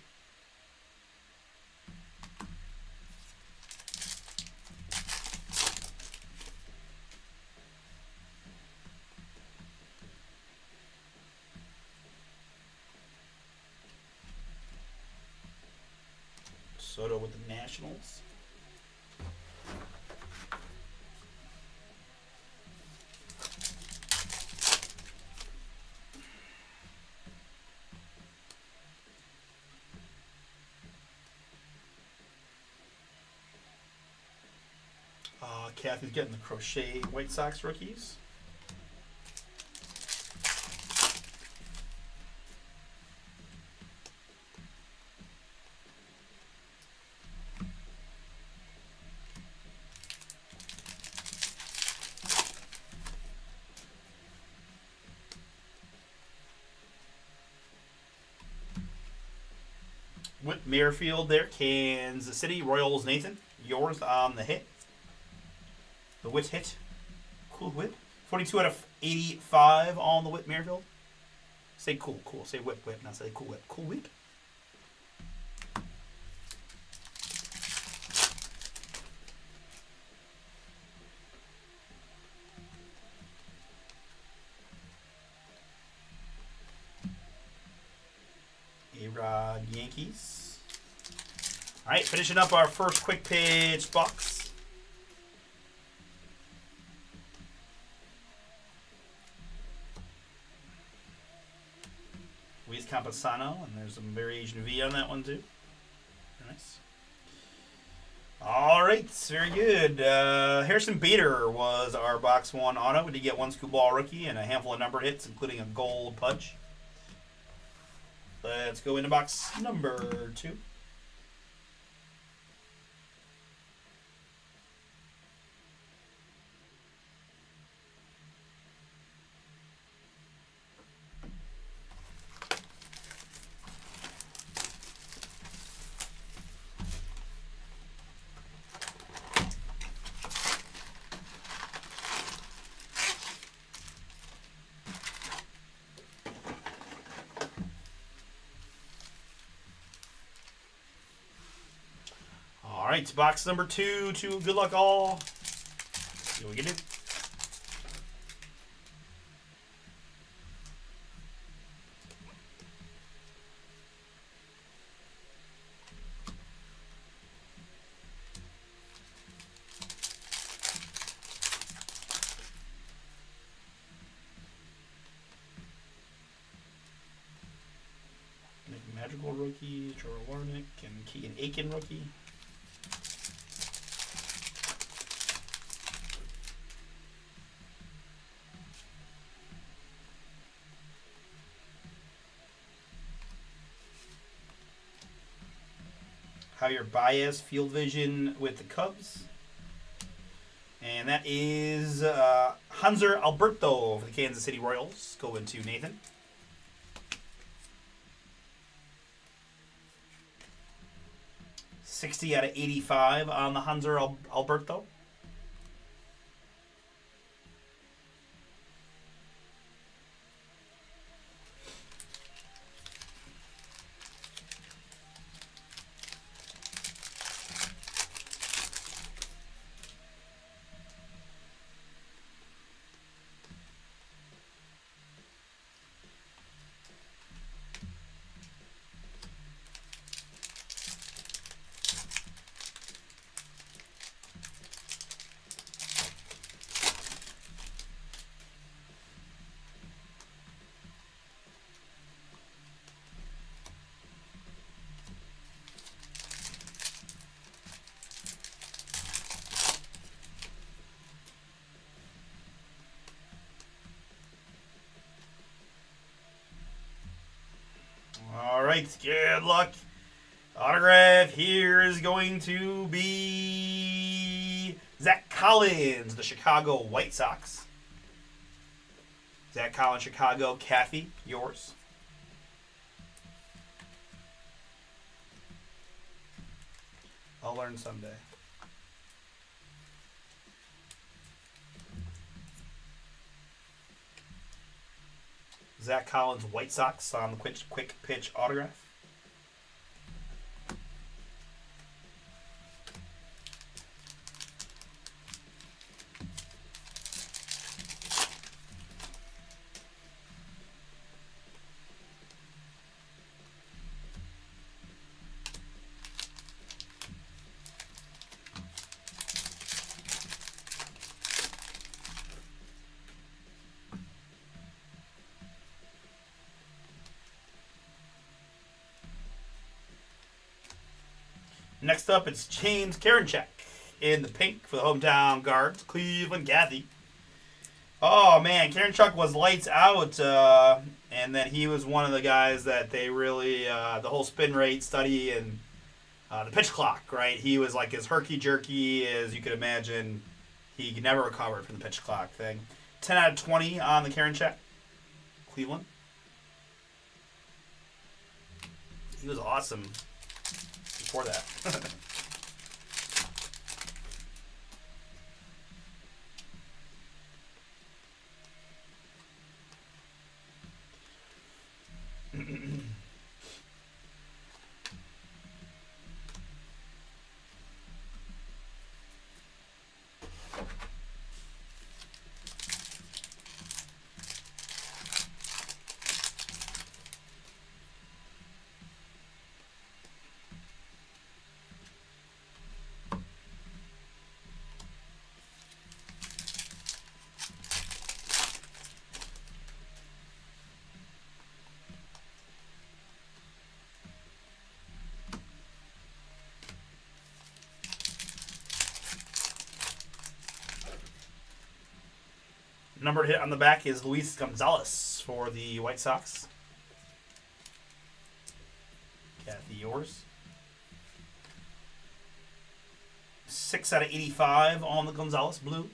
Speaker 1: Soto with the Nationals. Kathy's getting the Crochet White Sox rookies. Whit Merrifield there, Kansas City Royals. Nathan, yours on the hit. The Whit hit. Cool Whit. 42 out of 85 on the Whip Merrifield. Say cool, cool. Say whip, whip. Not say cool whip. Cool whip. A-Rod Yankees. All right, finishing up our first quick pitch box. Luis Campusano, and there's some variation V on that one too. Very nice. All right, very good. Harrison Bader was our box one auto. We did get one scoop ball rookie and a handful of number hits, including a gold Pudge. Let's go into box number 2. All right, box number 2. Good luck all. See what we can do. Magical rookie, Jorah Warnick, and Keegan Aiken rookie. Javier Baez, field vision with the Cubs. And that is Hanser Alberto for the Kansas City Royals. Going to Nathan. $60 out of 85 on the Hanser Alberto. All right, good luck. Autograph here is going to be Zach Collins, the Chicago White Sox. Zach Collins, Chicago. Kathy, yours. I'll learn someday. Zach Collins, White Sox on the quick pitch autograph. Next up, it's James Karinchak in the pink for the hometown Guards, Cleveland Kathy. Oh, man, Karinchak was lights out, and then he was one of the guys that they really, the whole spin rate study and the pitch clock, right? He was like as herky-jerky as you could imagine. He never recovered from the pitch clock thing. 10 out of 20 on the Karinchak, Cleveland. He was awesome before that. numbered hit on the back is Luis Gonzalez for the White Sox. Kathy, yours. 6 out of 85 on the Gonzalez blue.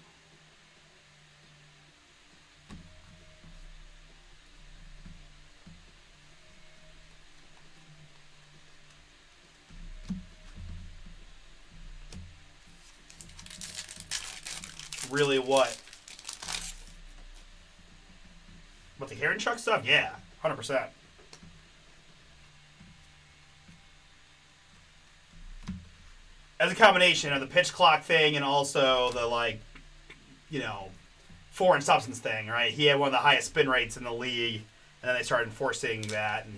Speaker 1: Really what? What, the Heron Chuck stuff? Yeah, 100%. As a combination of the pitch clock thing and also the, like, you know, foreign substance thing, right? He had one of the highest spin rates in the league, and then they started enforcing that, and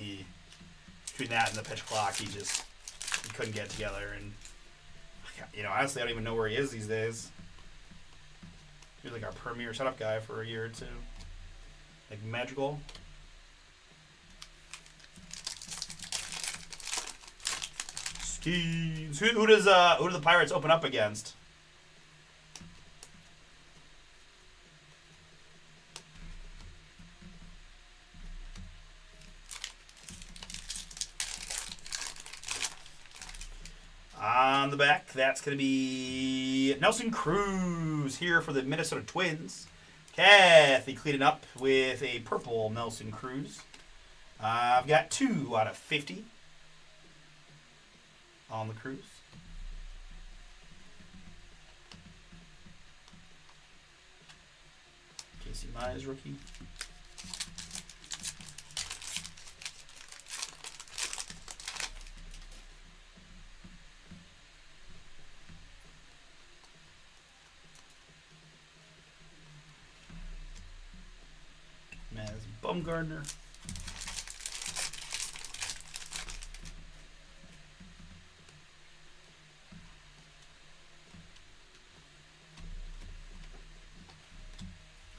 Speaker 1: between that and the pitch clock, he couldn't get it together. And, you know, honestly, I don't even know where he is these days. He was like our premier setup guy for a year or two. Like magical. Skis. Who do the Pirates open up against? On the back, that's going to be Nelson Cruz here for the Minnesota Twins. Kathy cleaning up with a purple Nelson Cruz. I've got 2 out of 50 on the Cruz. Casey Mize rookie. Maz Bumgardner.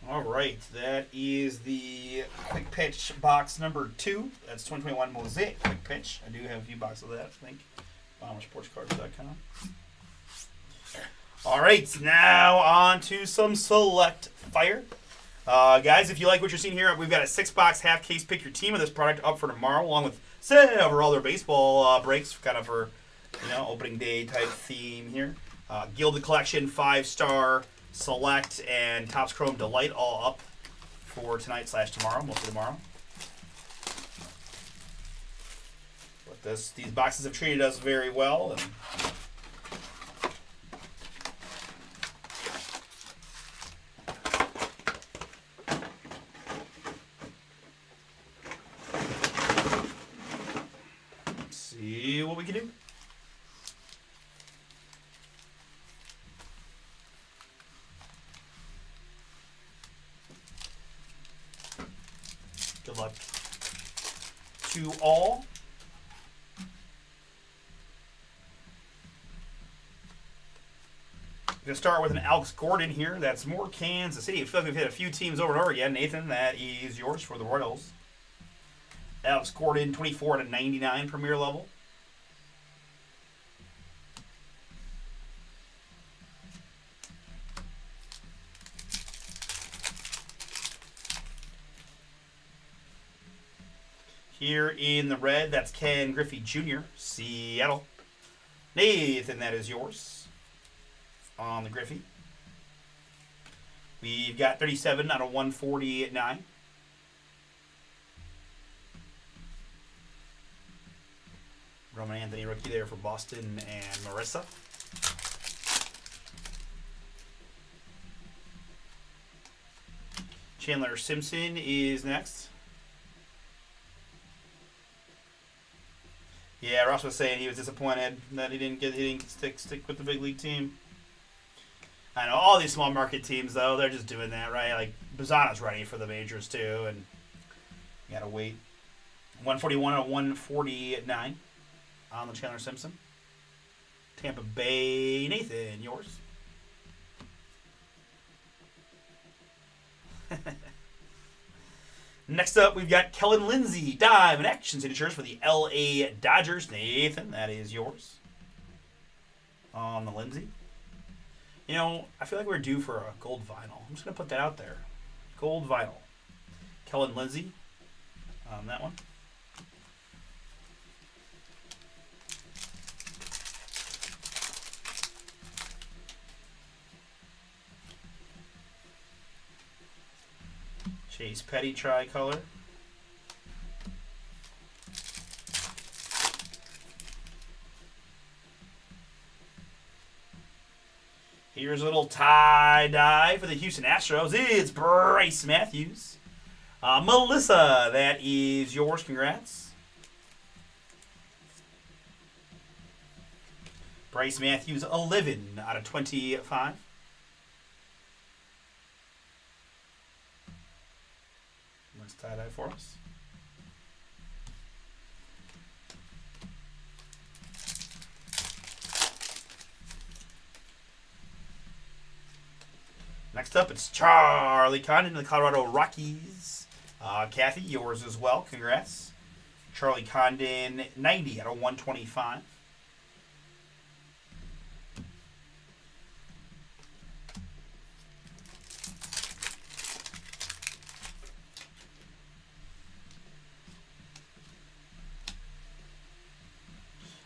Speaker 1: All right, that is the Quick Pitch box number 2. That's 2021 Mosaic Quick Pitch. I do have a few boxes of that, I think. BomberSportsCards.com. All right, now on to some Select Fire. Guys, if you like what you're seeing here, we've got a 6-box half case pick your team of this product up for tomorrow, along with several other baseball breaks, kind of for, you know, opening day type theme here. Gilded Collection, 5-star, Select, and Topps Chrome Delight all up for tonight/tomorrow, mostly tomorrow. But these boxes have treated us very well, and see what we can do. Good luck to all. I'm going to start with an Alex Gordon here. That's more Kansas City. I feel like we've hit a few teams over and over again. Nathan, that is yours for the Royals. Alex Gordon, 24 to 99 premier level. Here in the red, that's Ken Griffey Jr., Seattle. Nathan, that is yours on the Griffey. We've got 37 out of 149. Roman Anthony rookie there for Boston and Marissa. Chandler Simpson is next. Yeah, Ross was saying he was disappointed that he didn't stick with the big league team. I know all these small market teams though, they're just doing that, right? Like Bazana's ready for the majors too, and you gotta wait. 141 out of 149 on the Chandler Simpson. Tampa Bay, Nathan, yours. Next up, we've got Kellen Lindsey, Diamond Action Signatures for the LA Dodgers. Nathan, that is yours on the Lindsey. You know, I feel like we're due for a gold vinyl. I'm just going to put that out there. Gold vinyl. Kellen Lindsay on that one. Chase Petty tricolor. Here's a little tie-dye for the Houston Astros. It's Bryce Matthews. Melissa, that is yours. Congrats. Bryce Matthews, 11 out of 25. Nice tie-dye for us. Next up, it's Charlie Condon, the Colorado Rockies. Kathy, yours as well. Congrats. Charlie Condon, 90 out of 125.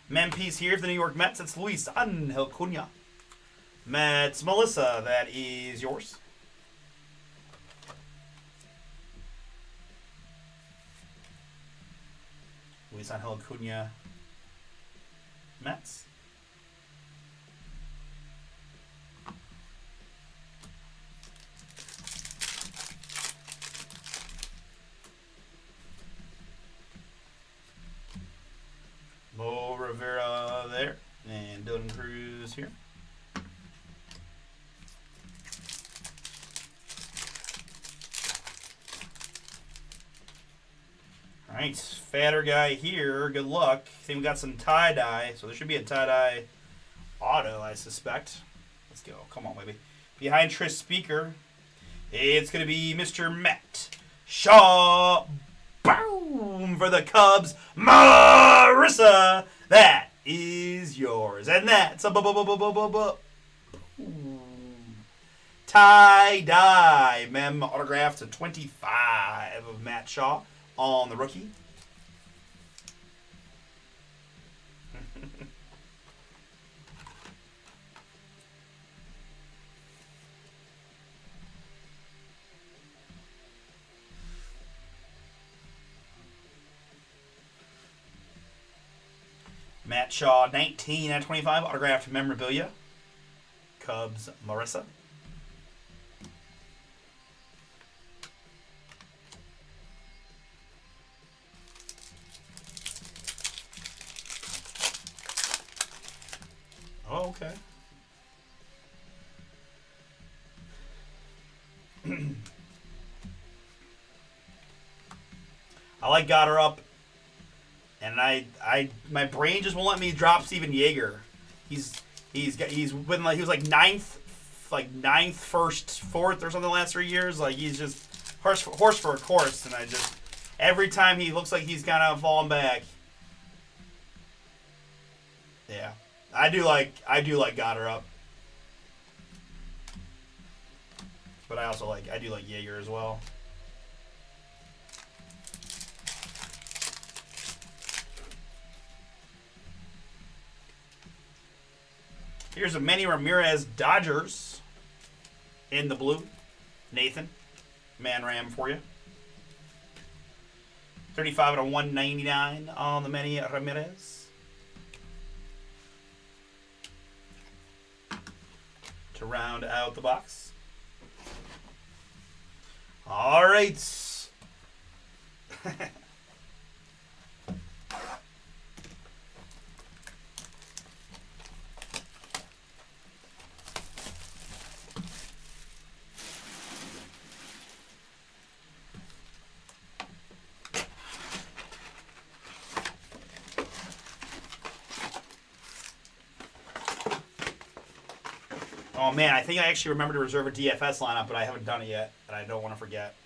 Speaker 1: Mempiece here for the New York Mets. It's Luis Angel Cunha. Mets, Melissa, that is yours. Luis Angel Cunha, Mets. Mo Rivera there, and Dylan Cruz here. All right, fatter guy here. Good luck. I think we got some tie-dye, so there should be a tie-dye auto, I suspect. Let's go. Come on, baby. Behind Tris Speaker, it's going to be Mr. Matt Shaw. Boom! For the Cubs. Marissa, that is yours. And that's a tie-dye mem autograph to 25 of Matt Shaw on the rookie. Matt Shaw, 19 out of 25, autographed memorabilia. Cubs, Marissa. Oh, okay. I like got her up, and my brain just won't let me drop Steven Yeager. He was like ninth, first, fourth, or something the last 3 years. Like he's just horse for a course, and every time he looks like he's kind of falling back. Yeah. I do like got her up, but I do like Yeager as well. Here's a Manny Ramirez Dodgers in the blue. Nathan, Man Ram for you. 35 out of 199 on the Manny Ramirez. To round out the box. All right. Oh man, I think I actually remember to reserve a DFS lineup, but I haven't done it yet, and I don't want to forget.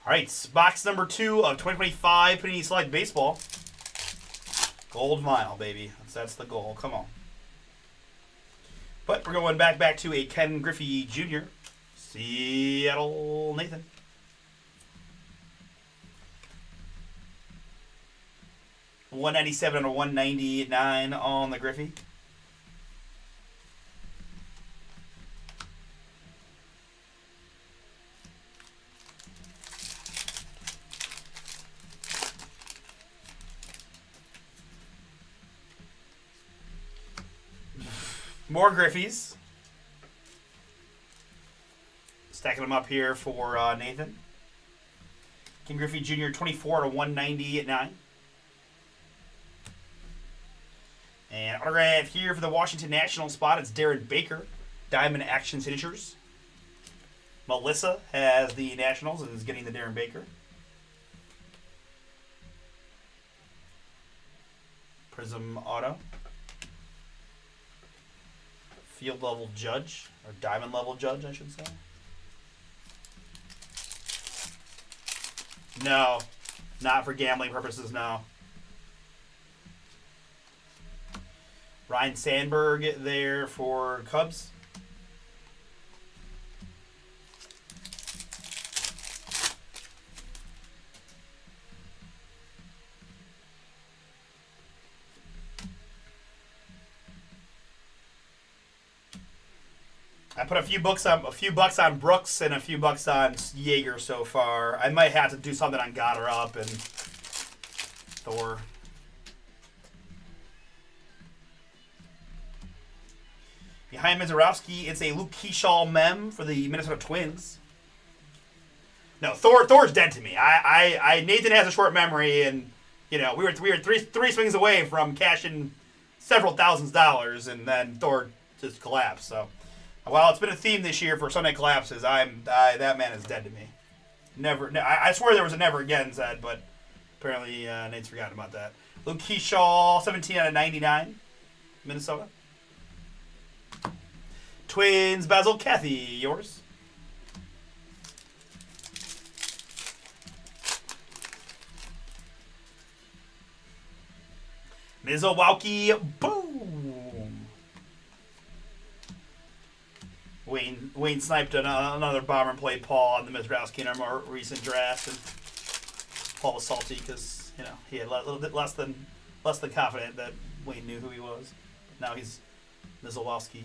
Speaker 1: All right, box number 2 of 2025 Panini Select Baseball. Gold vinyl, baby. That's the goal. Come on. But we're going back to a Ken Griffey Jr. Seattle Nathan. $197 or $199 on the Griffey. More Griffies. Stacking them up here for Nathan. Ken Griffey Jr. 24 to 190 at 9. And autograph here for the Washington National spot. It's Darren Baker. Diamond Action Signatures. Melissa has the Nationals and is getting the Darren Baker. Prism Auto. Field level judge, or diamond level judge, I should say. No, not for gambling purposes, no. Ryan Sandberg there for Cubs. I put a few bucks on Brooks and a few bucks on Yeager so far. I might have to do something on Goddard up and Thor. Behind Mizorowski, it's a Luke Keyshaw mem for the Minnesota Twins. No, Thor's dead to me. Nathan has a short memory, and we were three swings away from cashing several $1000s, and then Thor just collapsed. So. Well, it's been a theme this year for Sunday collapses. That man is dead to me. Never. I swear there was a never again said, but apparently Nate's forgotten about that. Luke Keyshaw, 17 out of 99, Minnesota. Twins, Basil Cathy, yours. Milwaukee, boom. Wayne sniped another bomber and played Paul on the Mizorowski in our more recent draft, and Paul was salty because he had a little bit less than confident that Wayne knew who he was. Now he's Mizorowski.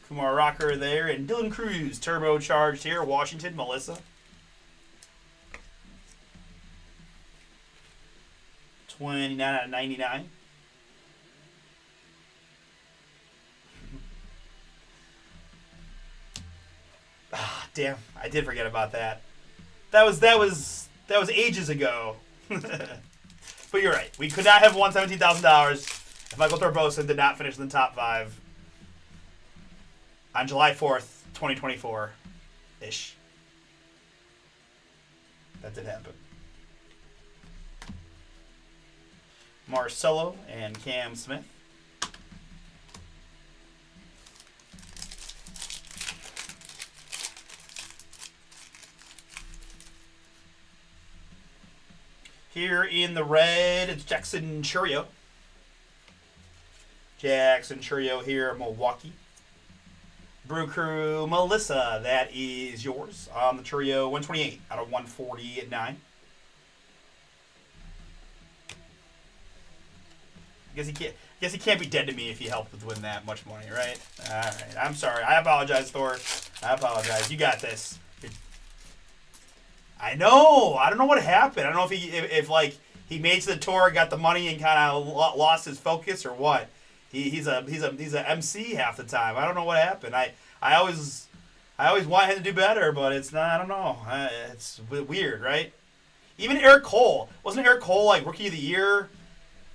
Speaker 1: Kumar Rocker there, and Dylan Cruz turbocharged here. Washington, Melissa. 29 out of 99. Ah, damn! I did forget about that. That was ages ago. But you're right. We could not have won $17,000 if Michael Torbosa did not finish in the top 5 on July 4th, 2024, ish. That did happen. Marcelo and Cam Smith. Here in the red, it's Jackson Chourio. Jackson Chourio here, Milwaukee. Brew Crew, Melissa, that is yours. On the Chourio, 128 out of 140 at 9. I guess he can't be dead to me if he helped with win that much money, right? All right, I'm sorry. I apologize, Thor. I apologize. You got this. I know. I don't know what happened. I don't know if he made to the tour, got the money, and kind of lost his focus or what. He's a MC half the time. I don't know what happened. I always want him to do better, but it's not. I don't know. It's weird, right? Even Eric Cole, wasn't Eric Cole like Rookie of the Year?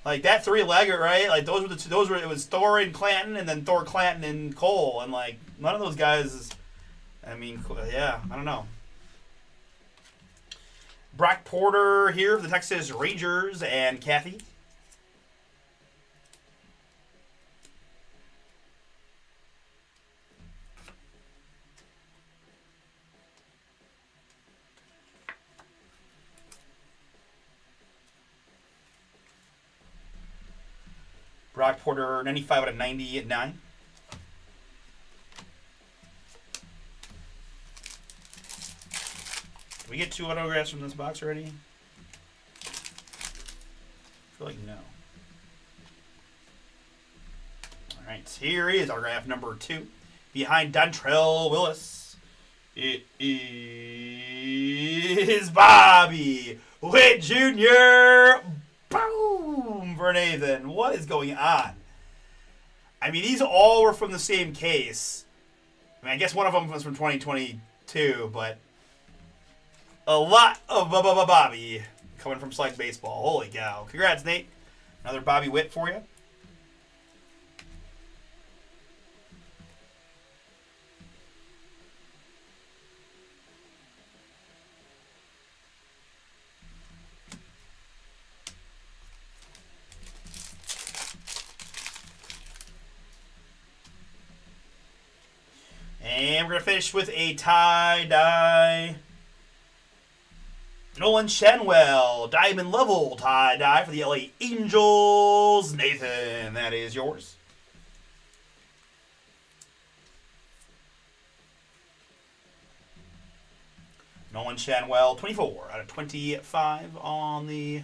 Speaker 1: Like that 3-legger, right? Like those were it was Thor and Clanton, and then Thor, Clanton, and Cole, and like none of those guys. I don't know. Brock Porter here for the Texas Rangers and Kathy. Brock Porter, 95 out of 90 at 9. Did we get 2 autographs from this box already? I feel like no. All right, here is autograph number 2. Behind Dontrell Willis, it is Bobby Witt Jr. Boom for Nathan. What is going on? I mean, these all were from the same case. I mean, I guess one of them was from 2022, but a lot of Bobby coming from Select Baseball. Holy cow. Congrats, Nate. Another Bobby Witt for you. And we're going to finish with a tie-dye. Nolan Shenwell, diamond level tie-dye for the LA Angels. Nathan, that is yours. Nolan Shenwell, 24 out of 25 on the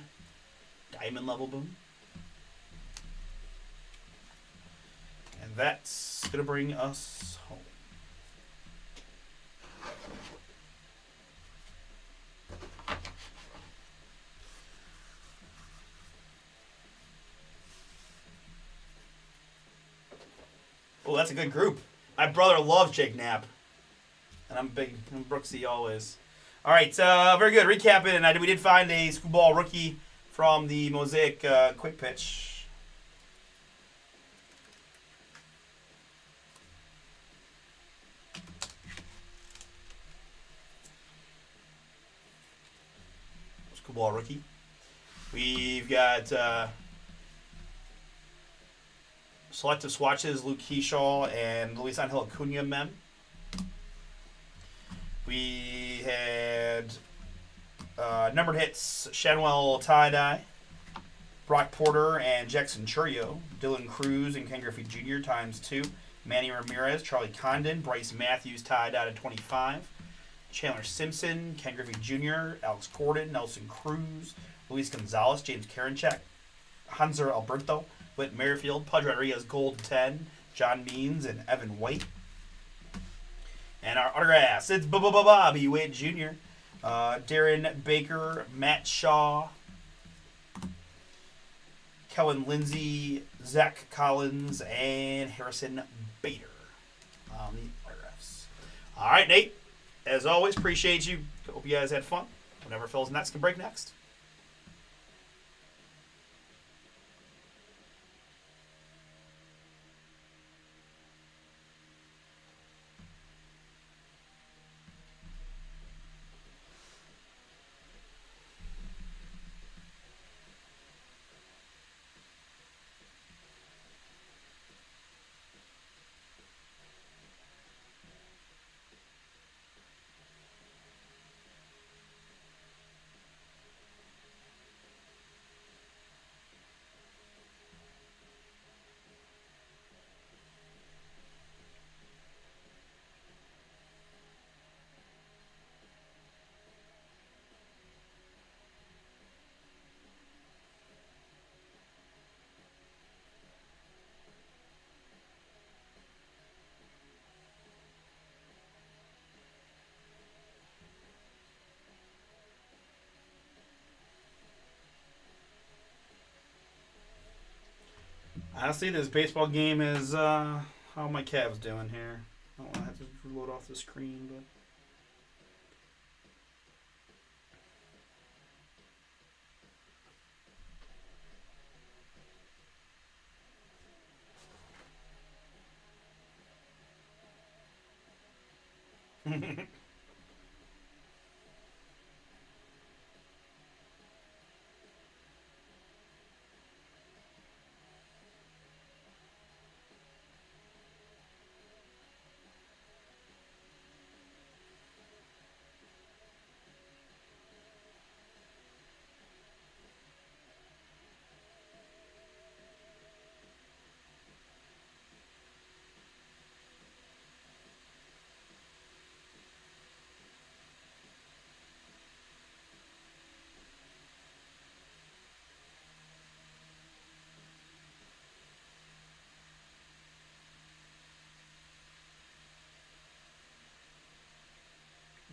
Speaker 1: diamond level boom. And that's going to bring us home. Oh, that's a good group. My brother loves Jake Knapp. And I'm Brooksy always. All right, very good. Recapping, and we did find a Screwball rookie from the Mosaic Quick Pitch. Screwball rookie. We've got selective swatches, Luke Keyshaw and Luis Angel Acuna mem. We had numbered hits, Shenwell tie-dye, Brock Porter and Jackson Churio, Dylan Cruz and Ken Griffey Jr. ×2, Manny Ramirez, Charlie Condon, Bryce Matthews tie-dye to 25, Chandler Simpson, Ken Griffey Jr., Alex Gordon, Nelson Cruz, Luis Gonzalez, James Karinchak, Hanser Alberto, Whit Merrifield, Pudge Rodriguez gold 10, John Means and Evan White. And our autographs, it's Bobby Witt Jr., Darren Baker, Matt Shaw, Kellen Lindsay, Zach Collins, and Harrison Bader on the autographs. All right, Nate, as always, appreciate you. Hope you guys had fun. Whatever fills next can break next. Honestly, this baseball game is how my Cavs doing here. I don't want to have to reload off the screen, but.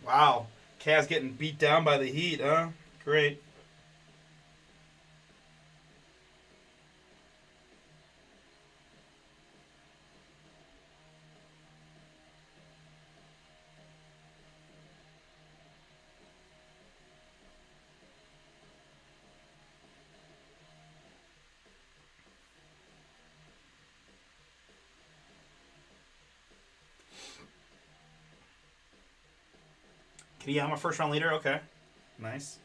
Speaker 1: Wow. Cavs getting beat down by the Heat, huh? Great. Can you have a first round leader? Okay. Nice.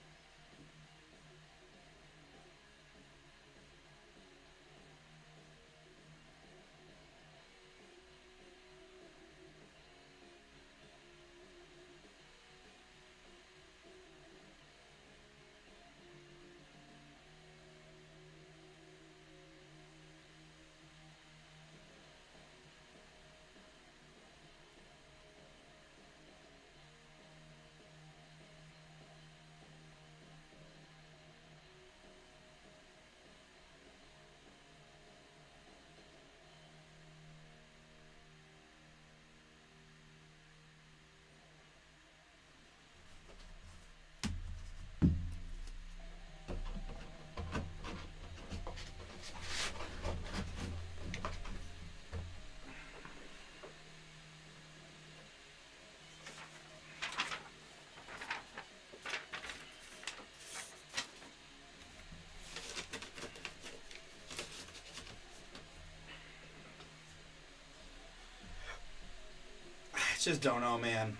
Speaker 1: I just don't know, man.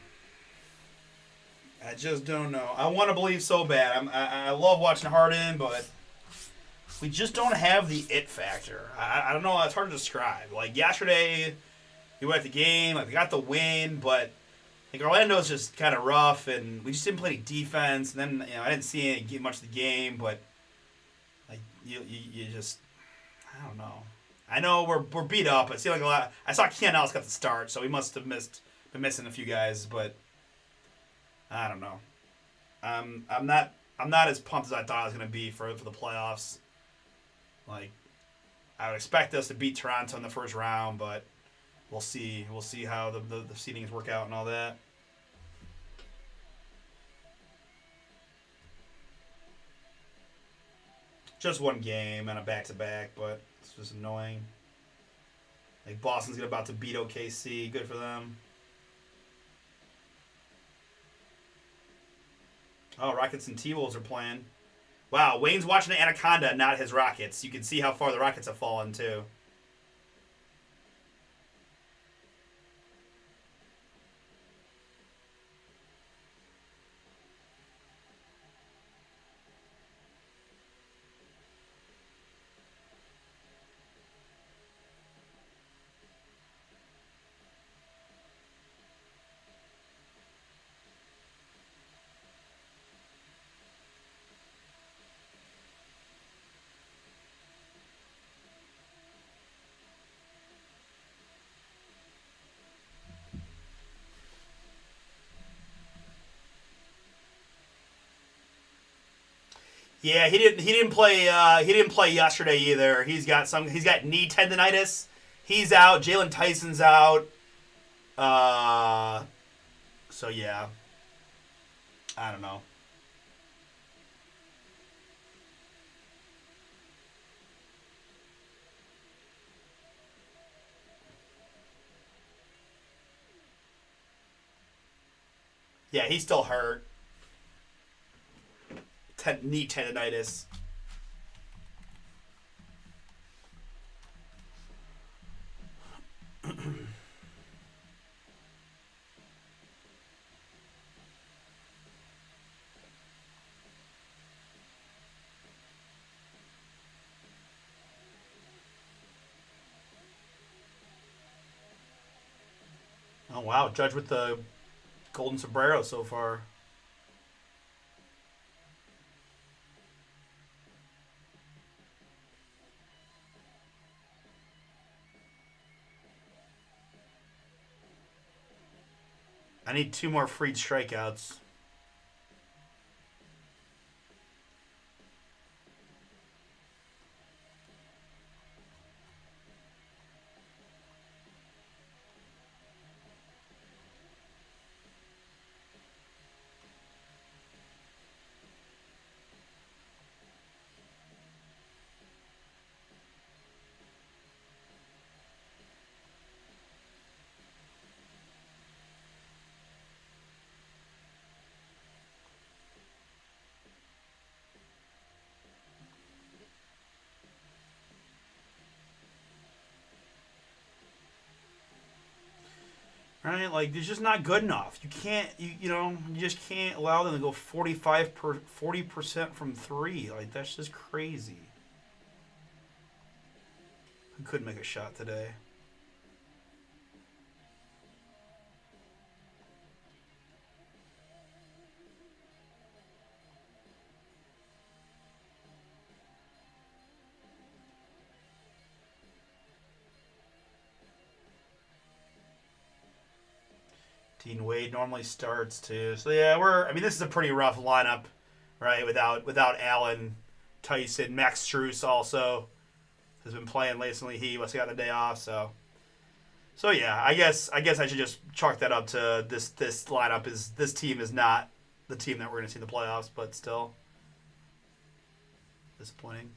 Speaker 1: I just don't know. I want to believe so bad. I love watching Harden, but we just don't have the it factor. I don't know. It's hard to describe. Like yesterday, we were at the game. Like we got the win, but like Orlando's just kind of rough, and we just didn't play any defense. And then I didn't see any much of the game, but like you just I don't know. I know we're beat up. It seemed like a lot. I saw Keon Ellis got the start, so we must have been missing a few guys, but I don't know. I'm not as pumped as I thought I was gonna be for the playoffs. Like I would expect us to beat Toronto in the first round, but we'll see. We'll see how the seedings work out and all that. Just one game and a back to back, but it's just annoying. Like Boston's about to beat OKC. Good for them. Oh, Rockets and T-Wolves are playing. Wow, Wayne's watching the Anaconda, not his Rockets. You can see how far the Rockets have fallen too. Yeah, he didn't play yesterday either. He's got knee tendonitis. He's out. Jalen Tyson's out. Uh, so yeah, I don't know. Yeah, he's still hurt. Knee tendonitis. Oh wow, Judge with the golden sombrero so far. I need two more freed strikeouts. right? Like, it's just not good enough. You can't, you just can't allow them to go 40% from three. Like, that's just crazy. Who couldn't make a shot today? Dean Wade normally starts too. So yeah, this is a pretty rough lineup, right? Without Allen, Tyson, Max Struess also has been playing recently. He must have got the day off. So yeah, I guess I should just chalk that up to this lineup. This team is not the team that we're going to see in the playoffs, but still disappointing.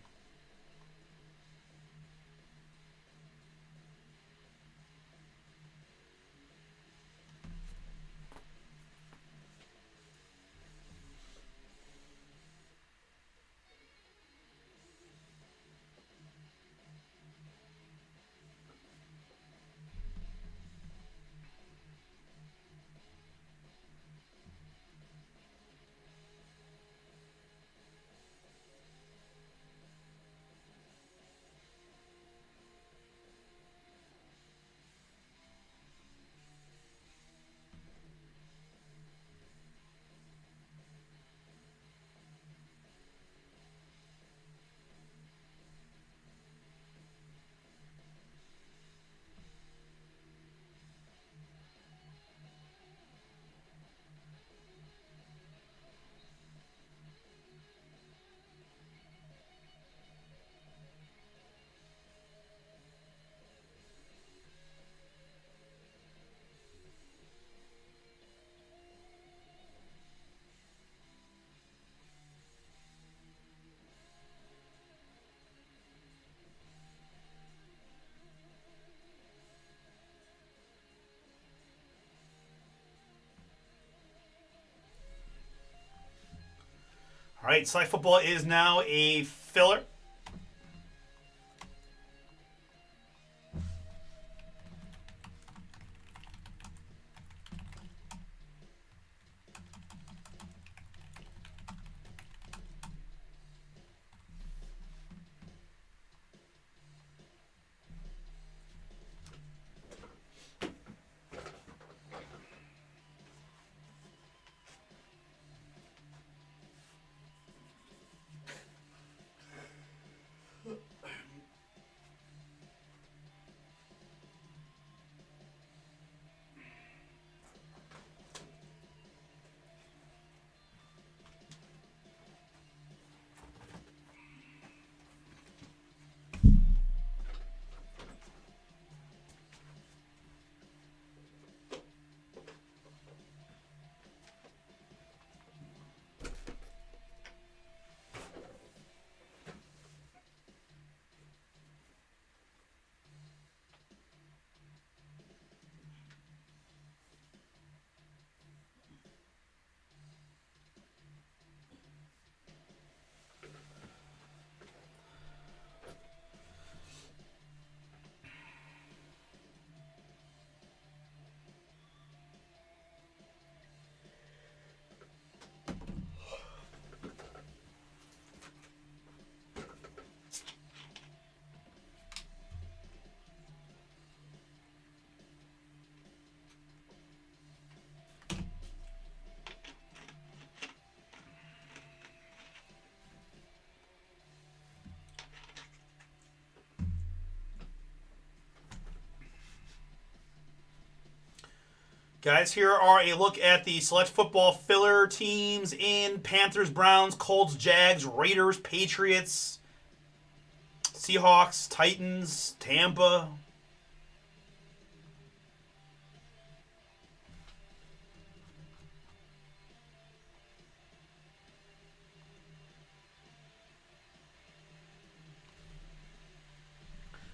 Speaker 1: All right, Select Football is now a filler. Guys, here are a look at the Select Football filler teams in Panthers, Browns, Colts, Jags, Raiders, Patriots, Seahawks, Titans, Tampa.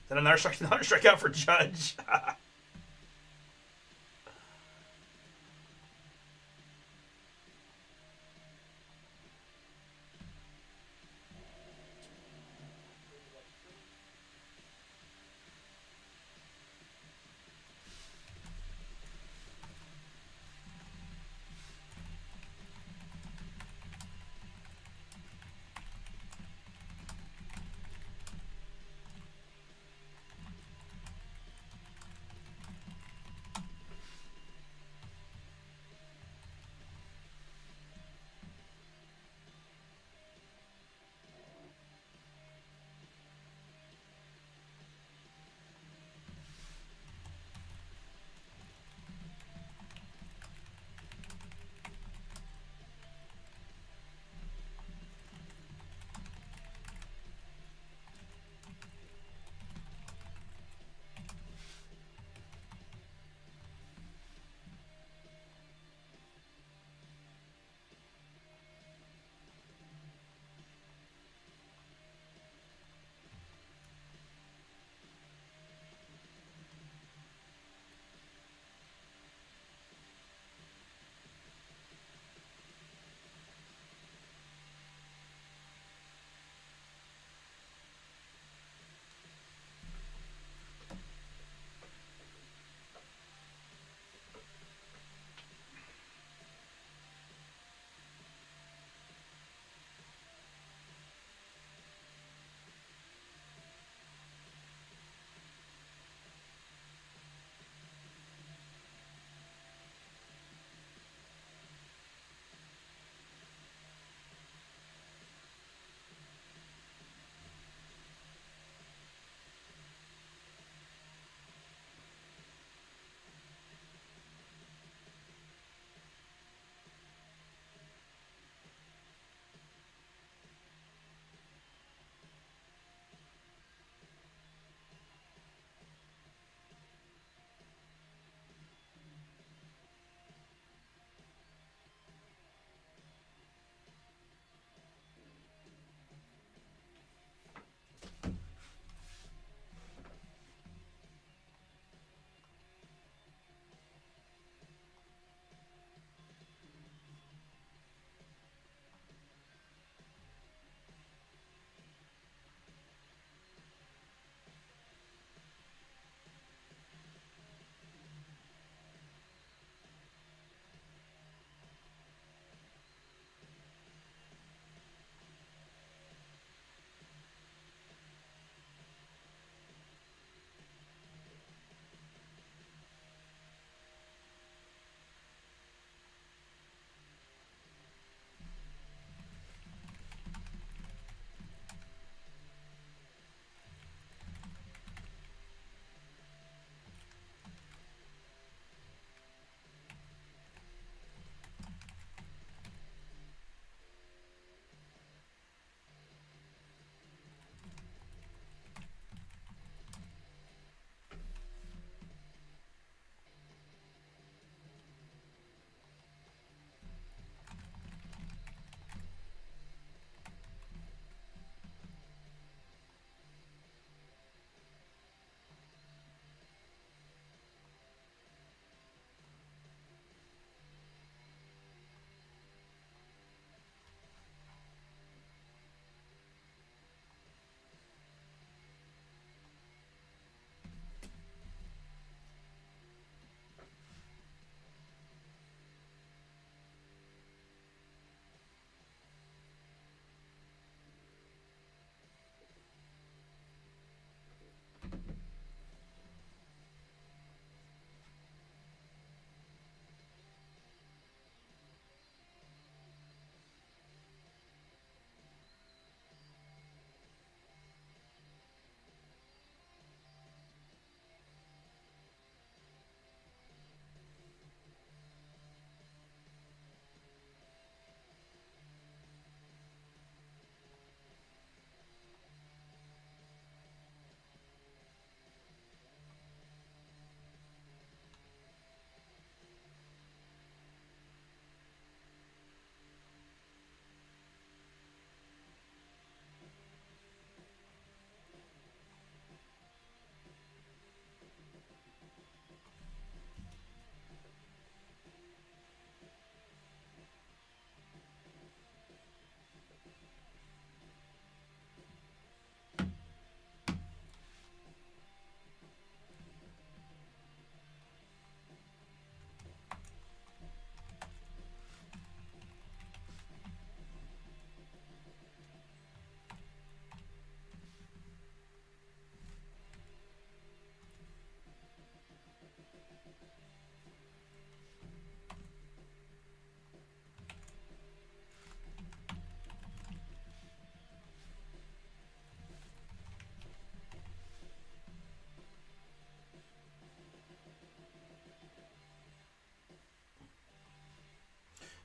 Speaker 1: Then another strikeout for Judge.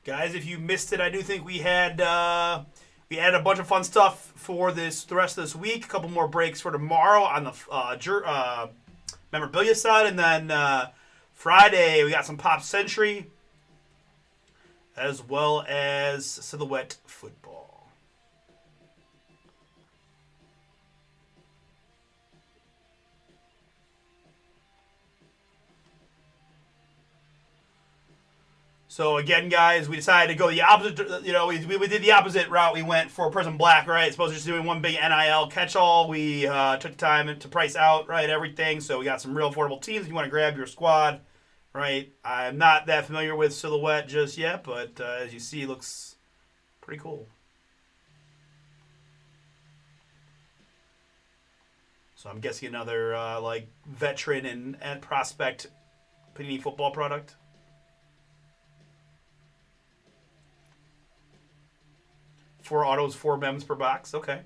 Speaker 1: Guys, if you missed it, I do think we had we added a bunch of fun stuff for the rest of this week. A couple more breaks for tomorrow on the memorabilia side, and then Friday we got some Pop Century as well as Silhouette Football. So again, guys, we decided to go the opposite. You know, we did the opposite route. We went for Prism Black, right? Supposed to just doing one big NIL catch-all. We took time to price out, right, everything. So we got some real affordable teams if you want to grab your squad, right? I'm not that familiar with Silhouette just yet, but as you see, it looks pretty cool. So I'm guessing another like veteran and prospect Panini football product. 4 autos, 4 mems per box. Okay.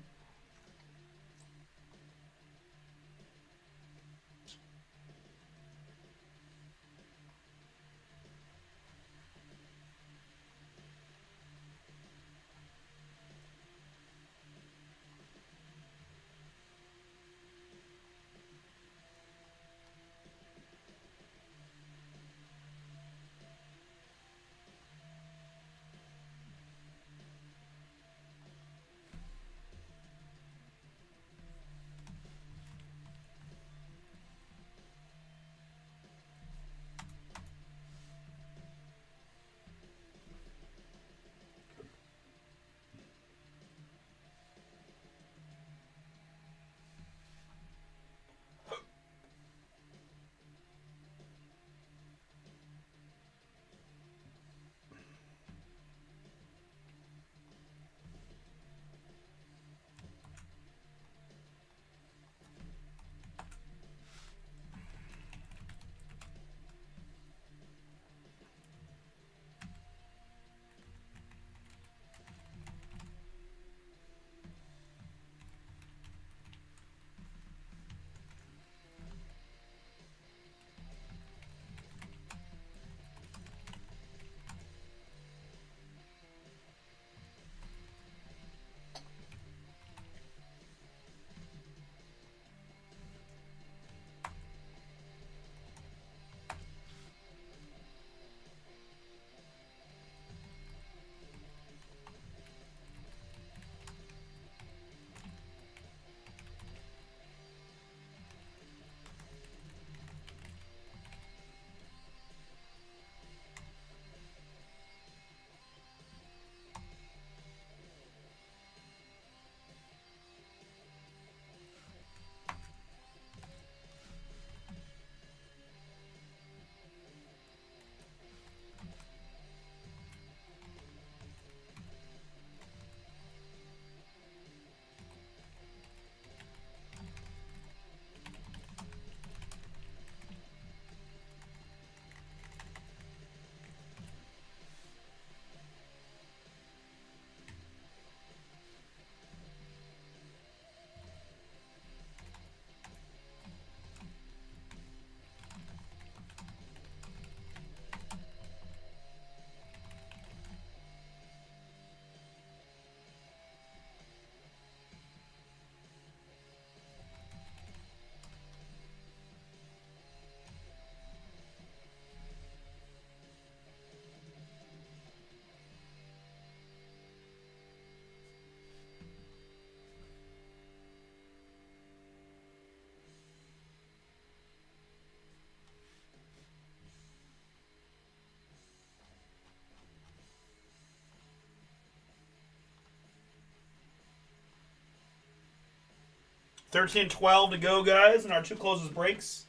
Speaker 1: $13 $12 to go, guys, and our 2 closest breaks.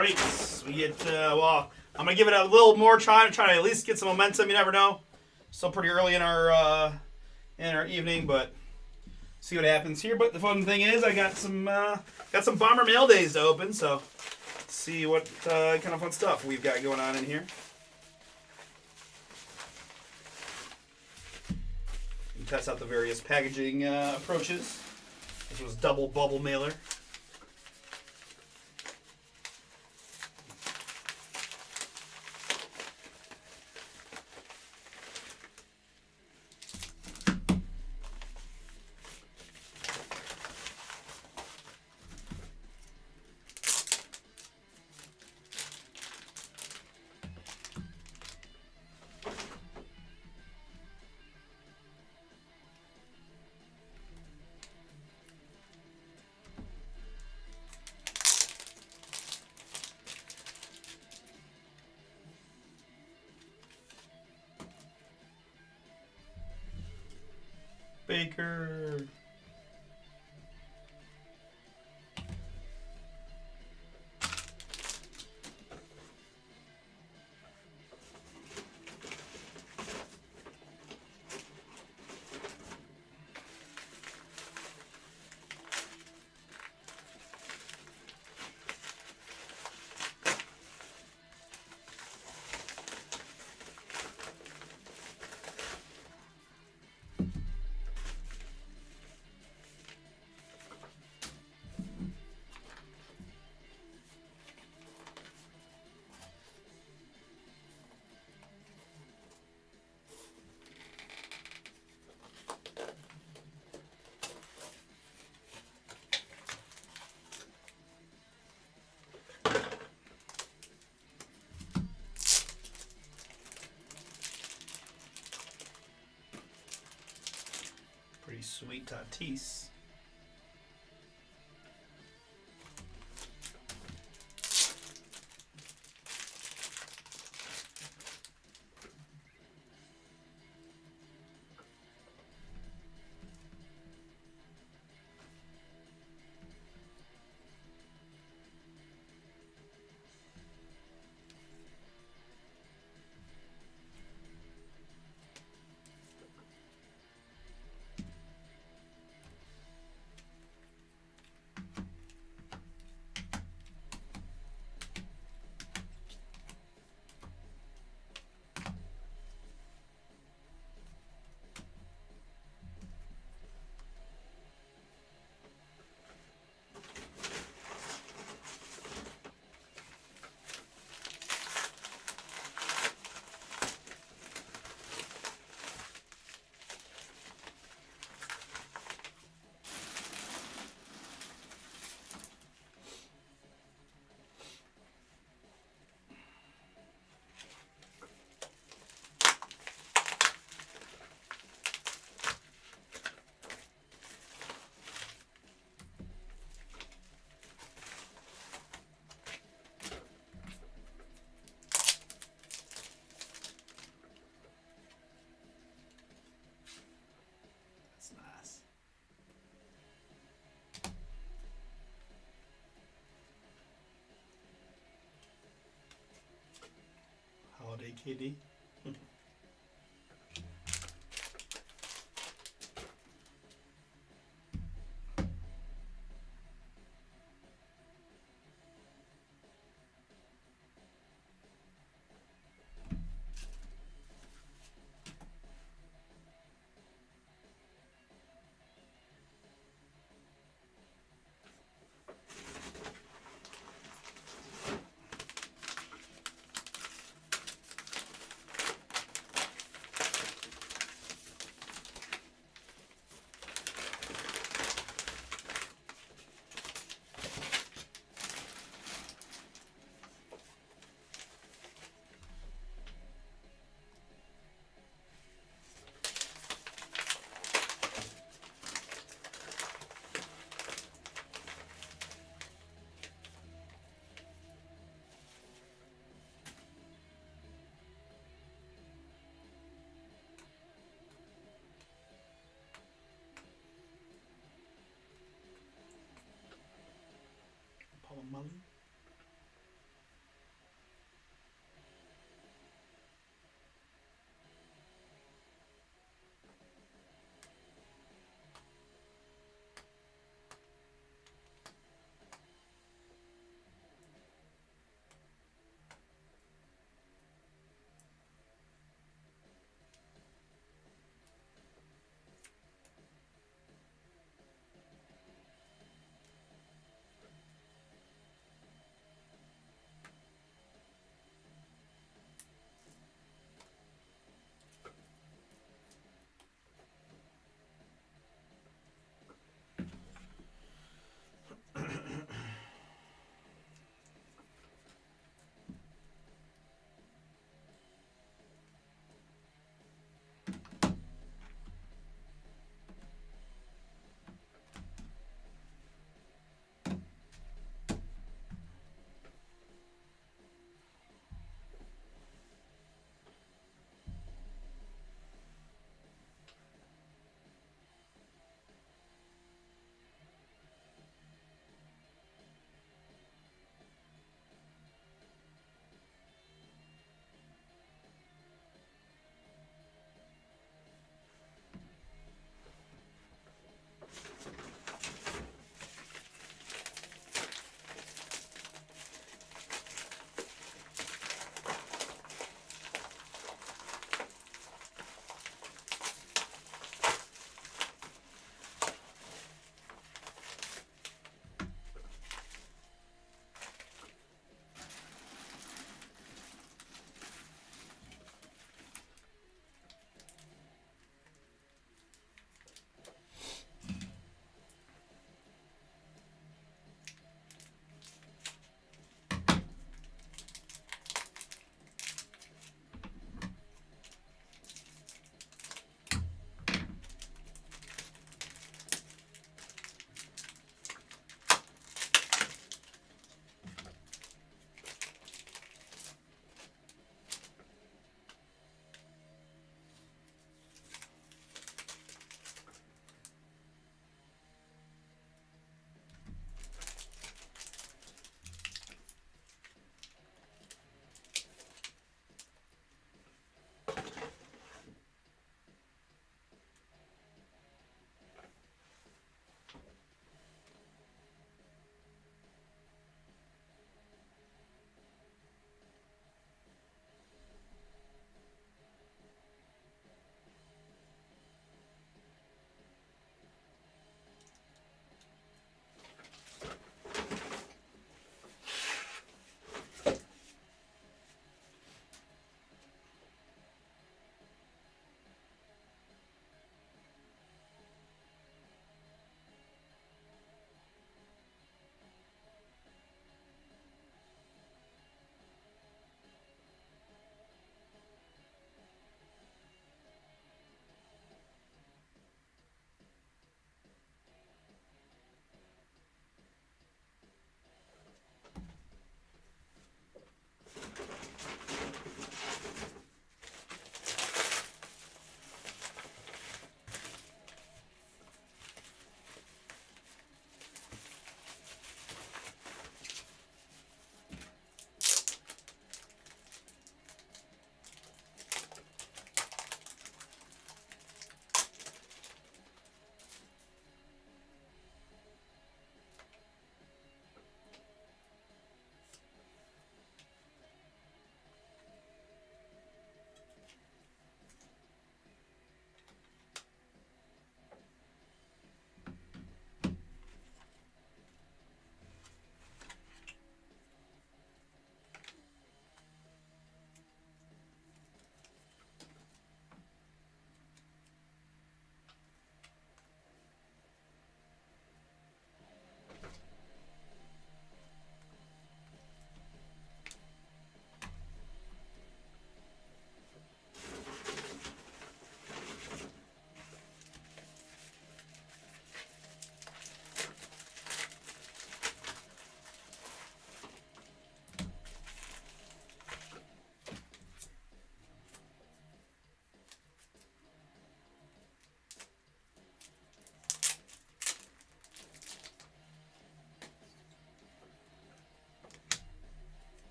Speaker 1: right. We get, well, I'm going to give it a little more try to at least get some momentum. You never know. Still pretty early in our evening, but see what happens here. But the fun thing is I got some Bomber Mail Days to open, so let's see what kind of fun stuff we've got going on in here. And test out the various packaging approaches. This was double bubble mailer. Baker. Pretty sweet Tatis. That's nice. Holiday KD.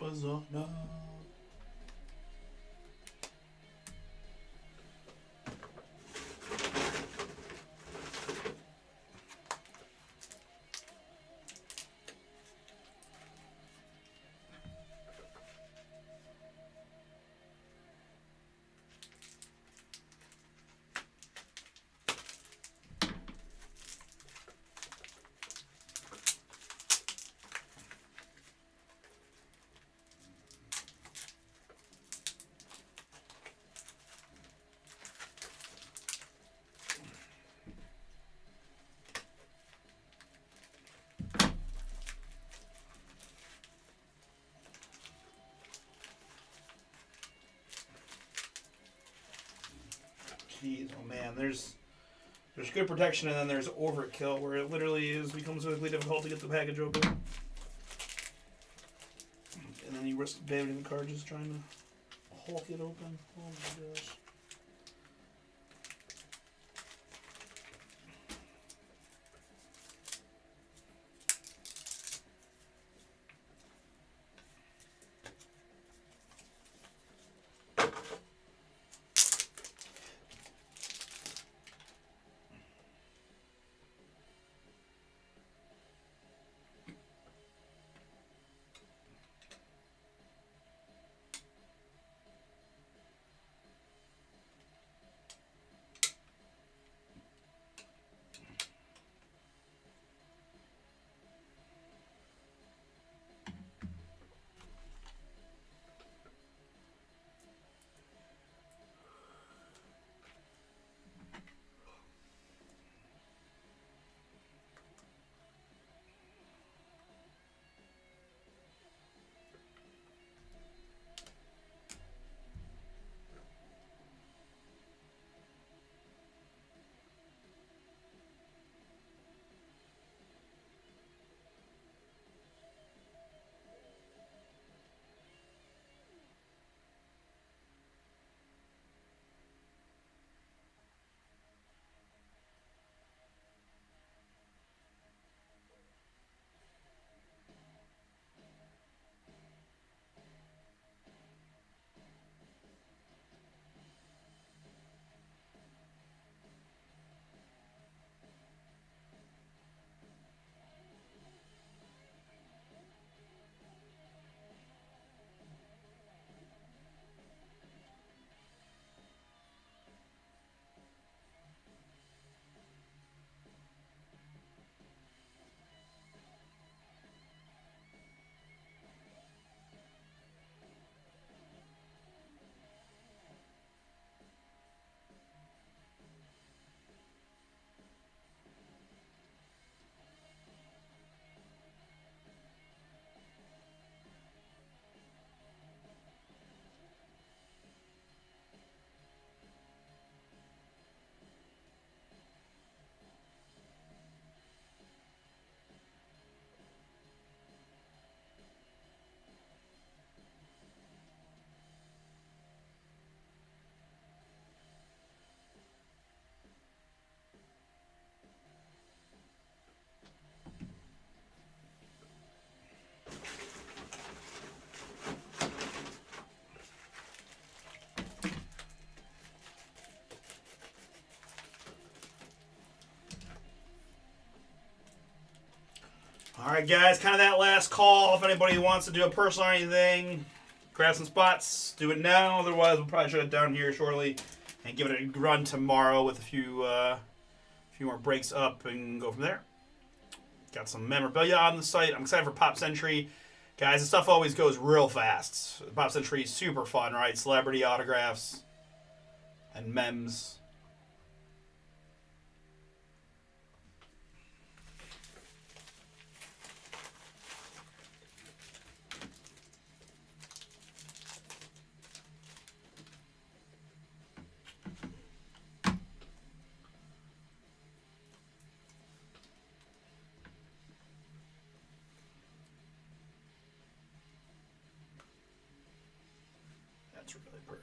Speaker 1: was on. No. Jeez, oh man, there's good protection and then there's overkill where it literally becomes really difficult to get the package open. And then you risk babying the card just trying to hulk it open. Oh my gosh. All right, guys, kind of that last call. If anybody wants to do a personal or anything, grab some spots, do it now. Otherwise, we'll probably shut it down here shortly and give it a run tomorrow with a few more breaks up and go from there. Got some memorabilia on the site. I'm excited for Pop Century. Guys, the stuff always goes real fast. Pop Century is super fun, right? Celebrity autographs and memes. That's really pretty.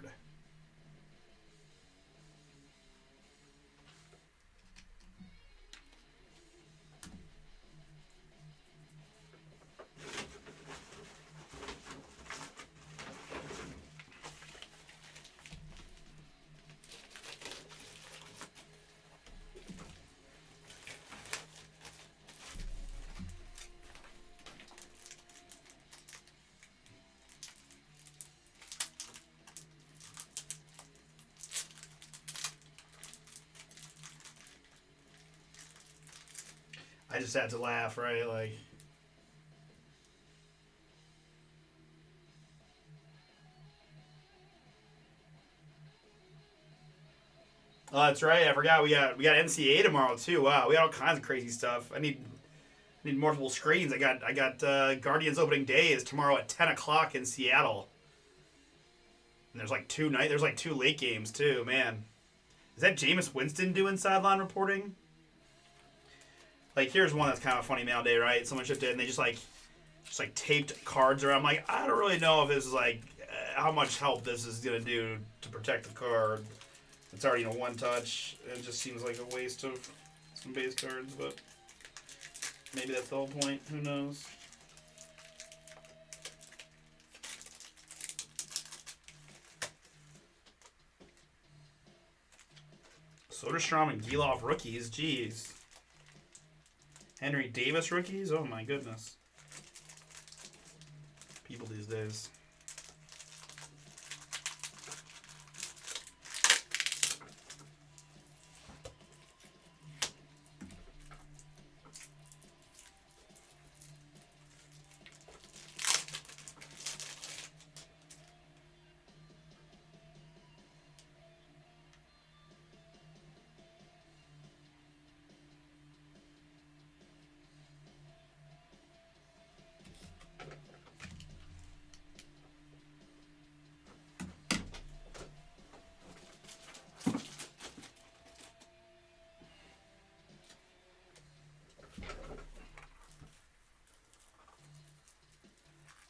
Speaker 1: just had to laugh, right? Like, oh, that's right. I forgot we got NCAA tomorrow too. Wow, we got all kinds of crazy stuff. I need multiple screens. I got Guardians opening day is tomorrow at 10 o'clock in Seattle. And there's like two late games too. Man, is that Jameis Winston doing sideline reporting? Like, here's one that's kind of funny mail day, right? Someone shipped it and they just taped cards around. I'm like, I don't really know if this is like how much help this is gonna do to protect the card. It's already one touch. It just seems like a waste of some base cards, but maybe that's the whole point. Who knows? Soderstrom and Giloff rookies. Jeez. Henry Davis rookies? Oh my goodness. People these days.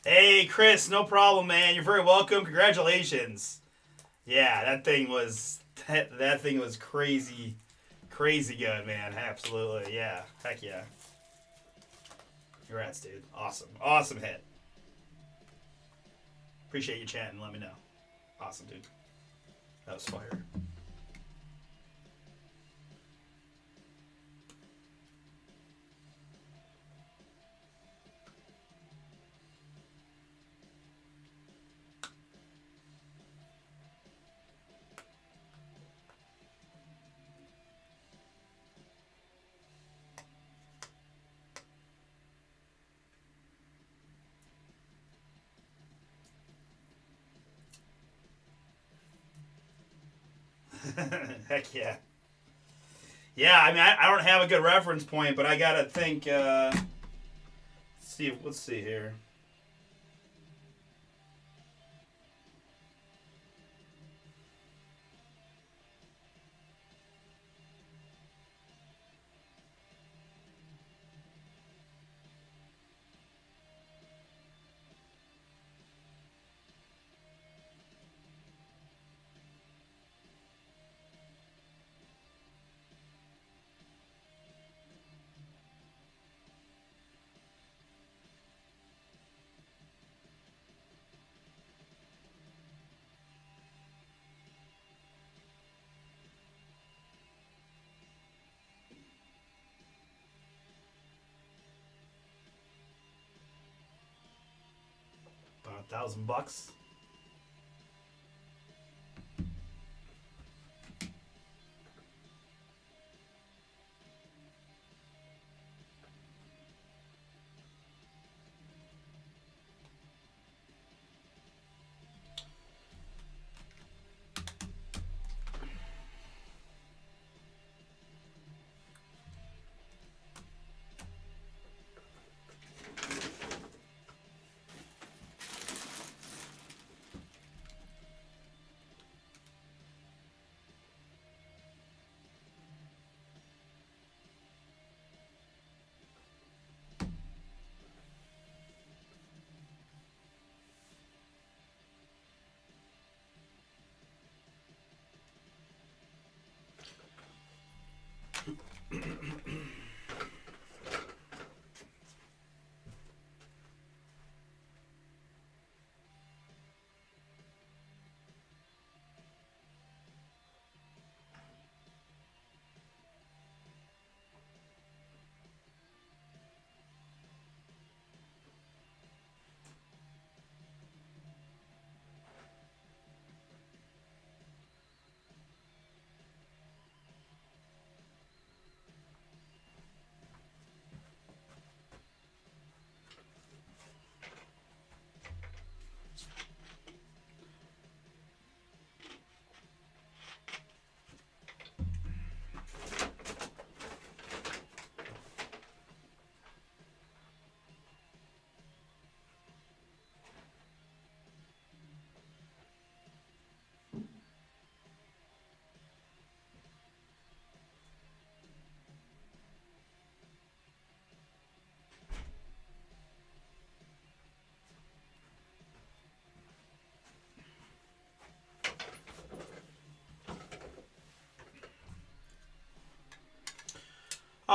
Speaker 1: Hey, Chris, no problem, man. You're very welcome. Congratulations. Yeah, that thing was crazy, crazy good, man. Absolutely, yeah. Heck yeah. Congrats, dude. Awesome hit. Appreciate you chatting. Let me know. Awesome, dude. That was fire. Heck yeah. Yeah, I mean, I don't have a good reference point, but I gotta think. Let's see here. About $1,000.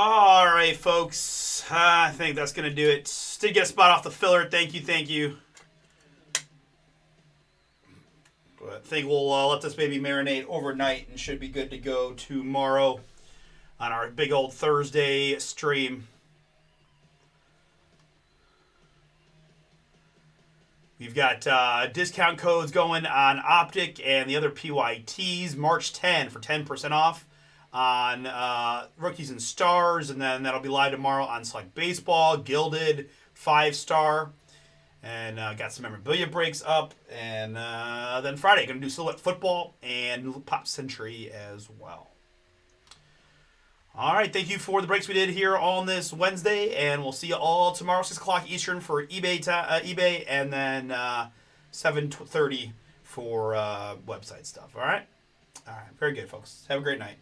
Speaker 1: All right, folks. I think that's going to do it. Did get a spot off the filler. Thank you. But I think we'll let this baby marinate overnight and should be good to go tomorrow on our big old Thursday stream. We've got discount codes going on Optic and the other PYTs. March 10 for 10% off on Rookies and Stars, and then that'll be live tomorrow on Select Baseball, Gilded, 5-star, and got some memorabilia breaks up, and then Friday going to do Silhouette Football and Pop Century as well. All right, thank you for the breaks we did here on this Wednesday, and we'll see you all tomorrow, 6 o'clock Eastern for eBay, and then 7:30 for website stuff. All right, very good, folks. Have a great night.